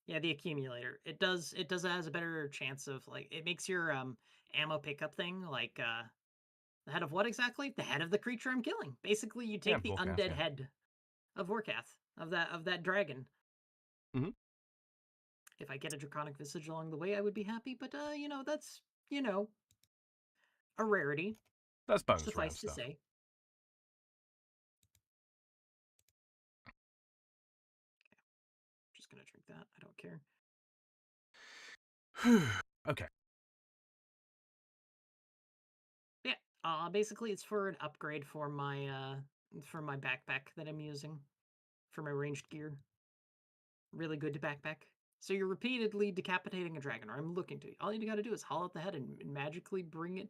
yeah, the accumulator. It does has a better chance of like it makes your ammo pickup thing like the head of what exactly? The head of the creature I'm killing. Basically, you Yeah, take the Volcath, undead yeah. head of Vorkath, of that dragon. Mhm. If I get a draconic visage along the way, I would be happy, but that's, you know, a rarity, That's bonus round suffice to stuff. say. Just gonna drink that. I don't care. Okay. Yeah. Basically it's for an upgrade for my backpack that I'm using for my ranged gear. Really good backpack. So you're repeatedly decapitating a dragon, or I'm looking to. All you gotta do is haul out the head and magically bring it.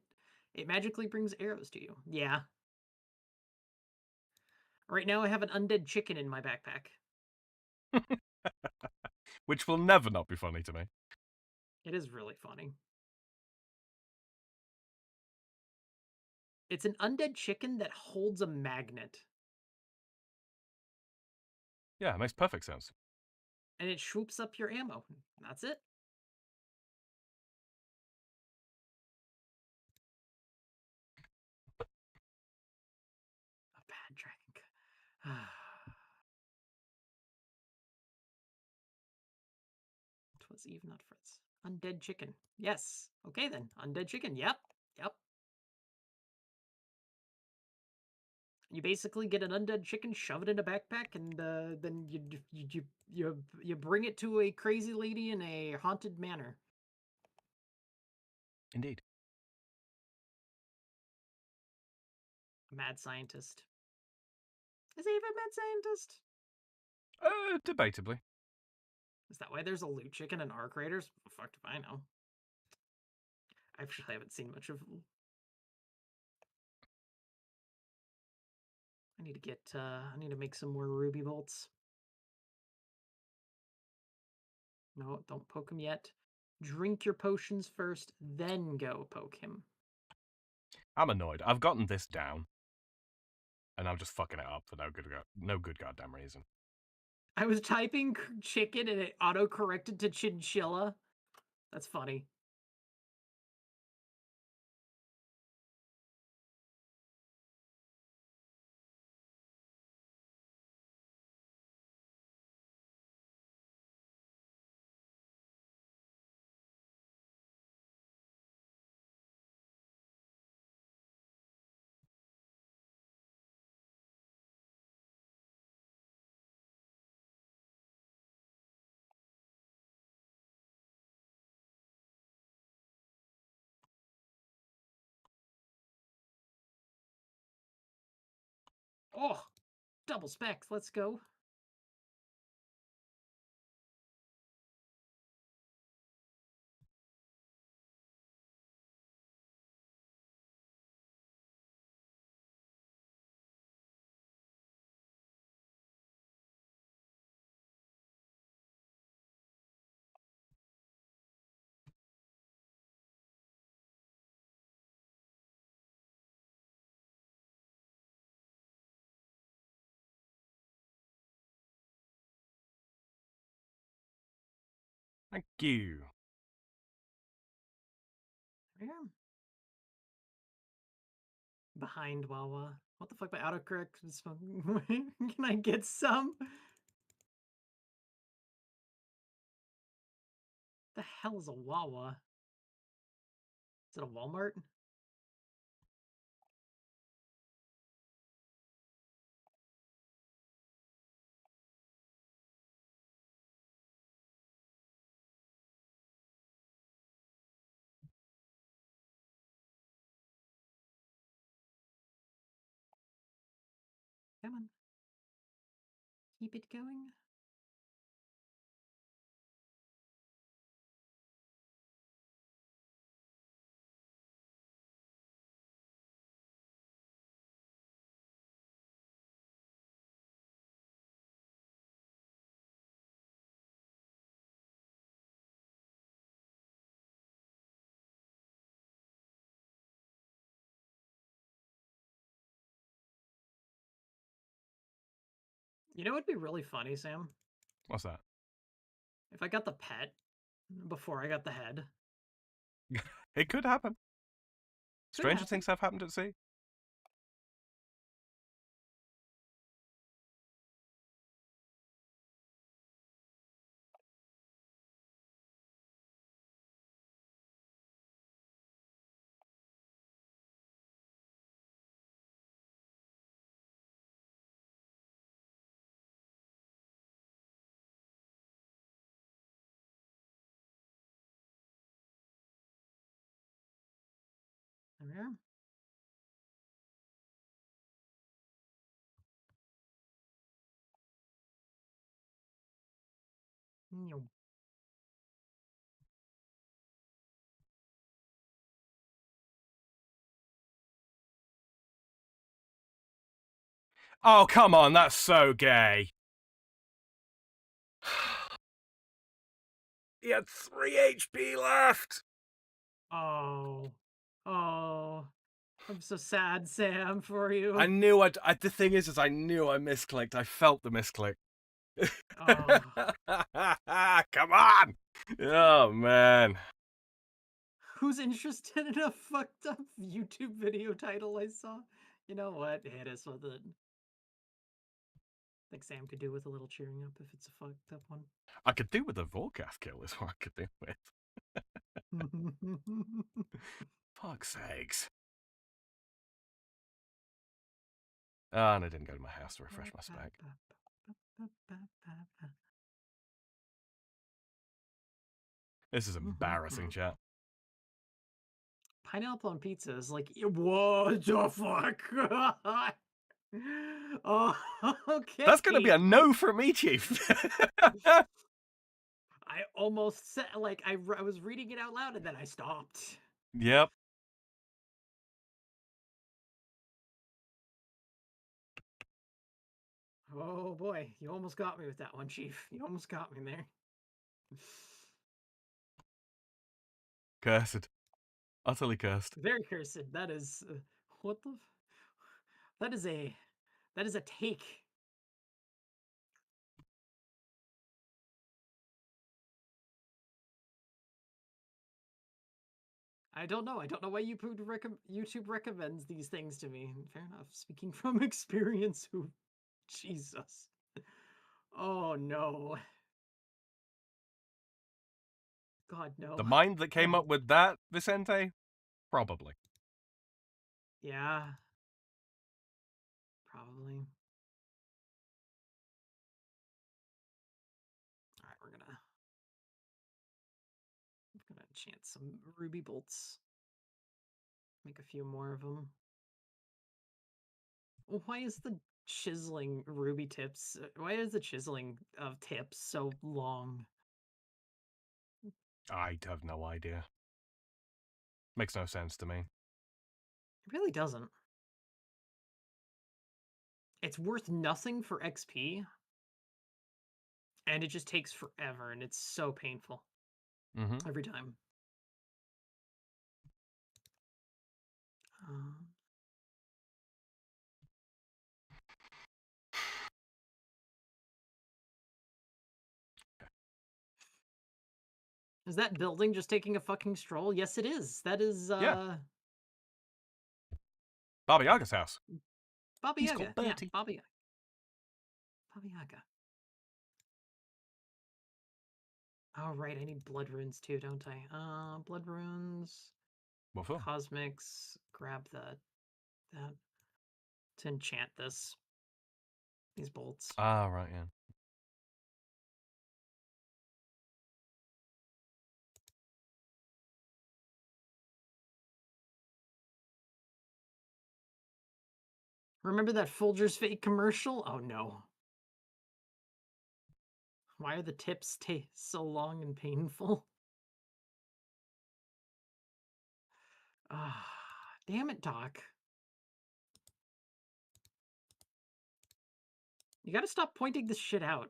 It magically brings arrows to you. Yeah. Right now I have an undead chicken in my backpack. Which will never not be funny to me. It is really funny. It's an undead chicken that holds a magnet, Yeah, it makes perfect sense. and it swoops up your ammo. That's it. A bad dragon. 'Twas Eve, not Fritz. Undead chicken. Yes. Okay then. Undead chicken. Yep. Yep. You basically get an undead chicken, shove it in a backpack, and then you bring it to a crazy lady in a haunted manor. Indeed. A mad scientist. Is he even a mad scientist? Debatably. Is that why there's a loot chicken in Arc Raiders? Fuck if I know. I actually haven't seen much of. I need to get. I need to make some more ruby bolts. No, don't poke him yet. Drink your potions first, then go poke him. I'm annoyed. I've gotten this down, and I'm just fucking it up for no good goddamn reason. I was typing chicken and it auto corrected to chinchilla. That's funny. Oh, double specs. Let's go. Thank you. Yeah. Behind Wawa. What the fuck? My autocorrect is Can I get some? The hell is a Wawa? Is it a Walmart? Come on. Keep it going. You know what'd be really funny, Sam? What's that? If I got the pet before I got the head. It could happen. Could Stranger happen. things have happened at sea. There we are. Meow. Oh, come on, that's so gay. He had 3 HP left. Oh. Oh. I'm so sad, Sam, for I you. knew the thing is I knew I misclicked. I felt the misclick. Oh. Come on. Oh, man. Who's interested in a fucked up YouTube video title I saw? You know what? Hit us with it. I think Sam could do with a little cheering up if it's a fucked up one. I could do with a Volcath kill is what I could do with. Fuck's sakes. Oh, and I didn't go to my house to refresh my spec. This is embarrassing, chat. Pineapple on pizza is like, what the fuck? Oh, okay. That's going to be a no from me, Chief. I almost said, like, I was reading it out loud and then I stopped. Yep. Oh boy, you almost got me with that one, Chief. You almost got me there. Cursed. Utterly cursed. Very cursed. That is what the? That is a take. I don't know. I don't know why YouTube recommends these things to me. Fair enough. Speaking from experience, who, Jesus. Oh no. God no. The mind that came No. up with that, Vicente? Probably. Yeah. Probably. All right, we're gonna enchant some ruby bolts. Make a few more of them. Why is the chiseling ruby tips? Why is the chiseling of tips so long? I have no idea. Makes no sense to me. It really doesn't. It's worth nothing for XP, and it just takes forever, and it's so painful every time. Is that building just taking a fucking stroll? Yes, it is. That is, Yeah. Baba Yaga's house. Baba He's Yaga. called Bertie. Yeah, Baba Yaga. Baba Yaga. Oh, right, I need blood runes too, don't I? Blood runes. What for? Cosmics. Grab that to enchant these bolts. Ah, right, yeah. Remember that Folgers fake commercial? Oh no. Why are the tips so long and painful? Ah, damn it, Doc. You gotta stop pointing this shit out.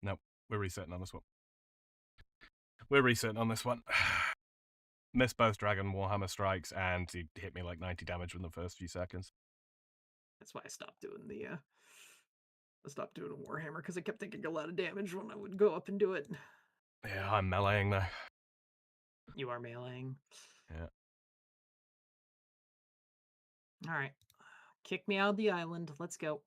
Nope. We're resetting on this one. We're resetting on this one. missed both Dragon Warhammer strikes, and he hit me like 90 damage within the first few seconds. That's why I stopped doing the I stopped doing a Warhammer because I kept taking a lot of damage when I would go up and do it. Yeah, I'm meleeing now. You are meleeing. Yeah. All right. Kick me out of the island. Let's go.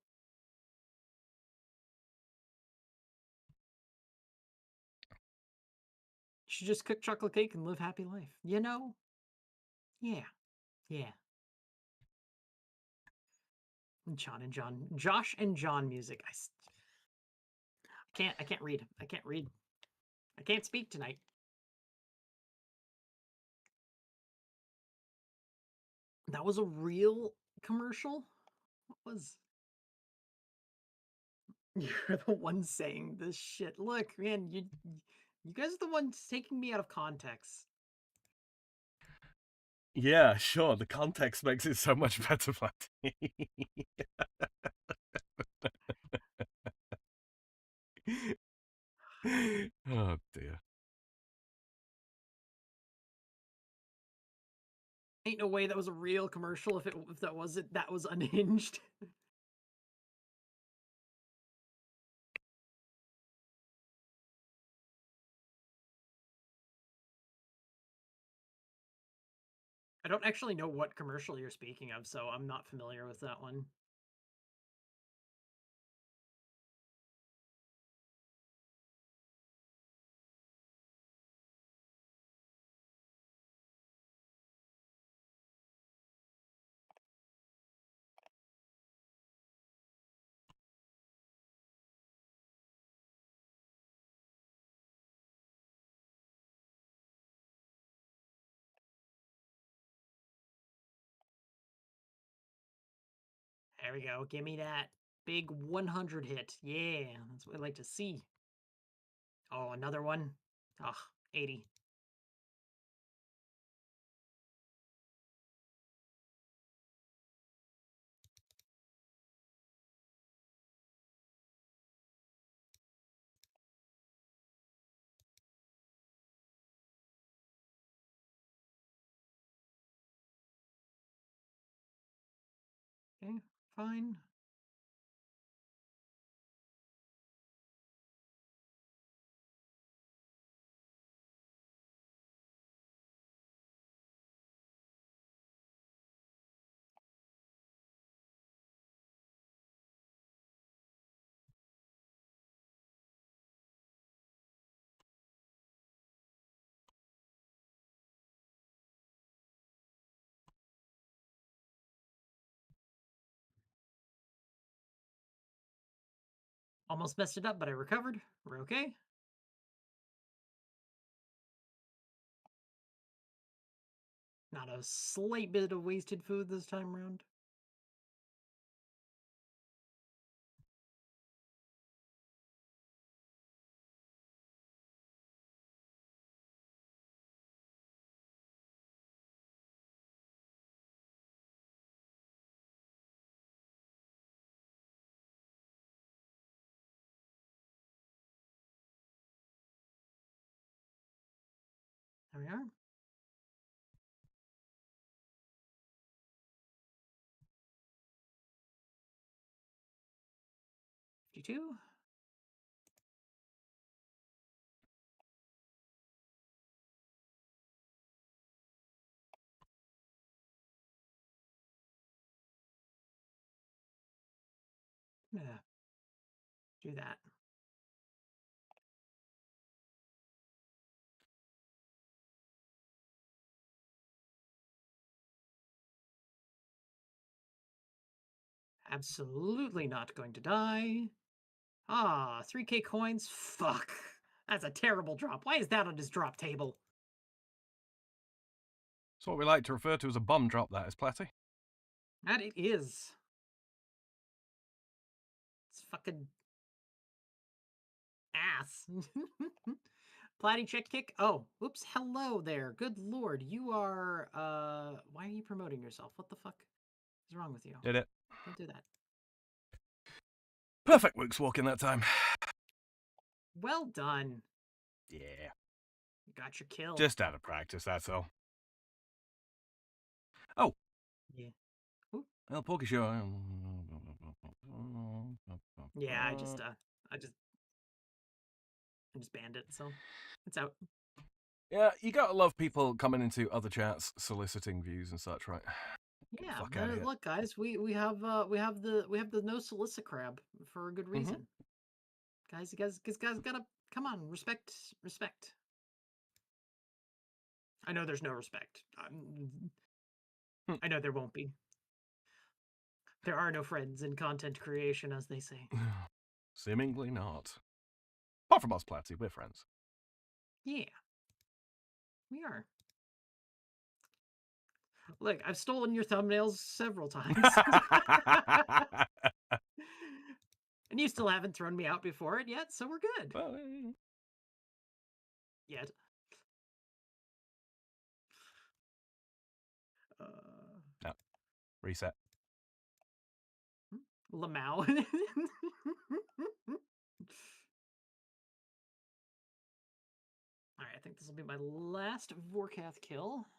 You should just cook chocolate cake and live happy life. You know? Yeah. Yeah. John and John. Josh and John music. I can't read. I can't read. I can't speak tonight. That was a real commercial? What was... You're the one saying this shit. Look, man, you guys are the ones taking me out of context. Yeah, sure. The context makes it so much better, Platty. Oh dear. Ain't no way that was a real commercial if that wasn't, that was unhinged. I don't actually know what commercial you're speaking of, so I'm not familiar with that one. There we go. Give me that big 100 hit. Yeah, that's what I like to see. Oh, another one. Oh, 80. Okay, fine. Almost messed it up, but I recovered. We're okay. Not a slight bit of wasted food this time around. There we are. 52. Yeah. Do that. Absolutely not going to die. Ah, 3k coins? Fuck. That's a terrible drop. Why is that on his drop table? It's what we like to refer to as a bum drop, that is, Platty. That it is. It's fucking ass. Platty check kick. Oh, oops. Hello there. Good lord. You are, why are you promoting yourself? What the fuck is wrong with you? Did it. Don't do that. Perfect Luke's walking that time. Well done. Yeah. You got your kill. Just out of practice, that's all. Well, Porky Show. Yeah, I just banned it, so it's out. Yeah, you gotta love people coming into other chats soliciting views and such, right? Get the Yeah, fuck out of here. look, guys, we have the no solicit crab for a good Mm-hmm. reason. Guys gotta come on, respect. I know there's no respect. I know there won't be. There are no friends in content creation, as they say. Seemingly not. Apart from us, Platty, we're friends. Yeah, we are. Look, I've stolen your thumbnails several times. And you still haven't thrown me out before it yet, so we're good. Well, Yet. no. Reset. Lamau. Alright, I think this will be my last Vorkath kill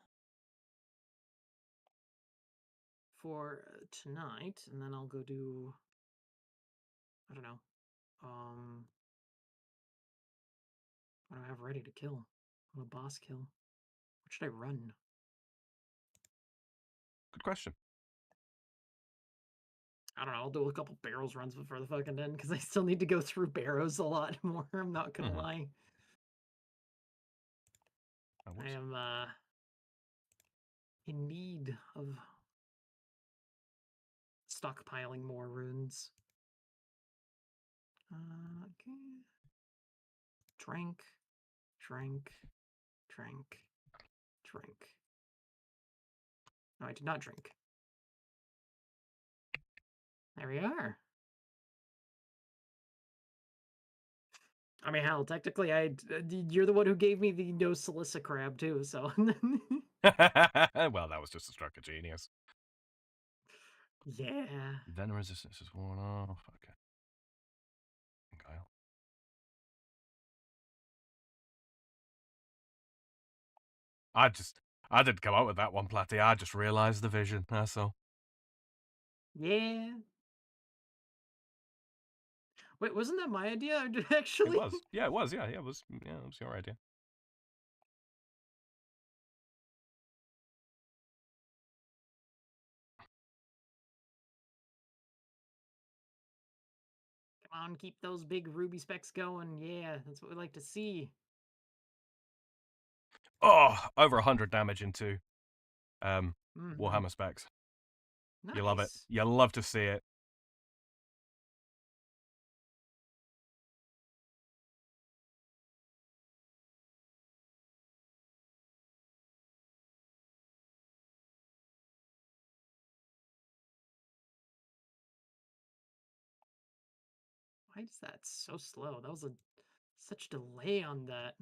for tonight, and then I'll go do, I don't know, what do I have ready to kill? A boss kill. What should I run? Good question. I don't know, I'll do a couple barrels runs before the fucking end, because I still need to go through barrows a lot more, I'm not gonna lie. I am, in need of stockpiling more runes. Okay. Drank. No, I did not drink. There we are. I mean, hell, technically, you're the one who gave me the no solicit crab too, so. Well, that was just a stroke of genius. Yeah. Venom resistance is worn off. Okay. Kyle. I didn't come up with that one, Platty. I just realised the vision. That's all. Yeah. Wait, wasn't that my idea, It actually? was. Yeah, it was. Yeah, it was. Yeah, it was your idea. Come on, keep those big ruby specs going. Yeah, that's what we like to see. Oh, over 100 damage into Mm-hmm. Warhammer specs. You love it. Nice. You love to see it. Why is that so slow? That was such delay on that.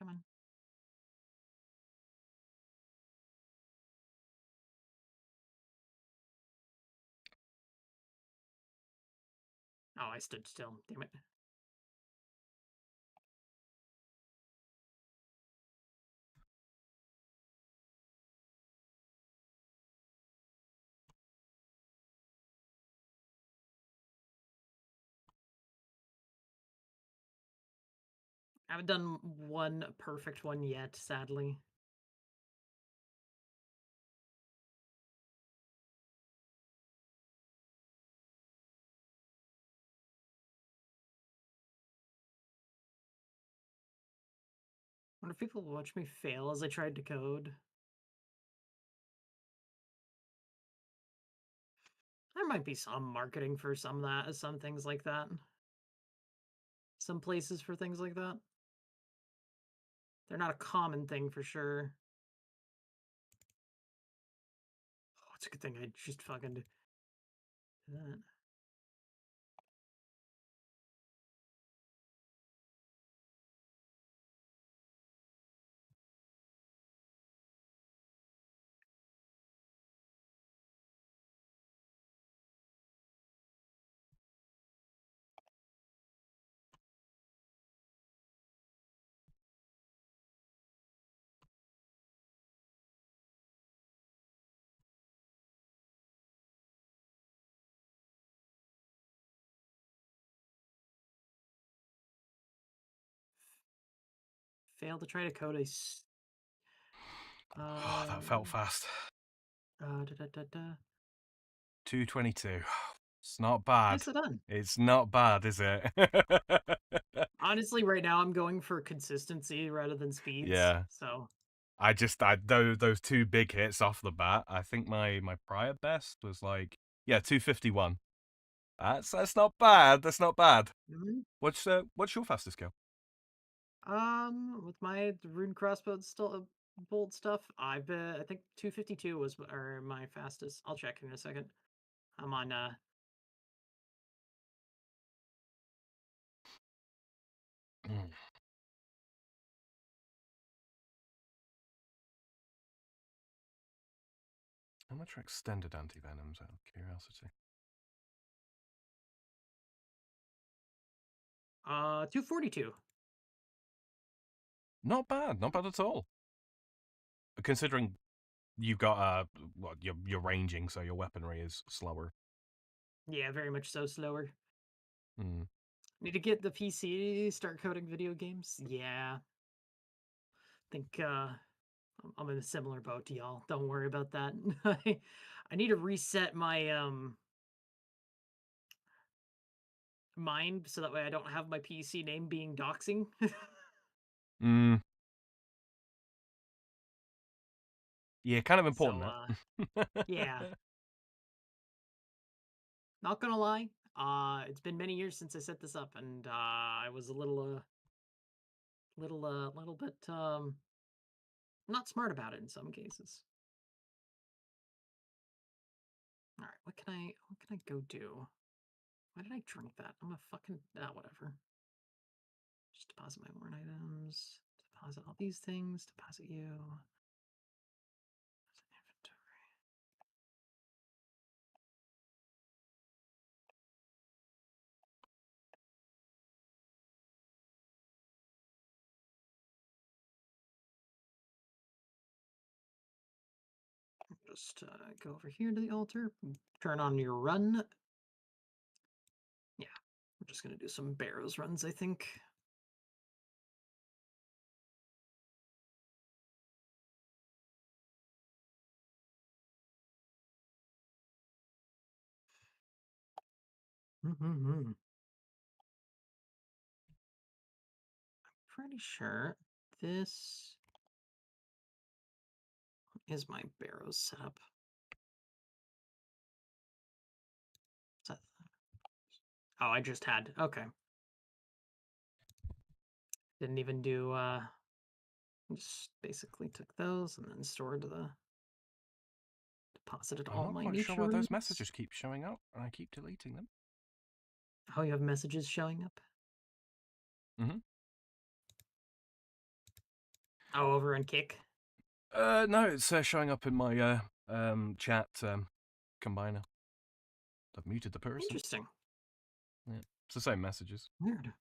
Come on. Oh, I stood still. Damn it. I haven't done one perfect one yet, sadly. I wonder if people watch me fail as I tried to code. There might be some marketing for some things like that. Some places for things like that. They're not a common thing for sure. Oh, it's a good thing I just fucking did that. Failed to try to code a. Oh, that felt fast. Da, da, da, da. 222. It's not bad. Nicely done. It's not bad, is it? Honestly, right now I'm going for consistency rather than speeds. Yeah. So Those two big hits off the bat. I think my prior best was like 251. That's not bad. That's not bad. mhm. What's your fastest kill? With my rune crossbow still bolt stuff, I think 252 was my fastest. I'll check in a second. I'm on Mm. How much are extended anti-venoms out of curiosity? 242. Not bad, not bad at all. Considering you've got you're ranging, so your weaponry is slower. Yeah, very much so slower. Mm. Need to get the PC, start coding video games. Yeah. Think I'm in a similar boat to y'all. Don't worry about that. I need to reset my mind so that way I don't have my PC name being doxing. Mm. Yeah, kind of important So that. yeah. Not gonna lie. It's been many years since I set this up, and I was a little bit not smart about it in some cases. All right, what can I go do? Why did I drink that? I'm a fucking whatever. Just deposit my worn items. Deposit all these things. Deposit you. Inventory. Just go over here to the altar. Turn on your run. Yeah, we're just gonna do some barrows runs, I think. I'm pretty sure this is my barrows setup. Is that... Oh, I just had. Okay. Didn't even do just basically took those and then stored deposited I'm all not my quite sure nature why those roots. messages keep showing up, and I keep deleting them. Oh, you have messages showing up? Mm-hmm. Oh, over on Kick. No, it's showing up in my chat combiner. I've muted the person. Interesting. Yeah, it's the same messages. Weird.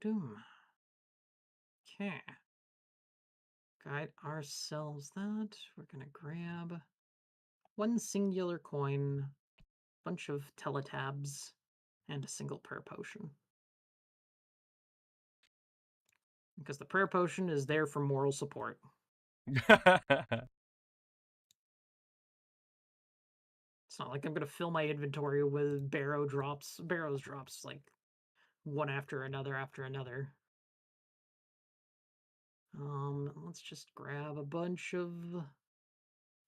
Doom. Okay. Guide ourselves that. We're gonna grab one singular coin, bunch of teletabs, and a single prayer potion. Because the prayer potion is there for moral support. It's not like I'm gonna fill my inventory with barrows drops like one after another after another. Let's just grab a bunch of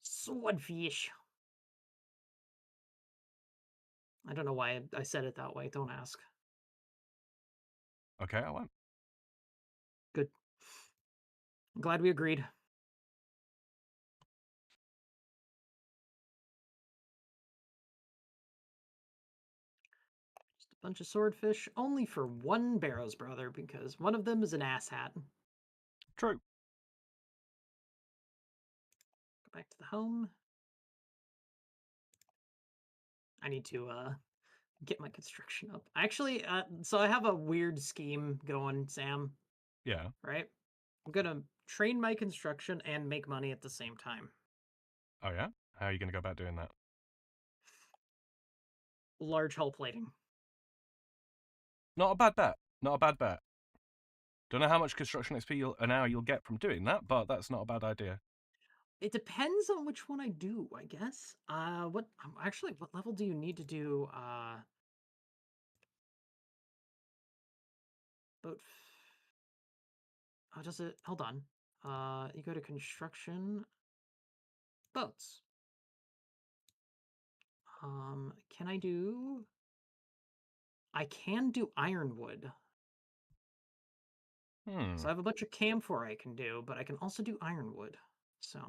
swordfish. I don't know why I said it that way. Don't ask. Okay, I won't. Good. I'm glad we agreed. Just a bunch of swordfish, only for one Barrows brother, because one of them is an asshat. Go True. back to the home. I need to get my construction up. Actually, so I have a weird scheme going, Sam. Yeah. Right? I'm gonna train my construction and make money at the same time. Oh yeah. How are you going to go about doing that? Large hull plating. Not a bad bet. Not a bad bet. Don't know how much construction XP an hour you'll get from doing that, but that's not a bad idea. It depends on which one I do, I guess. What actually, what level do you need to do? Boat. How does it? Hold on. You go to construction boats. Can I do? I can do ironwood. Hmm. So I have a bunch of camphor I can do, but I can also do ironwood. So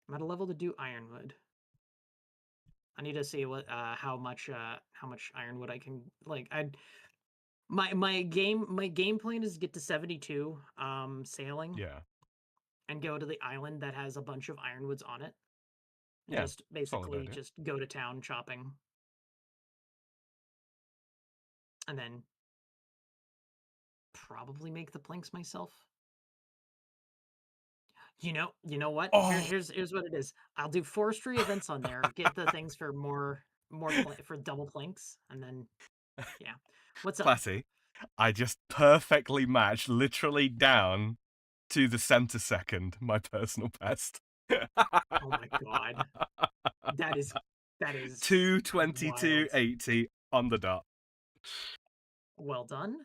I'm at a level to do ironwood. I need to see what how much ironwood I can like. I my game plan is to get to 72 sailing Yeah. and go to the island that has a bunch of ironwoods on it and Yeah. just Solid basically idea. just go to town shopping and then probably make the planks myself. You know what? Oh, Here's what it is. I'll do forestry events on there, get the things for for double planks, and then yeah. What's up? Platty, I just perfectly matched, literally down to the centisecond, my personal best. Oh my god. That is that is wild. 222.80 on the dot. Well done.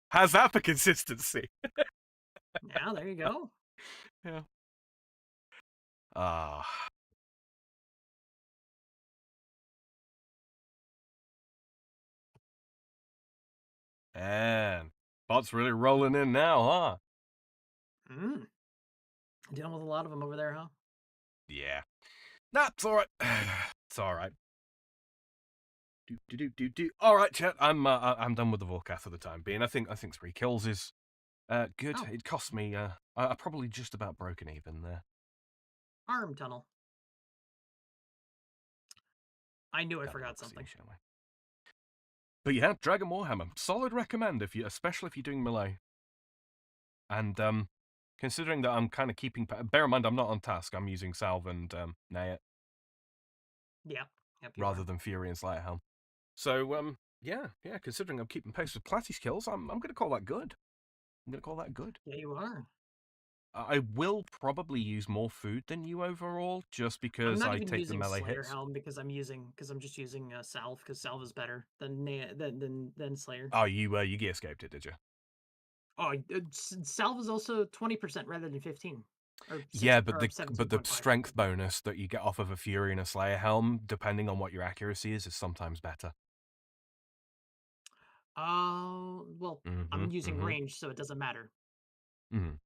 How's that for consistency? Yeah, there you go. Yeah. Ah. And bot's really rolling in now, huh? Mm. Dealing with a lot of them over there, huh? Yeah. Nah, it's alright. It's alright. Do. All right, chat. I'm done with the Volcath for the time being. I think 3 kills is good. Oh, It cost me. I probably just about broken even there. arm tunnel. I knew I Have a forgot look, see, something. shall we? But yeah, Dragon Warhammer, solid recommend if you, especially if you're doing melee. And considering that I'm kind of keeping, bear in mind I'm not on task. I'm using Salve and Nayet Yeah. Yep, you rather are. than Fury and Slayerhelm. So yeah. Considering I'm keeping pace with Platty's kills, I'm gonna call that good. I'm gonna call that good. Yeah, you are. I will probably use more food than you overall, just I'm because not I even take the using melee Slayer hits. Helm because I'm just using Salve because Salve is better than than Slayer. Oh, you gear escaped it, did you? Oh, Salve is also 20% rather than 15 or Yeah, 6 or but the 17.5 rather. strength bonus that you get off of a Fury and a Slayer helm, depending on what your accuracy is sometimes better. Oh, well, Mm-hmm. I'm using Mm-hmm. range, so it doesn't matter. Mm.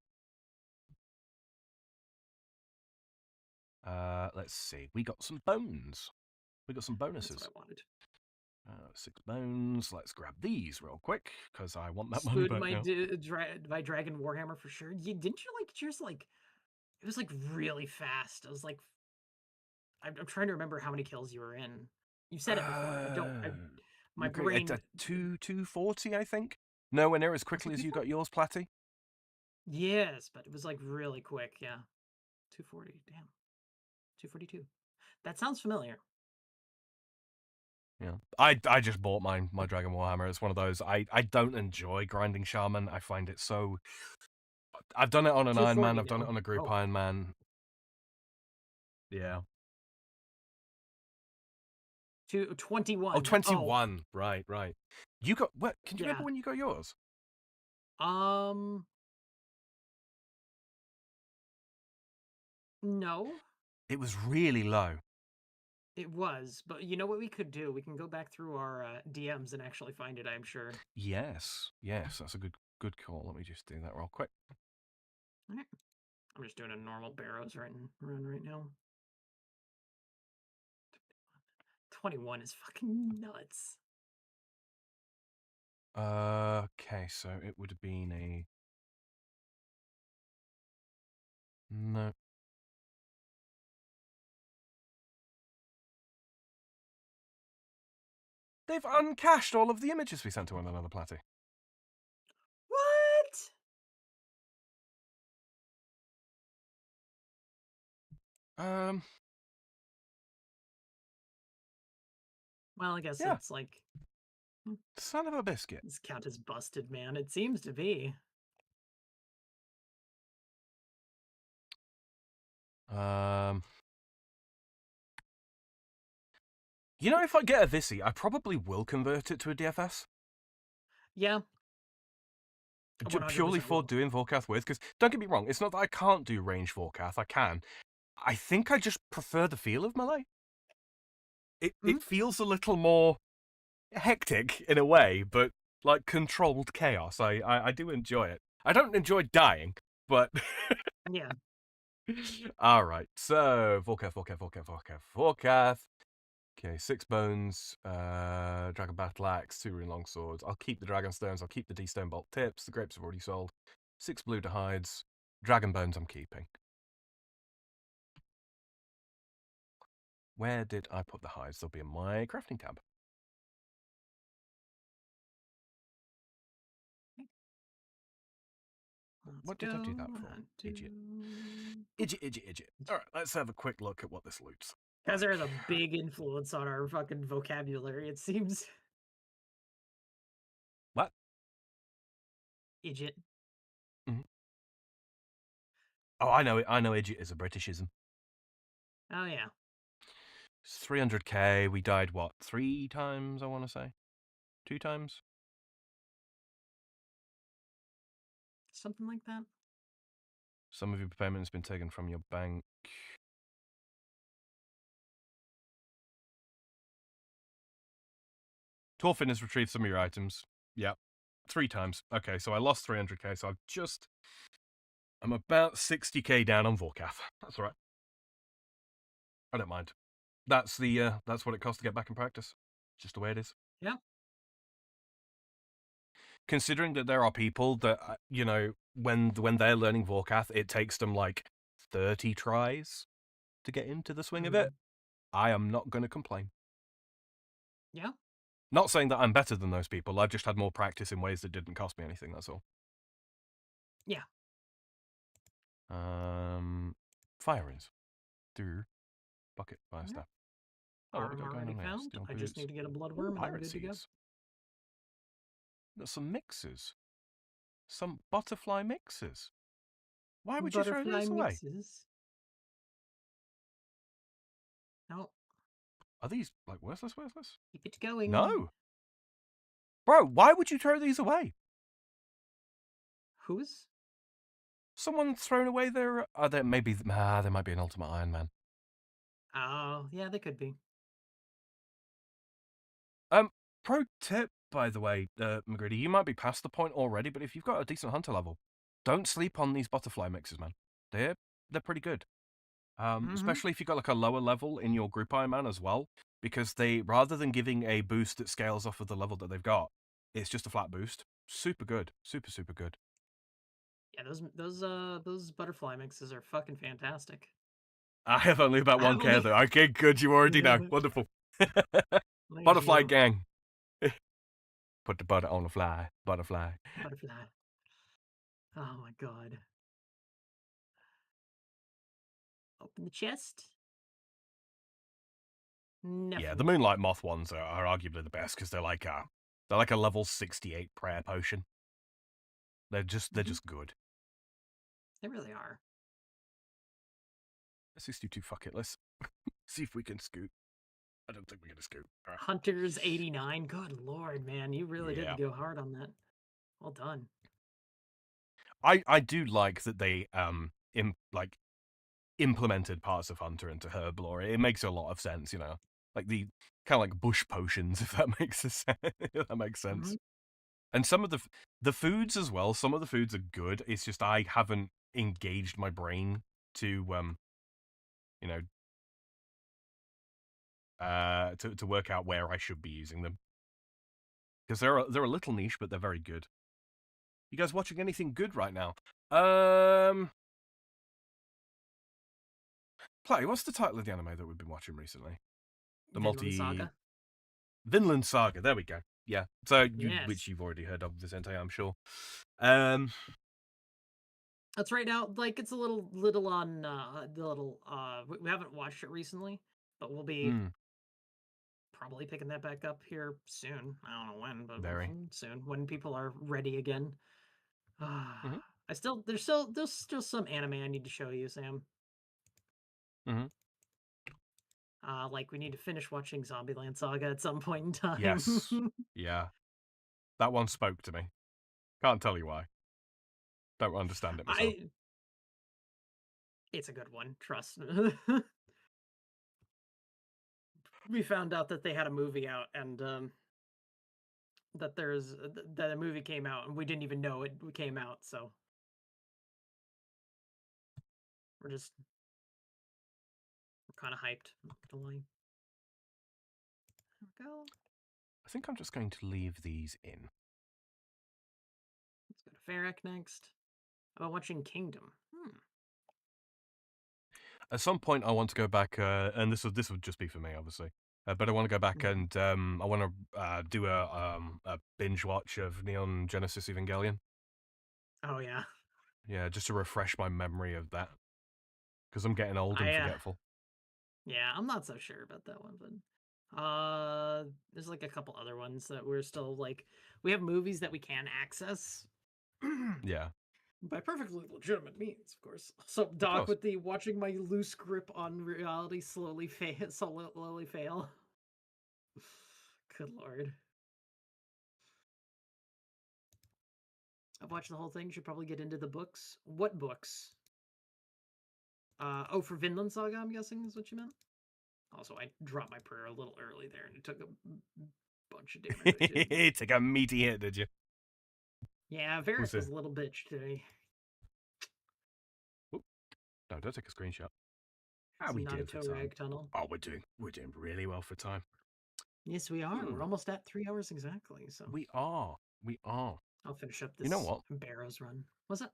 Let's see. We got some bones. We got some That's what I bonuses. wanted. 6 bones. Let's grab these real quick because I want that money Spoon back now. my Dragon Warhammer for sure. You didn't you like just like it was like really fast. I was like I'm trying to remember how many kills you were in. You said it before. I my Looking at brain 240, I think. Nowhere near as was it quickly as you 240? got yours, Platty. Yes, but it was like really quick. Yeah, 240. Damn, 242. That sounds familiar. Yeah, I just bought my Dragon Warhammer. It's one of those I don't enjoy grinding Shaman. I find it so. I've done it on an Iron Man. 240 I've done it now. on a group Oh, Iron Man. Yeah. 221. Oh, Oh, 21. Right. You got what? Can you remember yeah. when you got yours? Um, no, It was really low. it was. But you know what we could do? We can go back through our DMs and actually find it. I'm sure. Yes, that's a good call. Let me just do that real quick. Alright. I'm just doing a normal Barrows run right now. 21 is fucking nuts. Okay, so it would have been a no. They've uncached all of the images we sent to one another, Platty. What? Um, Well, I guess yeah. it's like Hmm, Son of a biscuit. this count is busted, man. It seems to be. Um, if I get a Visi, I probably will convert it to a DFS. Yeah, I Purely 100% for will. doing Vorkath with, because don't get me wrong, it's not that I can't do range Vorkath, I can. I think I just prefer the feel of melee. It Mhm. feels a little more hectic in a way, but like controlled chaos. I do enjoy it. I don't enjoy dying, but Yeah. all right. So Vorkath. Okay, 6 bones, dragon battle axe, 2 rune long swords. I'll keep the dragon stones. I'll keep the D-stone bolt tips. The grapes have already sold. 6 blue to hides. Dragon bones I'm keeping. Where did I put the hides? They'll be in my crafting tab. Let's What did I do go that for? on Idiot. to. Idiot. All right, let's have a quick look at what this looks Kaiser has like. a big influence on our fucking vocabulary, it seems. What? Idiot. Mhm. Oh, I know it. I know idiot is a Britishism. Oh, yeah. It's 300k. We died, what, 3 times, I want to say? 2 times? Something like that. Some of your payment has been taken from your bank. Torfin has retrieved some of your items. Yep. 3 times. Okay, so I lost 300k, so I'm about 60k down on Vorkath. That's all right. I don't mind. That's what it costs to get back in practice. Just the way it is. Yeah. Considering that there are people that when they're learning Vorkath, it takes them like 30 tries to get into the swing of it. Mhm. I am not going to complain. Yeah. Not saying that I'm better than those people. I've just had more practice in ways that didn't cost me anything. That's all. Yeah. Fire is through bucket fire Alright. staff. Oh, what we Farm got going already on here? found. Steel I just boots. need to get a Ooh, bloodworm and I'm pirate good to go. seeds. Got some mixes. Some butterfly mixes. Why would you throw Butterfly these away? mixes. No, Are these like worthless? Worthless? keep it going. No, bro. Why would you throw these away? Who's? Someone's thrown away their. There maybe. There might be an Ultimate Iron Man. Oh, yeah, they could be. Um, Pro tip, by the way, McGrady, you might be past the point already, but if you've got a decent hunter level, don't sleep on these butterfly mixes, man. They're pretty good. Mm-hmm. Especially if you've got like a lower level in your group Iron Man as well, because they rather than giving a boost that scales off of the level that they've got, it's just a flat boost. Super good, super good. Yeah, those butterfly mixes are fucking fantastic. I have only about I have 1k only though. Okay, good. You already know. look Wonderful. at Butterfly you. gang. Put the butter on the fly. Butterfly. Butterfly. Oh my god. Open the chest. Yeah, the Nothing. Moonlight Moth ones are arguably the best because they're like a level 68 prayer potion. They're Mm-hmm. just good. They really are. Let's just do two. Fuck it. Let's see if we can scoot. I don't think we're gonna scoot. All right. Hunters 89. Good lord, man. You really did Yeah, go hard on that. Well done. I do like that they implemented parts of Hunter into herb lore. It makes a lot of sense, like the kind of like bush potions, if that makes sense. If that makes Mm-hmm. sense. And some of the foods as well. Some of the foods are good. It's just I haven't engaged my brain to you know to work out where I should be using them because they're a little niche, but they're very good. You guys watching anything good right now? Play. What's the title of the anime that we've been watching recently? The Vinland multi Saga. Vinland Saga. There we go. Yeah. So which Yes. you've already heard of, Vicente, I'm sure. Um. That's right now. Like it's a little on the little. We haven't watched it recently, but we'll be Hmm. probably picking that back up here soon. I don't know when, but Very. soon when people are ready again. Mm-hmm. I still there's still some anime I need to show you, Sam. Mm-hmm. Like we need to finish watching Zombieland Saga at some point in time. Yes. Yeah. That one spoke to me. Can't tell you why. Don't understand it myself. I It's a good one, trust. We found out that they had a movie out and that that a movie came out and we didn't even know it came out, so we're just we're kind of hyped. I'm not gonna lie. There we go. I think I'm just going to leave these in. Let's go to Farrak next. How about watching Kingdom? At some point, I want to go back, and this would just be for me, obviously. But I want to go back Mhm. and I want to do a binge watch of Neon Genesis Evangelion. Oh yeah, Yeah, just to refresh my memory of that, because I'm getting old and I forgetful. yeah, I'm not so sure about that one, but there's like a couple other ones that we're still like we have movies that we can access. Yeah, By perfectly legitimate means, of course. So, of Doc, course. with the watching my loose grip on reality slowly fail. Good lord. I've watched the whole thing. Should probably get into the books. What books? Oh, for Vinland Saga, I'm guessing is what you meant. Also, I dropped my prayer a little early there, and it took a bunch of damage. I did. Take a meaty hit, did you? Yeah, Was Varric was it? a little bitch today. Oop, no, don't take a screenshot. How It's are we doing for Naruto time? Rag Tunnel. Oh, we're doing really well for time. Yes, we are. We're Hmm, almost at 3 hours exactly. So we are. We are. I'll finish up You know this what? Barrows run. Was it?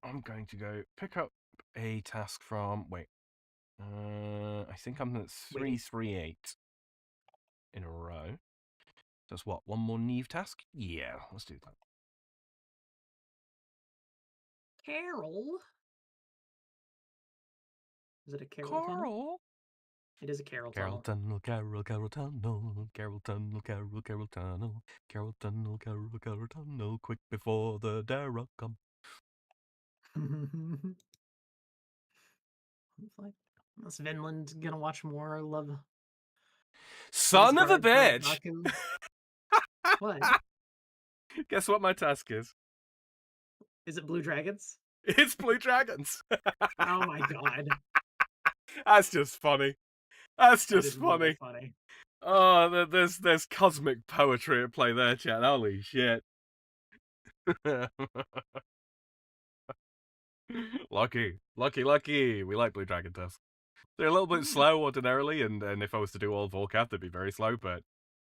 I'm going to go pick up a task from. Wait. I think I'm at Waiting. 338 in a row. That's what, one more Neve task? Yeah, let's do that. Carol? Is it a Carol tunnel? Carl! It is a Carol Carol tunnel. tunnel, Carol, Carol tunnel, Carol tunnel, Carol, Carol tunnel, Carol tunnel, Carol, Carol tunnel, quick before the Dara come. Is Vinland gonna watch more Love Son of a Asgard bitch! Gaku? What? Guess what my task is? Is it Blue Dragons? It's Blue Dragons! Oh my god. That's just funny. That's That just is really funny. funny. Oh, there's cosmic poetry at play there, chat. Holy shit. Lucky. We like Blue Dragon tasks. They're a little bit Hmm. slow ordinarily, and if I was to do all Vorkath, they'd be very slow. But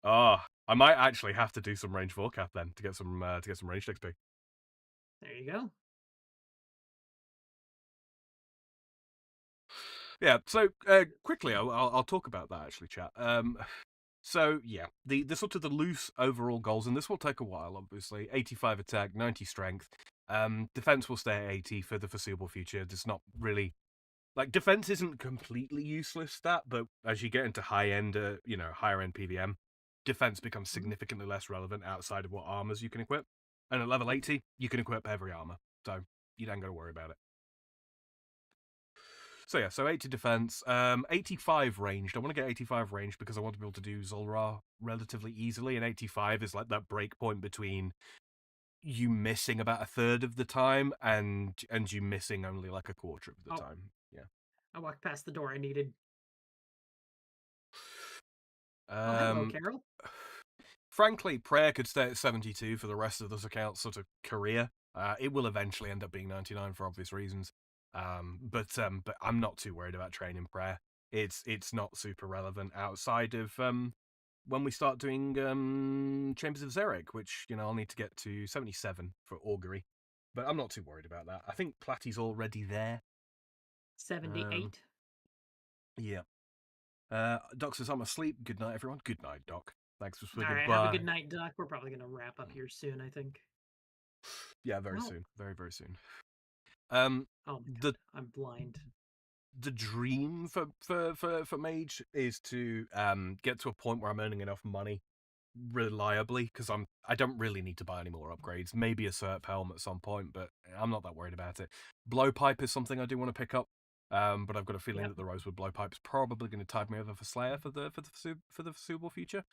I might actually have to do some range Vorkath then to get some ranged XP. There you go. Yeah. So quickly, I'll talk about that actually, chat. So yeah, the sort of the loose overall goals, and this will take a while, obviously. 85 attack, 90 strength. Defense will stay at 80 for the foreseeable future. It's not really like defense isn't completely useless stat, but as you get into high end, higher end PVM, defense becomes Hmm. significantly less relevant outside of what armors you can equip. And at level 80, you can equip every armor, so you don't got to worry about it. So yeah, so 80 defense, 85 ranged. I want to get 85 ranged because I want to be able to do Zulrah relatively easily, and 85 is like that break point between you missing about a third of the time and you missing only like a quarter of the Oh, time. Yeah. I walked past the door I needed. Oh, hello, Um, Carol. Frankly, Prayer could stay at 72 for the rest of this account's sort of career. It will eventually end up being 99 for obvious reasons. But I'm not too worried about training Prayer. It's not super relevant outside of when we start doing Chambers of Zerek, which I'll need to get to 77 for Augury. But I'm not too worried about that. I think Platty's already there. Um, 78. yeah. Doc says I'm asleep. Good night, everyone. Good night, Doc. Thanks for All swinging right, have a by. good night, Doc. We're probably gonna wrap up here soon, I think. Yeah, very Oh, soon. Very, very soon. Um, oh my the god, I'm blind. the dream for mage is to get to a point where I'm earning enough money reliably, because I don't really need to buy any more upgrades. Maybe a Serp helm at some point, but I'm not that worried about it. Blowpipe is something I do want to pick up, but I've got a feeling Yep. that the Rosewood Blowpipe is probably going to tide me over for Slayer for the foreseeable future.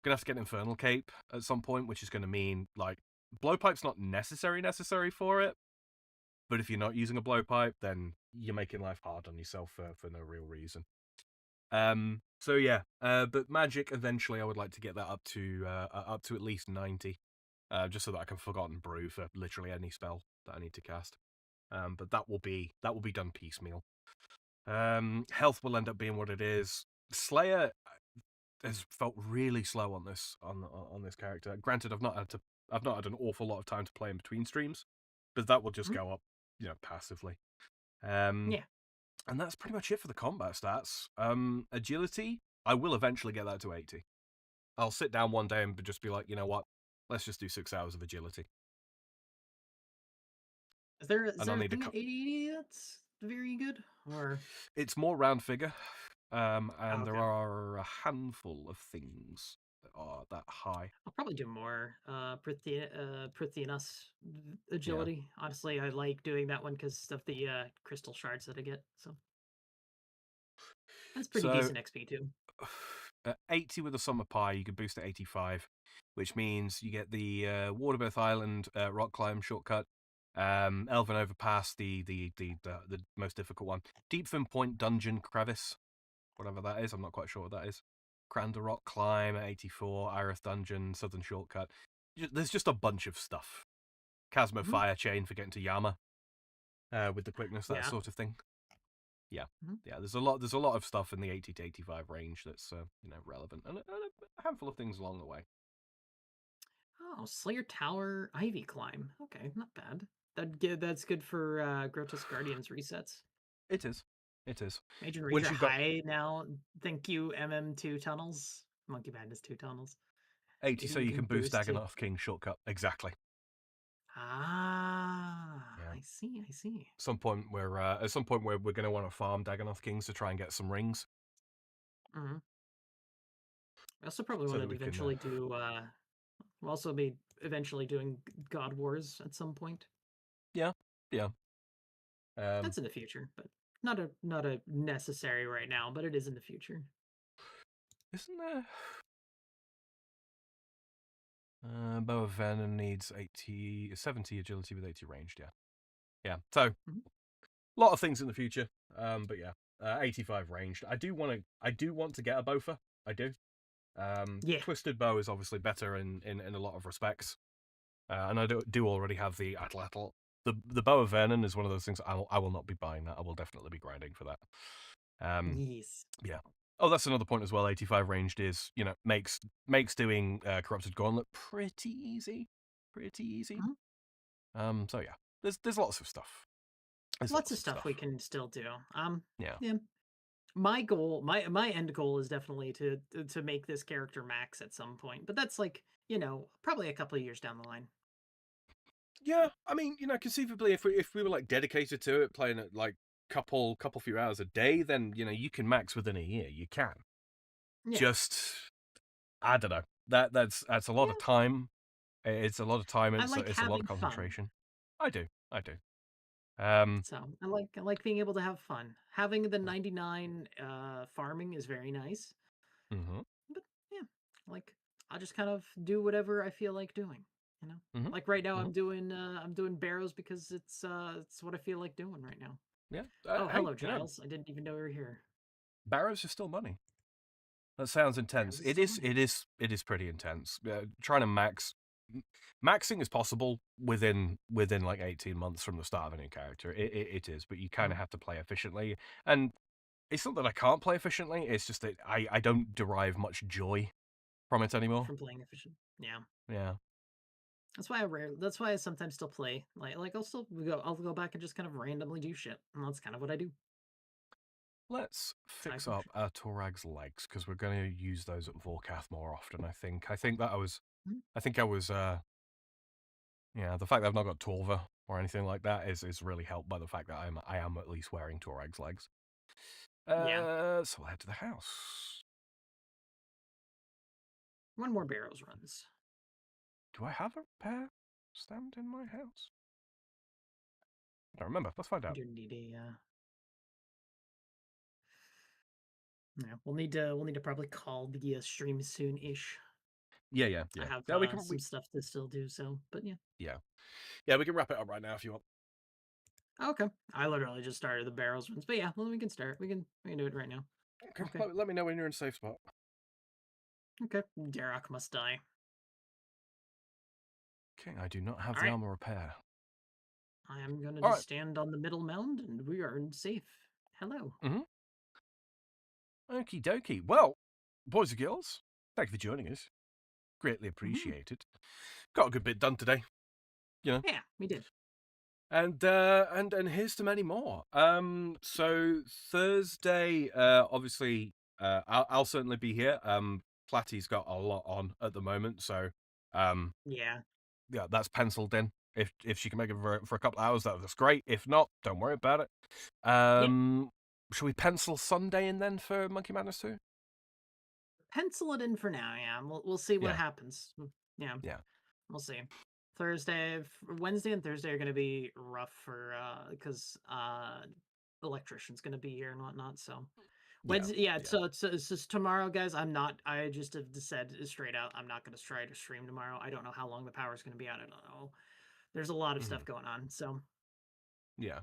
Gonna have to get Infernal Cape at some point, which is going to mean like Blowpipe's not necessary for it. But if you're not using a blowpipe, then you're making life hard on yourself for no real reason. So yeah, but magic eventually I would like to get that up to at least 90, just so that I can Forgotten Brew for literally any spell that I need to cast. But that will be done piecemeal. Health will end up being what it is. Slayer has felt really slow on this character. Granted, I've not had an awful lot of time to play in between streams, but that will just Mhm. go up, passively. Um, Yeah. and that's pretty much it for the combat stats. Agility, I will eventually get that to 80. I'll sit down one day and just be like, you know what? Let's just do 6 hours of agility, Is and I'll there a need a. thing at 80 that's very good? Or It's more round figure, oh, and there okay. are a handful of things that are that high. I'll probably do more Prithianus Yeah. agility. Honestly, I like doing that one because of the crystal shards that I get. So that's pretty So decent XP too. at 80 with a summer pie, you can boost to 85, which means you get the Waterbirth Island rock climb shortcut, Elven Overpass, the most difficult one, Deepfin Point Dungeon Crevice, whatever that is. I'm not quite sure what that is. Cranda Rock Climb at 84, Irith Dungeon, Southern Shortcut. There's just a bunch of stuff. Chasma Mhm. Fire Chain for getting to Yama with the quickness, that Yeah. sort of thing. Yeah, Mhm. yeah. There's a lot of stuff in the 80 to 85 range that's relevant, and a handful of things along the way. Oh, Slayer Tower Ivy Climb. Okay, not bad. That's good for Grotesque Guardians resets. It is, it is. Major Once Ranger you've got High now. Thank you, MM2 tunnels. Monkey Madness 2 tunnels. 80, so You you can can boost boost to. Dagonoth King shortcut. Exactly. Ah, Yeah. I see, I see. At some point where we're going to want to farm Dagonoth Kings to try and get some rings, Mhm. I also probably so want that to we can. eventually do. We'll also be eventually doing God Wars at some point. Yeah, yeah. Um, That's in the future, but not a necessary right now. But it is in the future. isn't there? Bow of Venom needs 70 agility with 80 ranged. Yeah, yeah. So Mhm. a lot of things in the future. But yeah, 85 ranged. I do want to get a Bofa. I do. Yeah. Twisted Bow is obviously better in a lot of respects, and I do already have the Atlatl. The Bow of Vernon is one of those things I will not be buying that. I will definitely be grinding for that. Um, Yes. yeah. Oh, that's another point as well. 85 ranged is makes doing Corrupted Gauntlet pretty easy. Mhm. So yeah, there's lots of stuff. There's Lots lots of of stuff we stuff. can still do. Yeah. Yeah. My goal, my end goal is definitely to make this character max at some point. But that's like probably a couple of years down the line. Yeah, I mean, conceivably, if we were like dedicated to it, playing it like couple few hours a day, then you can max within a year. You can. Yeah. Just I don't know. That's a lot of Yeah. time. It's a lot of time. I It's like it's a lot of having fun. concentration. I do. I do. Um. So I like being able to have fun. Having the 99 farming is very nice. Mhm. But yeah, like I'll just kind of do whatever I feel like doing, you know? Mhm. Like right now Mhm. I'm doing barrows because it's what I feel like doing right now. Yeah. Oh, Hey, hello Giles. I didn't even know you were here. barrows are still money. That sounds intense. Barrows is It still is. money. It is. It is pretty intense. Trying to maxing is possible within like 18 months from the start of a new character. It is, but you kind Mhm. of have to play efficiently. And it's not that I can't play efficiently. It's just that I don't derive much joy from it anymore. From playing efficient. Yeah. Yeah. That's why I sometimes still play. I'll go back and just kind of randomly do shit. And that's kind of what I do. Let's Side fix up mission. our Torag's legs because we're going to use those at Vorkath more often. I think. I think that I was. Mhm. I think I was. Yeah. The fact that I've not got Torva or anything like that is really helped by the fact that I am at least wearing Torag's legs. Yeah. So we'll head to the house. One more barrels runs. Do I have a repair stand in my house? I don't remember. Let's find We out. do need a yeah, we'll need to probably call the stream soon-ish. Yeah, yeah, I yeah. have Yeah, we can. some stuff to still do, so but yeah. Yeah, yeah, we can wrap it up right now if you want. Okay. I literally just started the barrels runs, but yeah, well, we can start. We can do it right now. Okay, Okay. let me know when you're in a safe spot. Okay. Darok must die. Okay, I do not have All the right. armor repair. I am gonna All just right. stand on the middle mound, and we are safe. Hello. Mm-hmm. Okie dokie. Well, boys and girls, thank you for joining us. Greatly Hmm. appreciated. Got a good bit done today, you know. Yeah, we did. And here's to many more. So Thursday, obviously, I'll certainly be here. Platty's got a lot on at the moment, so um, Yeah. yeah, that's penciled in. If she can make it for a couple of hours, that's great. If not, don't worry about it. Yep. Shall we pencil Sunday in then for Monkey Madness 2? Pencil it in for now. Yeah, we'll see what Yeah, happens. Yeah, yeah, we'll see. Wednesday and Thursday are gonna be rough for because electrician's gonna be here and whatnot. So yeah, Wednesday, yeah. yeah. It's just tomorrow, guys. I'm not. I just have said straight out, I'm not gonna try to stream tomorrow. I don't know how long the power's gonna be out. I don't know. There's a lot of Mhm, stuff going on. So yeah.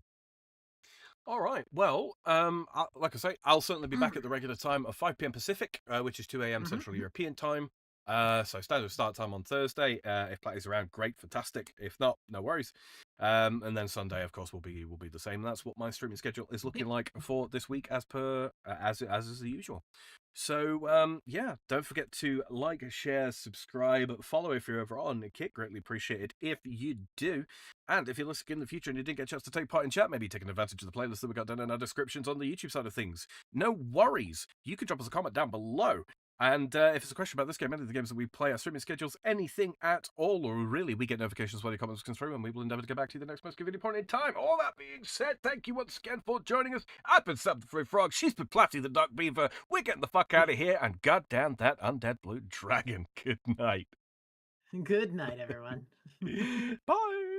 All right. Well, like I say, I'll certainly be back at the regular time of 5 p.m. Pacific, which is 2 a.m. Central mhm. European time. So standard start time on Thursday. If Platty's around, great, fantastic. If not, no worries. And then Sunday, of course, will be the same. That's what my streaming schedule is looking Yep. like for this week, as per as is the usual. So yeah, don't forget to like, share, subscribe, follow if you're ever on Kit. Greatly appreciated if you do. And if you're listening in the future and you didn't get a chance to take part in chat, maybe taking advantage of the playlist that we got down in our descriptions on the YouTube side of things, no worries. You can drop us a comment down below. And if it's a question about this game, any of the games that we play, our streaming schedules, anything at all, or really, we get notifications when the comments come through, and we will endeavour to get back to you the next most convenient point in time. All that being said, thank you once again for joining us. I've been Sub the Free Frog, she's been Platty the Duck Beaver. We're getting the fuck out of here, and goddamn that undead blue dragon. Good night. Good night, everyone. Bye.